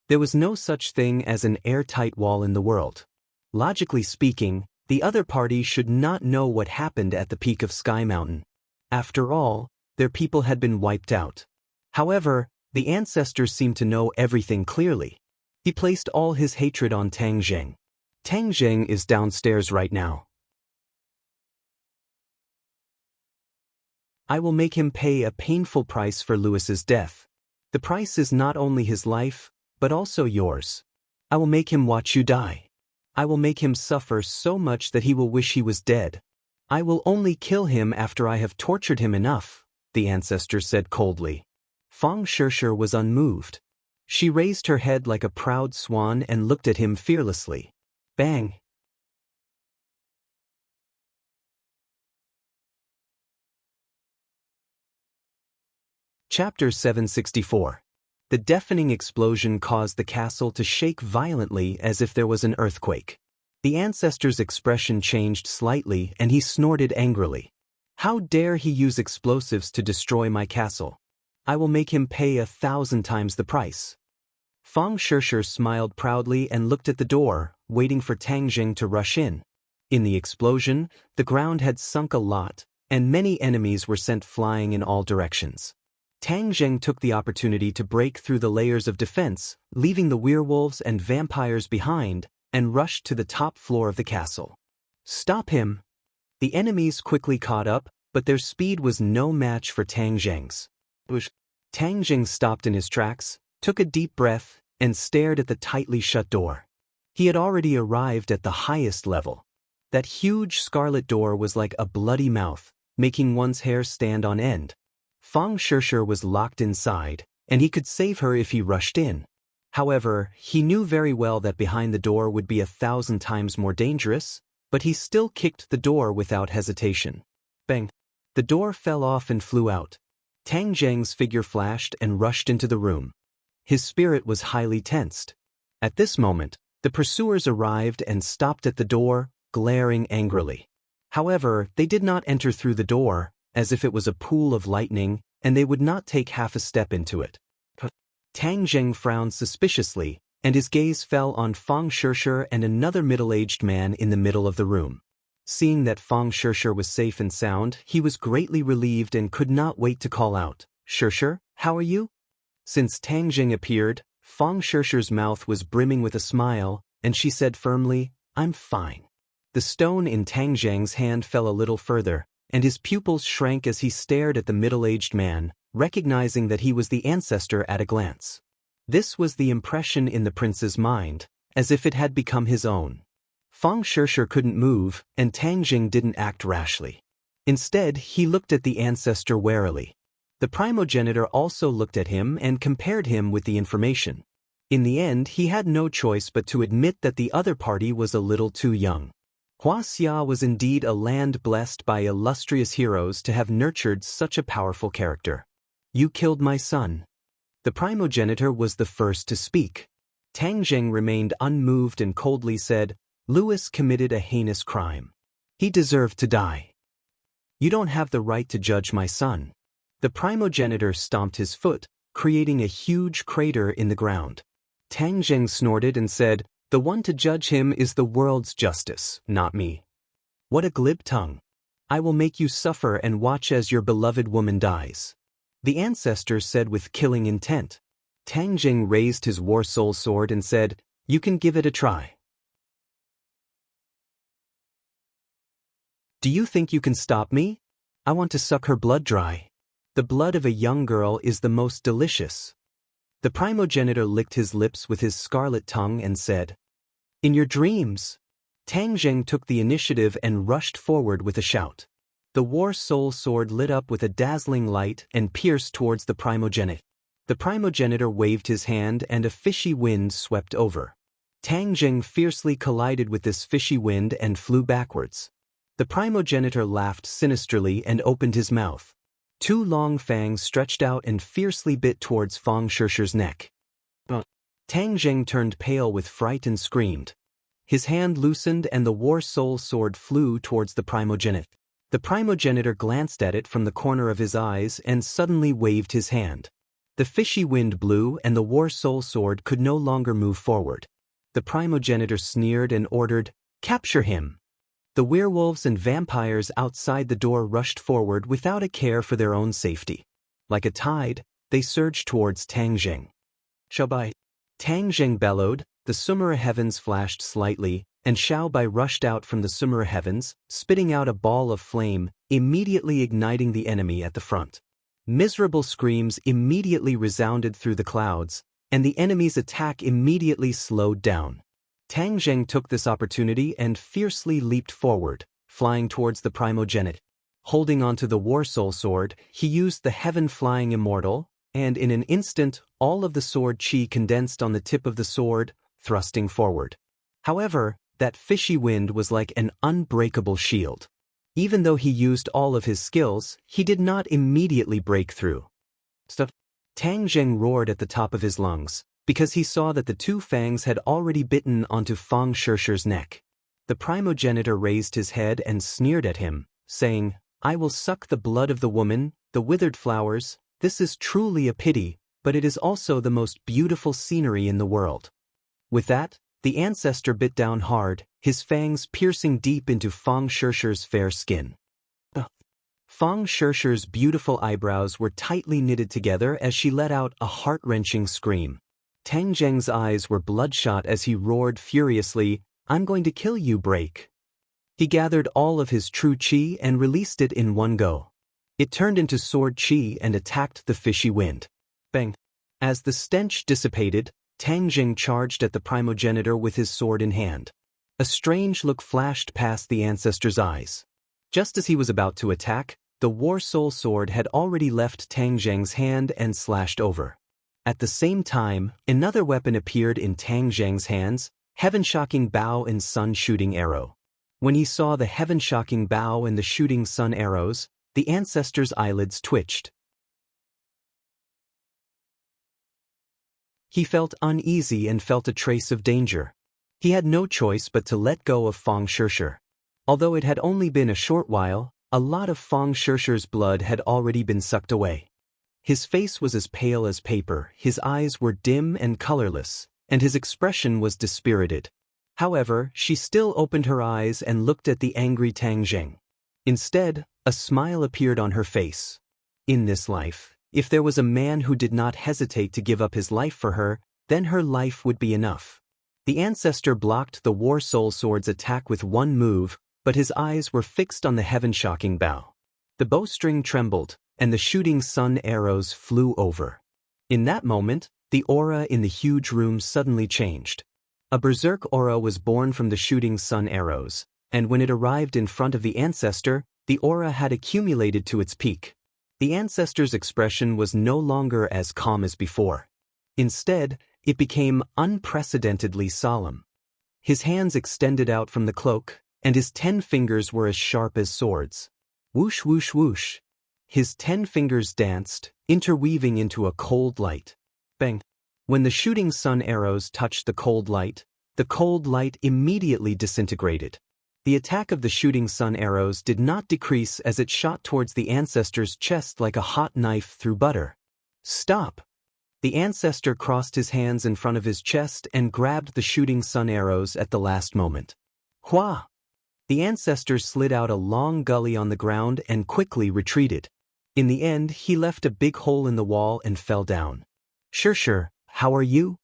There was no such thing as an airtight wall in the world. Logically speaking, the other party should not know what happened at the peak of Sky Mountain. After all, their people had been wiped out. However, the ancestors seemed to know everything clearly. He placed all his hatred on Tang Zheng. Tang Zheng is downstairs right now. I will make him pay a painful price for Louis's death. The price is not only his life, but also yours. I will make him watch you die. I will make him suffer so much that he will wish he was dead. I will only kill him after I have tortured him enough, the ancestor said coldly. Fang Shishir was unmoved. She raised her head like a proud swan and looked at him fearlessly. Bang! Chapter 764. The deafening explosion caused the castle to shake violently as if there was an earthquake. The ancestor's expression changed slightly and he snorted angrily. How dare he use explosives to destroy my castle? I will make him pay 1,000 times the price. Fang Shishir smiled proudly and looked at the door, waiting for Tang Zheng to rush in. In the explosion, the ground had sunk a lot, and many enemies were sent flying in all directions. Tang Zheng took the opportunity to break through the layers of defense, leaving the werewolves and vampires behind, and rushed to the top floor of the castle. Stop him! The enemies quickly caught up, but their speed was no match for Tang Zheng's. Tang Zheng stopped in his tracks, took a deep breath, and stared at the tightly shut door. He had already arrived at the highest level. That huge scarlet door was like a bloody mouth, making one's hair stand on end. Fang Shishir was locked inside, and he could save her if he rushed in. However, he knew very well that behind the door would be 1,000 times more dangerous, but he still kicked the door without hesitation. Bang! The door fell off and flew out. Tang Zheng's figure flashed and rushed into the room. His spirit was highly tensed. At this moment, the pursuers arrived and stopped at the door, glaring angrily. However, they did not enter through the door, as if it was a pool of lightning, and they would not take half a step into it. Tang Zheng frowned suspiciously, and his gaze fell on Fang Shishir and another middle-aged man in the middle of the room. Seeing that Fang Shishir was safe and sound, he was greatly relieved and could not wait to call out, "Shishir, how are you?" Since Tang Zheng appeared, Fang Shishir's mouth was brimming with a smile, and she said firmly, "I'm fine." The stone in Tang Zheng's hand fell a little further, and his pupils shrank as he stared at the middle-aged man, recognizing that he was the ancestor at a glance. This was the impression in the prince's mind, as if it had become his own. Fang Shishir couldn't move, and Tang Zheng didn't act rashly. Instead, he looked at the ancestor warily. The primogenitor also looked at him and compared him with the information. In the end, he had no choice but to admit that the other party was a little too young. Huaxia was indeed a land blessed by illustrious heroes to have nurtured such a powerful character. "You killed my son." The primogenitor was the first to speak. Tang Zheng remained unmoved and coldly said, "Louis committed a heinous crime. He deserved to die. You don't have the right to judge my son." The primogenitor stomped his foot, creating a huge crater in the ground. Tang Zheng snorted and said, "The one to judge him is the world's justice, not me." "What a glib tongue. I will make you suffer and watch as your beloved woman dies," the ancestor said with killing intent. Tang Zheng raised his war soul sword and said, "You can give it a try." "Do you think you can stop me? I want to suck her blood dry. The blood of a young girl is the most delicious." The primogenitor licked his lips with his scarlet tongue and said, "In your dreams." Tang Zheng took the initiative and rushed forward with a shout. The war soul sword lit up with a dazzling light and pierced towards the primogenitor. The primogenitor waved his hand and a fishy wind swept over. Tang Zheng fiercely collided with this fishy wind and flew backwards. The primogenitor laughed sinisterly and opened his mouth. Two long fangs stretched out and fiercely bit towards Fang Shishir's neck. Tang Zheng turned pale with fright and screamed. His hand loosened and the war soul sword flew towards the primogenitor. The primogenitor glanced at it from the corner of his eyes and suddenly waved his hand. The fishy wind blew and the war soul sword could no longer move forward. The primogenitor sneered and ordered, "Capture him!" The werewolves and vampires outside the door rushed forward without a care for their own safety. Like a tide, they surged towards Tang Zheng. "Xiao Bai!" Tang Zheng bellowed, the Sumera heavens flashed slightly, and Xiao Bai rushed out from the Sumera heavens, spitting out a ball of flame, immediately igniting the enemy at the front. Miserable screams immediately resounded through the clouds, and the enemy's attack immediately slowed down. Tang Zheng took this opportunity and fiercely leaped forward, flying towards the primogenitor. Holding onto the war soul sword, he used the heaven-flying immortal, and in an instant, all of the sword chi condensed on the tip of the sword, thrusting forward. However, that fishy wind was like an unbreakable shield. Even though he used all of his skills, he did not immediately break through. Stop! Tang Zheng roared at the top of his lungs, because he saw that the two fangs had already bitten onto Fang Shishi's neck. The primogenitor raised his head and sneered at him, saying, "I will suck the blood of the woman, the withered flowers. This is truly a pity, but it is also the most beautiful scenery in the world." With that, the ancestor bit down hard, his fangs piercing deep into Fang Shishi's fair skin. Fang Shishi's beautiful eyebrows were tightly knitted together as she let out a heart-wrenching scream. Tang Zheng's eyes were bloodshot as he roared furiously, "I'm going to kill you, Break." He gathered all of his true chi and released it in one go. It turned into sword chi and attacked the fishy wind. Bang! As the stench dissipated, Tang Zheng charged at the primogenitor with his sword in hand. A strange look flashed past the ancestor's eyes. Just as he was about to attack, the war soul sword had already left Tang Zheng's hand and slashed over. At the same time, another weapon appeared in Tang Zheng's hands, heaven-shocking bow and sun-shooting arrow. When he saw the heaven-shocking bow and the shooting sun arrows, the ancestor's eyelids twitched. He felt uneasy and felt a trace of danger. He had no choice but to let go of Fang Shishi. Although it had only been a short while, a lot of Fang Shishi's blood had already been sucked away. His face was as pale as paper, his eyes were dim and colorless, and his expression was dispirited. However, she still opened her eyes and looked at the angry Tang Zheng. Instead, a smile appeared on her face. In this life, if there was a man who did not hesitate to give up his life for her, then her life would be enough. The ancestor blocked the war soul sword's attack with one move, but his eyes were fixed on the heaven-shocking bow. The bowstring trembled, and the shooting sun arrows flew over. In that moment, the aura in the huge room suddenly changed. A berserk aura was born from the shooting sun arrows, and when it arrived in front of the ancestor, the aura had accumulated to its peak. The ancestor's expression was no longer as calm as before. Instead, it became unprecedentedly solemn. His hands extended out from the cloak, and his 10 fingers were as sharp as swords. Whoosh, whoosh, whoosh. His 10 fingers danced, interweaving into a cold light. Bang! When the shooting sun arrows touched the cold light immediately disintegrated. The attack of the shooting sun arrows did not decrease as it shot towards the ancestor's chest like a hot knife through butter. Stop! The ancestor crossed his hands in front of his chest and grabbed the shooting sun arrows at the last moment. Hua! The ancestor slid out a long gully on the ground and quickly retreated. In the end, he left a big hole in the wall and fell down. Shishi, how are you?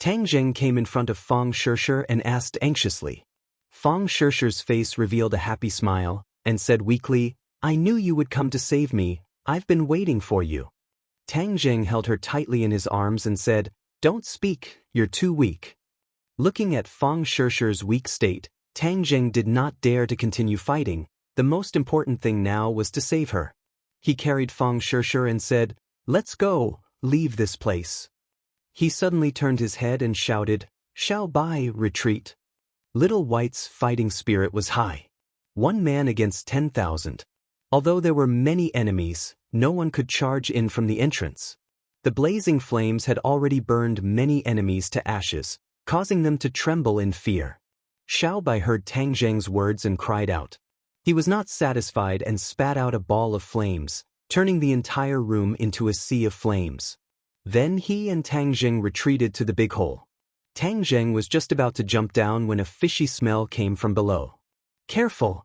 Tang Zheng came in front of Fang Shishi and asked anxiously. Fang Shishi's face revealed a happy smile, and said weakly, "I knew you would come to save me. I've been waiting for you." Tang Zheng held her tightly in his arms and said, "Don't speak, you're too weak." Looking at Fang Shishi's weak state, Tang Zheng did not dare to continue fighting. The most important thing now was to save her. He carried Fang Shishi and said, "Let's go, leave this place." He suddenly turned his head and shouted, "Xiao Bai, retreat." Little White's fighting spirit was high. 1 man against 10,000. Although there were many enemies, no one could charge in from the entrance. The blazing flames had already burned many enemies to ashes, causing them to tremble in fear. Xiao Bai heard Tang Zheng's words and cried out. He was not satisfied and spat out a ball of flames, turning the entire room into a sea of flames. Then he and Tang Jing retreated to the big hole. Tang Jing was just about to jump down when a fishy smell came from below. "Careful!"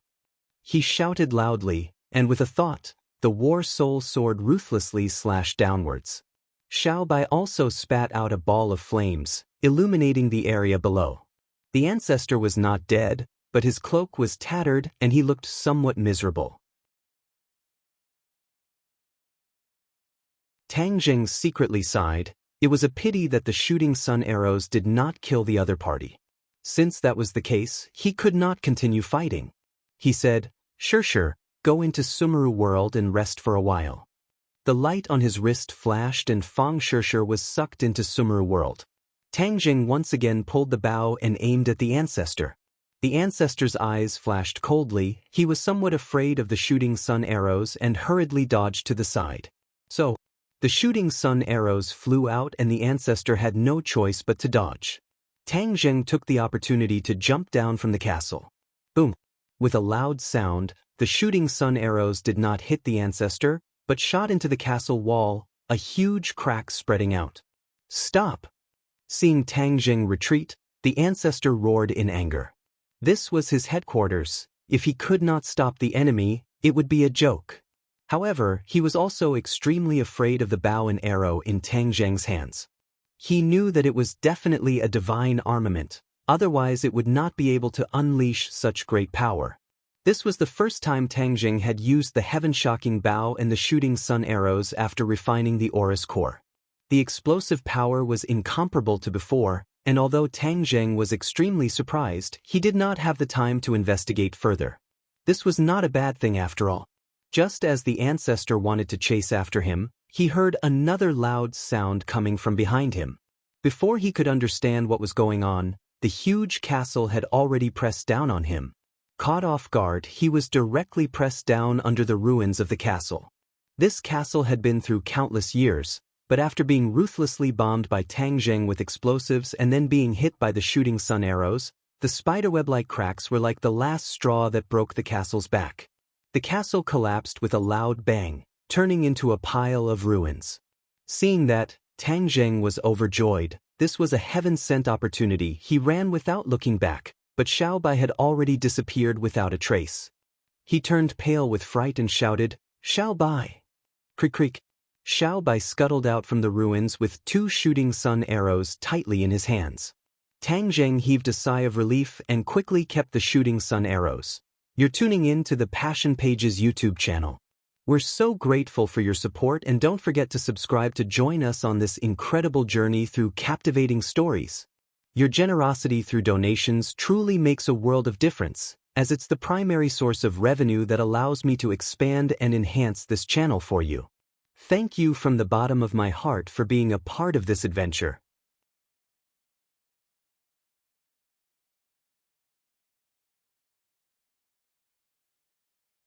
he shouted loudly, and with a thought, the war soul sword ruthlessly slashed downwards. Xiao Bai also spat out a ball of flames, illuminating the area below. The ancestor was not dead, but his cloak was tattered and he looked somewhat miserable. Tang Jing secretly sighed. It was a pity that the shooting sun arrows did not kill the other party. Since that was the case, he could not continue fighting. He said, Sure, go into Sumeru world and rest for a while." The light on his wrist flashed and Fang Shishir was sucked into Sumeru world. Tang Jing once again pulled the bow and aimed at the ancestor. The ancestor's eyes flashed coldly. He was somewhat afraid of the shooting sun arrows and hurriedly dodged to the side. So, the shooting sun arrows flew out and the ancestor had no choice but to dodge. Tang Jing took the opportunity to jump down from the castle. Boom! With a loud sound, the shooting sun arrows did not hit the ancestor, but shot into the castle wall, a huge crack spreading out. "Stop!" Seeing Tang Jing retreat, the ancestor roared in anger. This was his headquarters. If he could not stop the enemy, it would be a joke. However, he was also extremely afraid of the bow and arrow in Tang Jing's hands. He knew that it was definitely a divine armament, otherwise it would not be able to unleash such great power. This was the first time Tang Jing had used the heaven-shocking bow and the shooting sun arrows after refining the Aura's core. The explosive power was incomparable to before, and although Tang Jing was extremely surprised, he did not have the time to investigate further. This was not a bad thing after all. Just as the ancestor wanted to chase after him, he heard another loud sound coming from behind him. Before he could understand what was going on, the huge castle had already pressed down on him. Caught off guard, he was directly pressed down under the ruins of the castle. This castle had been through countless years, but after being ruthlessly bombed by Tang Jing with explosives and then being hit by the shooting sun arrows, the spiderweb-like cracks were like the last straw that broke the castle's back. The castle collapsed with a loud bang, turning into a pile of ruins. Seeing that, Tang Jing was overjoyed. This was a heaven-sent opportunity. He ran without looking back, but Xiao Bai had already disappeared without a trace. He turned pale with fright and shouted, "Xiao Bai!" Creak creak. Xiao Bai scuttled out from the ruins with 2 shooting sun arrows tightly in his hands. Tang Jing heaved a sigh of relief and quickly kept the shooting sun arrows. You're tuning in to the Passion Pages YouTube channel. We're so grateful for your support and don't forget to subscribe to join us on this incredible journey through captivating stories. Your generosity through donations truly makes a world of difference, as it's the primary source of revenue that allows me to expand and enhance this channel for you. Thank you from the bottom of my heart for being a part of this adventure.